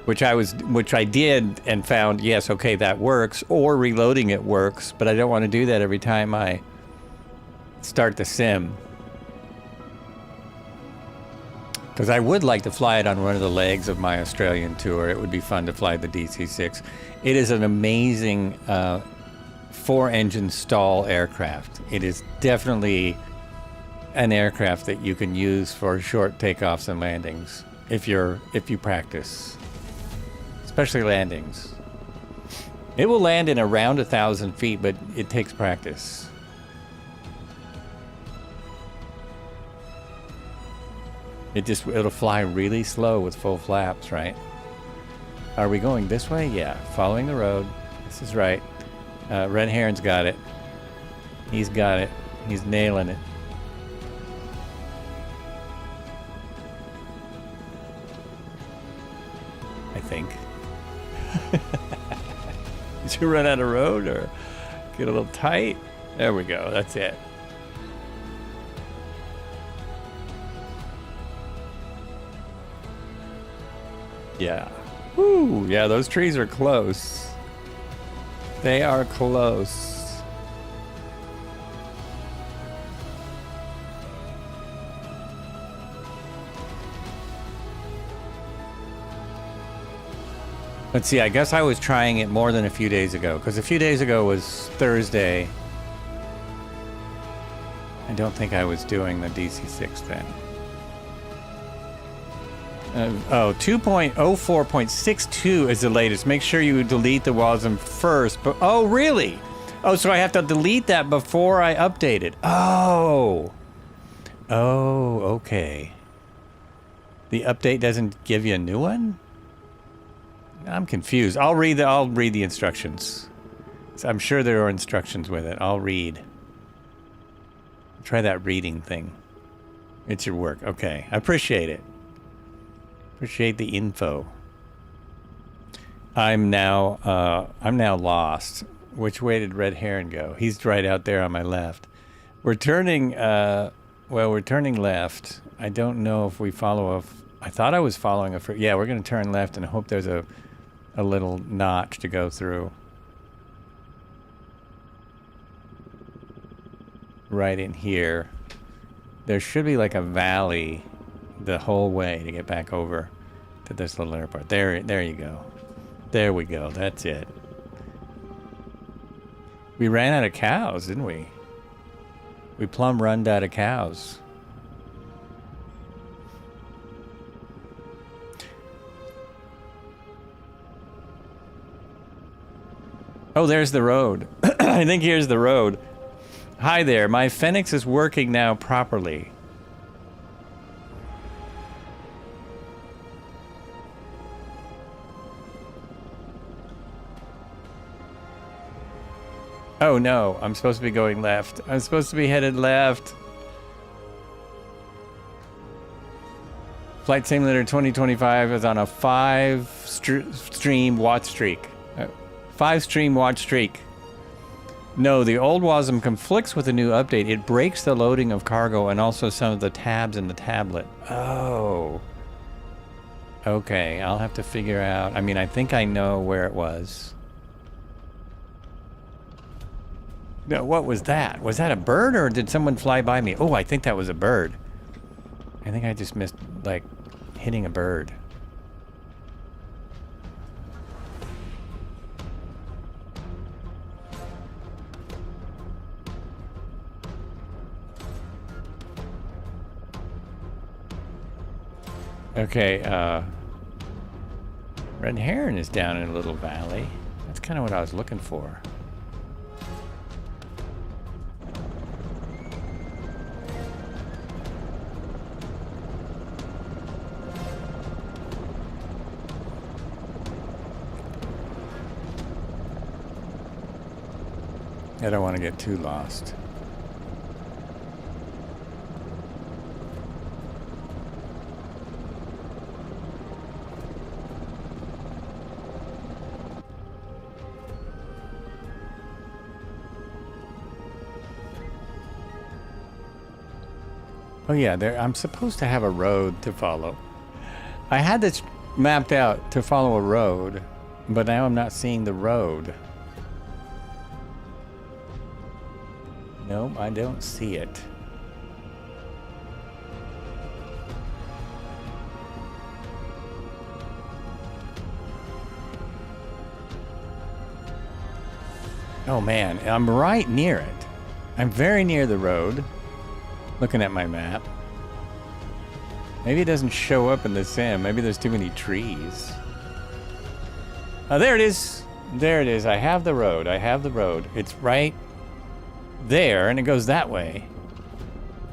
Which I did and found, yes, okay, that works. Or reloading it works, but I don't want to do that every time I start the sim. Because I would like to fly it on one of the legs of my Australian tour. It would be fun to fly the DC-6. It is an amazing 4-engine stall aircraft. It is definitely an aircraft that you can use for short takeoffs and landings if you practice, especially landings. It will land in around 1,000 feet, but it takes practice. It'll fly really slow with full flaps, right? Are we going this way? Yeah, following the road. This is right. Red Heron's got it. He's got it. He's nailing it. I think. Did you run out of road or get a little tight? There we go. That's it. Yeah. Woo! Yeah, those trees are close. They are close. Let's see, I guess I was trying it more than a few days ago, because a few days ago was Thursday. I don't think I was doing the DC-6 then. 2.04.62 is the latest. Make sure you delete the WASM first. But oh, really? Oh, so I have to delete that before I update it. Oh. Oh, okay. The update doesn't give you a new one? I'm confused. I'll read the instructions. I'm sure there are instructions with it. I'll read. Try that reading thing. It's your work. Okay. I appreciate it. Appreciate the info. I'm now lost. Which way did Red Heron go? He's right out there on my left. We're turning, we're turning left. I don't know if we follow I thought I was following yeah, we're going to turn left and hope there's a little notch to go through. Right in here. There should be like a valley the whole way to get back over to this little airport. There you go. There we go. That's it. We ran out of cows, didn't we? We plumb runned out of cows. Oh, there's the road. I think here's the road. Hi there. My Phoenix is working now properly. Oh no, I'm supposed to be going left. I'm supposed to be headed left. Flight Simulator 2025 is on a 5-stream watch streak. 5-stream watch streak. No, the old WASM conflicts with the new update. It breaks the loading of cargo and also some of the tabs in the tablet. Oh. Okay, I'll have to figure out. I mean, I think I know where it was. No, what was that? Was that a bird or did someone fly by me? Oh, I think that was a bird. I think I just missed, like, hitting a bird. Okay, Red Heron is down in a little valley. That's kind of what I was looking for. I don't want to get too lost. Oh yeah, I'm supposed to have a road to follow. I had this mapped out to follow a road, but now I'm not seeing the road. Nope, I don't see it. Oh man, I'm right near it. I'm very near the road. Looking at my map. Maybe it doesn't show up in the sim. Maybe there's too many trees. Oh, there it is. There it is. I have the road. I have the road. It's right there, and it goes that way.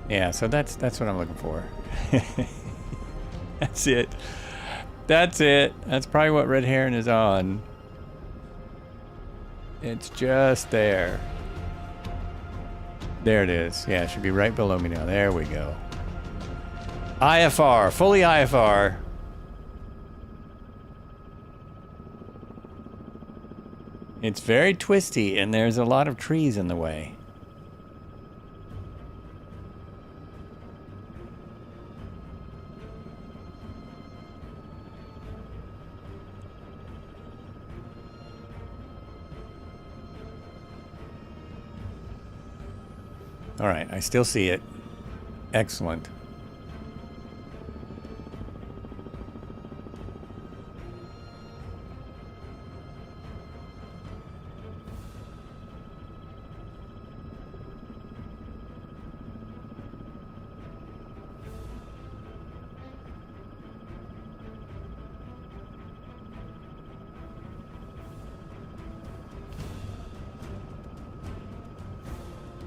Yeah, so that's what I'm looking for. That's it. That's it. That's probably what Red Heron is on. It's just there. There it is. Yeah, it should be right below me now. There we go. IFR. Fully IFR. It's very twisty, and there's a lot of trees in the way. All right, I still see it. Excellent.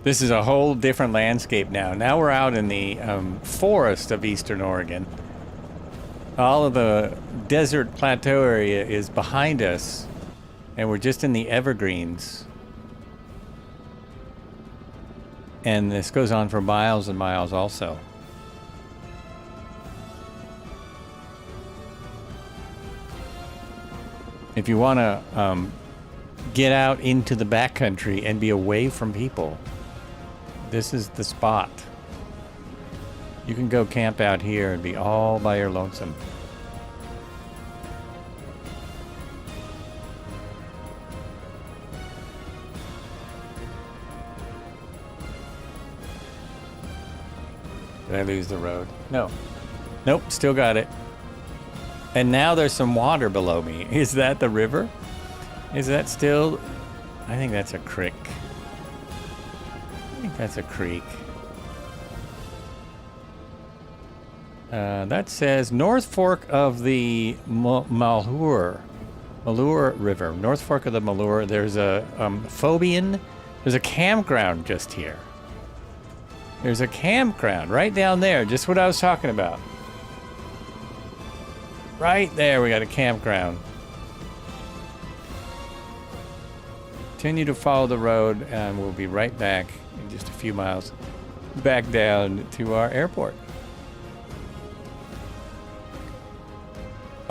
This is a whole different landscape now. Now we're out in the forest of Eastern Oregon. All of the desert plateau area is behind us, and we're just in the evergreens. And this goes on for miles and miles also. If you want to get out into the backcountry and be away from people, this is the spot. You can go camp out here and be all by your lonesome. Did I lose the road? No. Nope, still got it. And now there's some water below me. Is that the river? Is that still... I think that's a creek. I think that's a creek. That says North Fork of the Malheur River. North Fork of the Malheur. There's a Phobian. There's a campground just here. There's a campground right down there. Just what I was talking about. Right there, we got a campground. Continue to follow the road, and we'll be right back in just a few miles back down to our airport.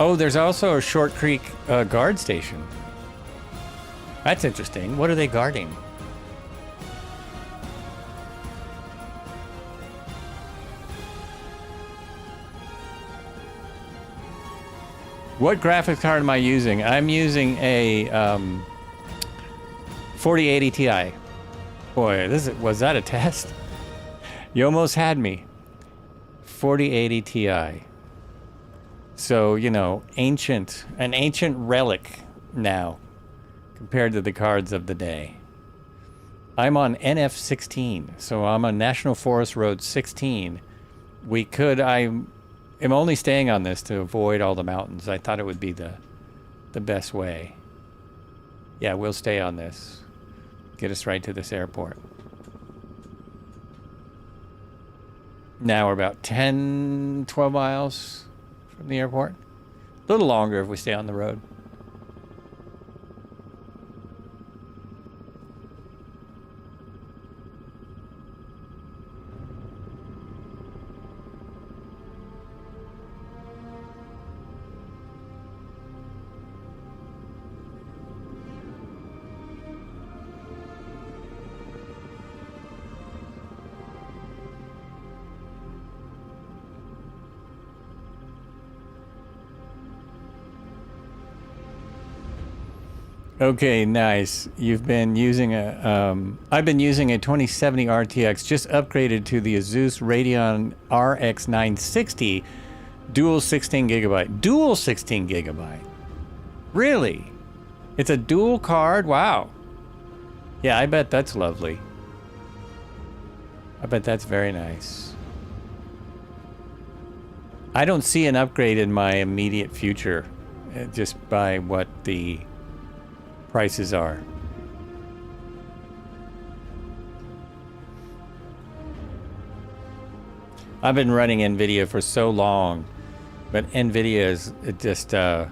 Oh, there's also a Short Creek guard station. That's interesting. What are they guarding? What graphics card am I using? I'm using a 4080 Ti. Boy, was that a test? You almost had me. 4080 Ti. So, you know, an ancient relic now compared to the cards of the day. I'm on NF16, so I'm on National Forest Road 16. I'm only staying on this to avoid all the mountains. I thought it would be the best way. Yeah, we'll stay on this. Get us right to this airport. Now we're about 10, 12 miles from the airport. A little longer if we stay on the road. Okay, nice. You've been using I've been using a 2070 RTX, just upgraded to the Asus Radeon RX 960, dual 16 gigabyte. Dual 16 gigabyte. Really? It's a dual card? Wow. Yeah, I bet that's lovely. I bet that's very nice. I don't see an upgrade in my immediate future, just by what the prices are. I've been running NVIDIA for so long, but NVIDIA is just not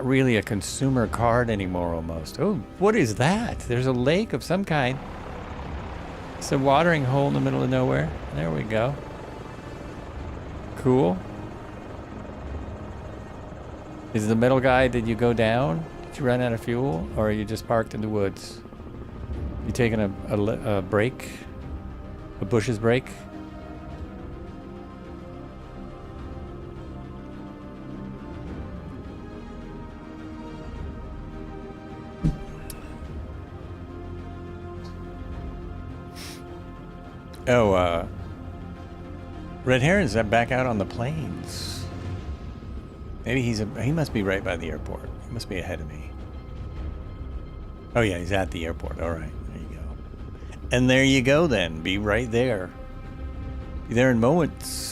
really a consumer card anymore almost. Oh, what is that? There's a lake of some kind. It's a watering hole in the middle of nowhere. There we go. Cool. Is the middle guy, did you go down? Did you run out of fuel? Or are you just parked in the woods? You taking a break? A Bush's break? Oh, Red Heron's back out on the plains. Maybe he must be right by the airport. He must be ahead of me. Oh yeah, he's at the airport. All right, there you go. And there you go then. Be right there. Be there in moments.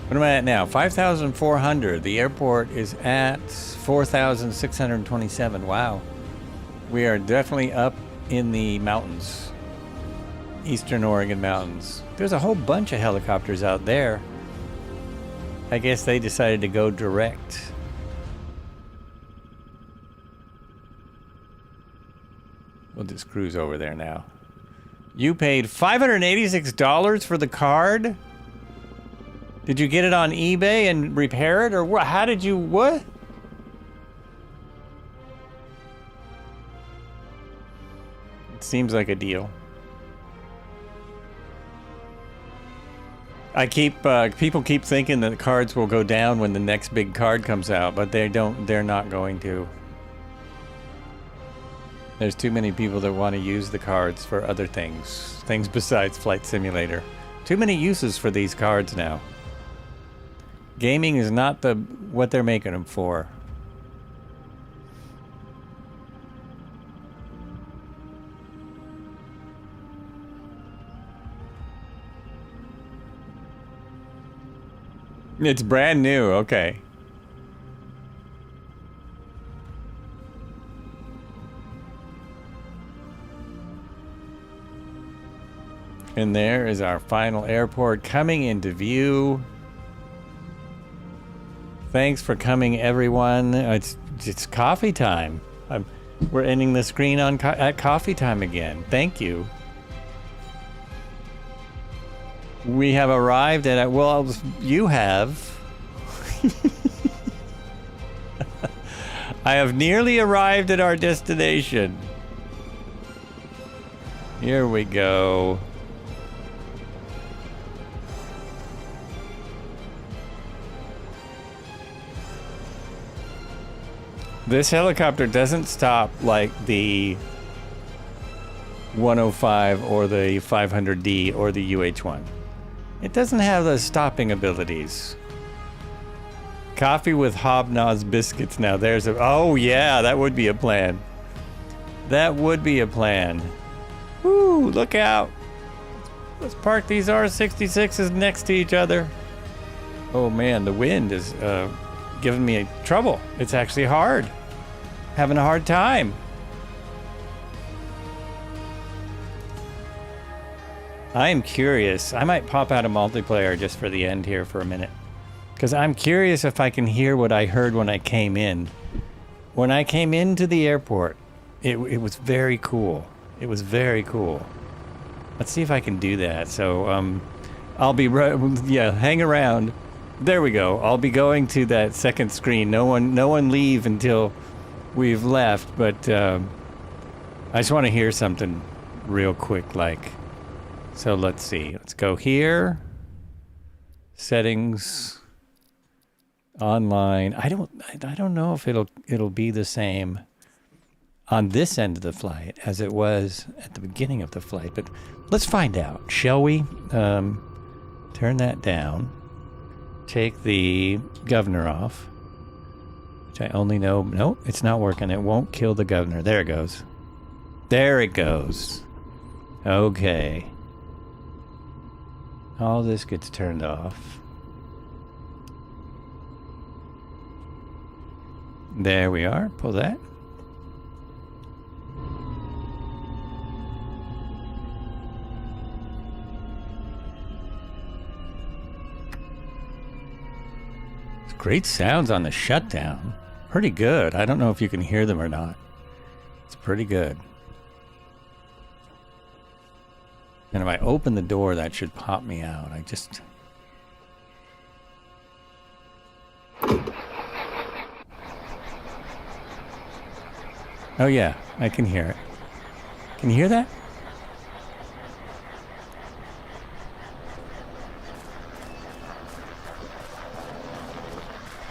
What am I at now? 5,400. The airport is at 4,627. Wow. We are definitely up in the mountains. Eastern Oregon mountains. There's a whole bunch of helicopters out there. I guess they decided to go direct. We'll just cruise over there now. You paid $586 for the card? Did you get it on eBay and repair it, or what? How did you, what? It seems like a deal. People keep thinking that the cards will go down when the next big card comes out, but they're not going to. There's too many people that want to use the cards for other things besides Flight Simulator. Too many uses for these cards now. Gaming is not what they're making them for. It's brand new, okay. And there is our final airport coming into view. Thanks for coming, everyone. It's coffee time. We're ending the screen at coffee time again. Thank you. We have arrived at, well, you have. I have nearly arrived at our destination. Here we go. This helicopter doesn't stop like the 105 or the 500D or the UH-1. It doesn't have those stopping abilities. Coffee with Hobnobs biscuits. Now there's a... Oh yeah, that would be a plan. That would be a plan. Woo, look out. Let's park these R66s next to each other. Oh man, the wind is giving me trouble. It's actually hard. Having a hard time. I am curious. I might pop out a multiplayer just for the end here for a minute. Because I'm curious if I can hear what I heard when I came in. When I came into the airport, it was very cool. It was very cool. Let's see if I can do that. So, I'll be hang around. There we go. I'll be going to that second screen. No one leave until we've left. But I just want to hear something real quick. So let's see. Let's go here. Settings. Online. I don't know if it'll be the same on this end of the flight as it was at the beginning of the flight, but let's find out, shall we? Turn that down. Take the governor off, which I only know. Nope, it's not working. It won't kill the governor. There it goes. There it goes. Okay. All this gets turned off. There we are. Pull that. It's great sounds on the shutdown. Pretty good. I don't know if you can hear them or not. It's pretty good. And if I open the door, that should pop me out. Oh yeah, I can hear it. Can you hear that?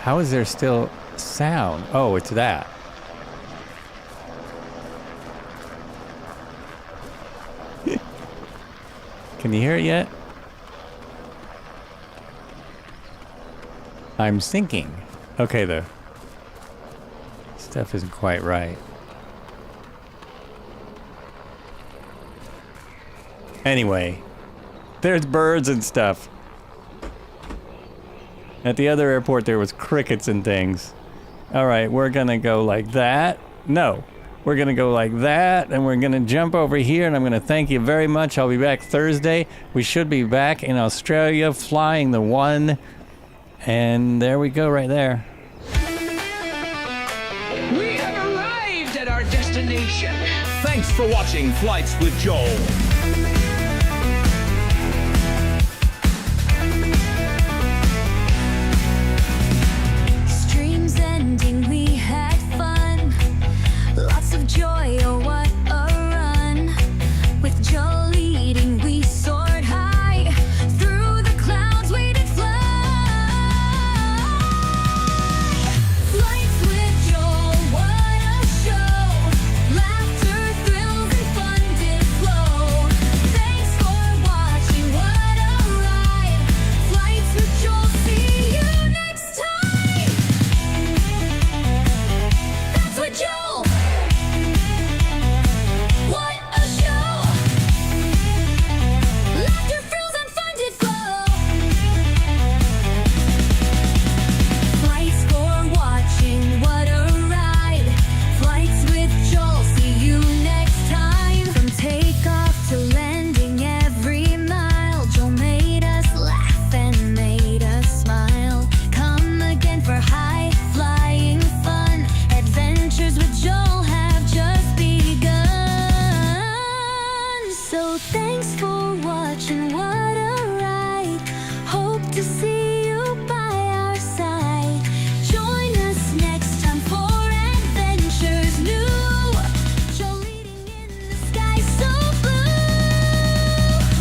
How is there still sound? Oh, it's that. Can you hear it yet? I'm syncing. Okay, the stuff isn't quite right. Anyway, there's birds and stuff. At the other airport, there was crickets and things. All right, we're gonna go like that. No, we're gonna go like that, and we're gonna jump over here, and I'm gonna thank you very much. I'll be back Thursday. We should be back in Australia, flying the one. And there we go, right there. We have arrived at our destination. Thanks for watching Flights with Joel. Streams ending, we had fun. Lots of joy, oh what a run. With Joe leading, we soared high. Through the clouds we did fly. Flights with Joel, what a show. Laughter, thrills, and fun did flow. Thanks for watching, what a ride. Flights with Joel, see you next time. That's with Joel. What a show. Laughter, thrills, and fun did flow. Flights for watching, what a ride. Flights with Joel, see you next time. From takeoff to landing, every mile, Joel made us laugh and made us smile. Come again for high flying fun. Adventures with Joel have just begun. So thanks for watching, what a ride. Hope to see you by our side. Join us next time for adventures new. Joel leading in the sky so blue.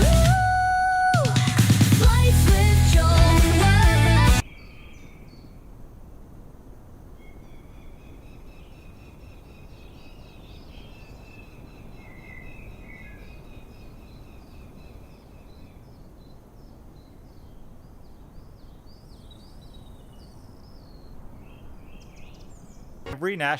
Ooh. Flights with Joel. What a Every national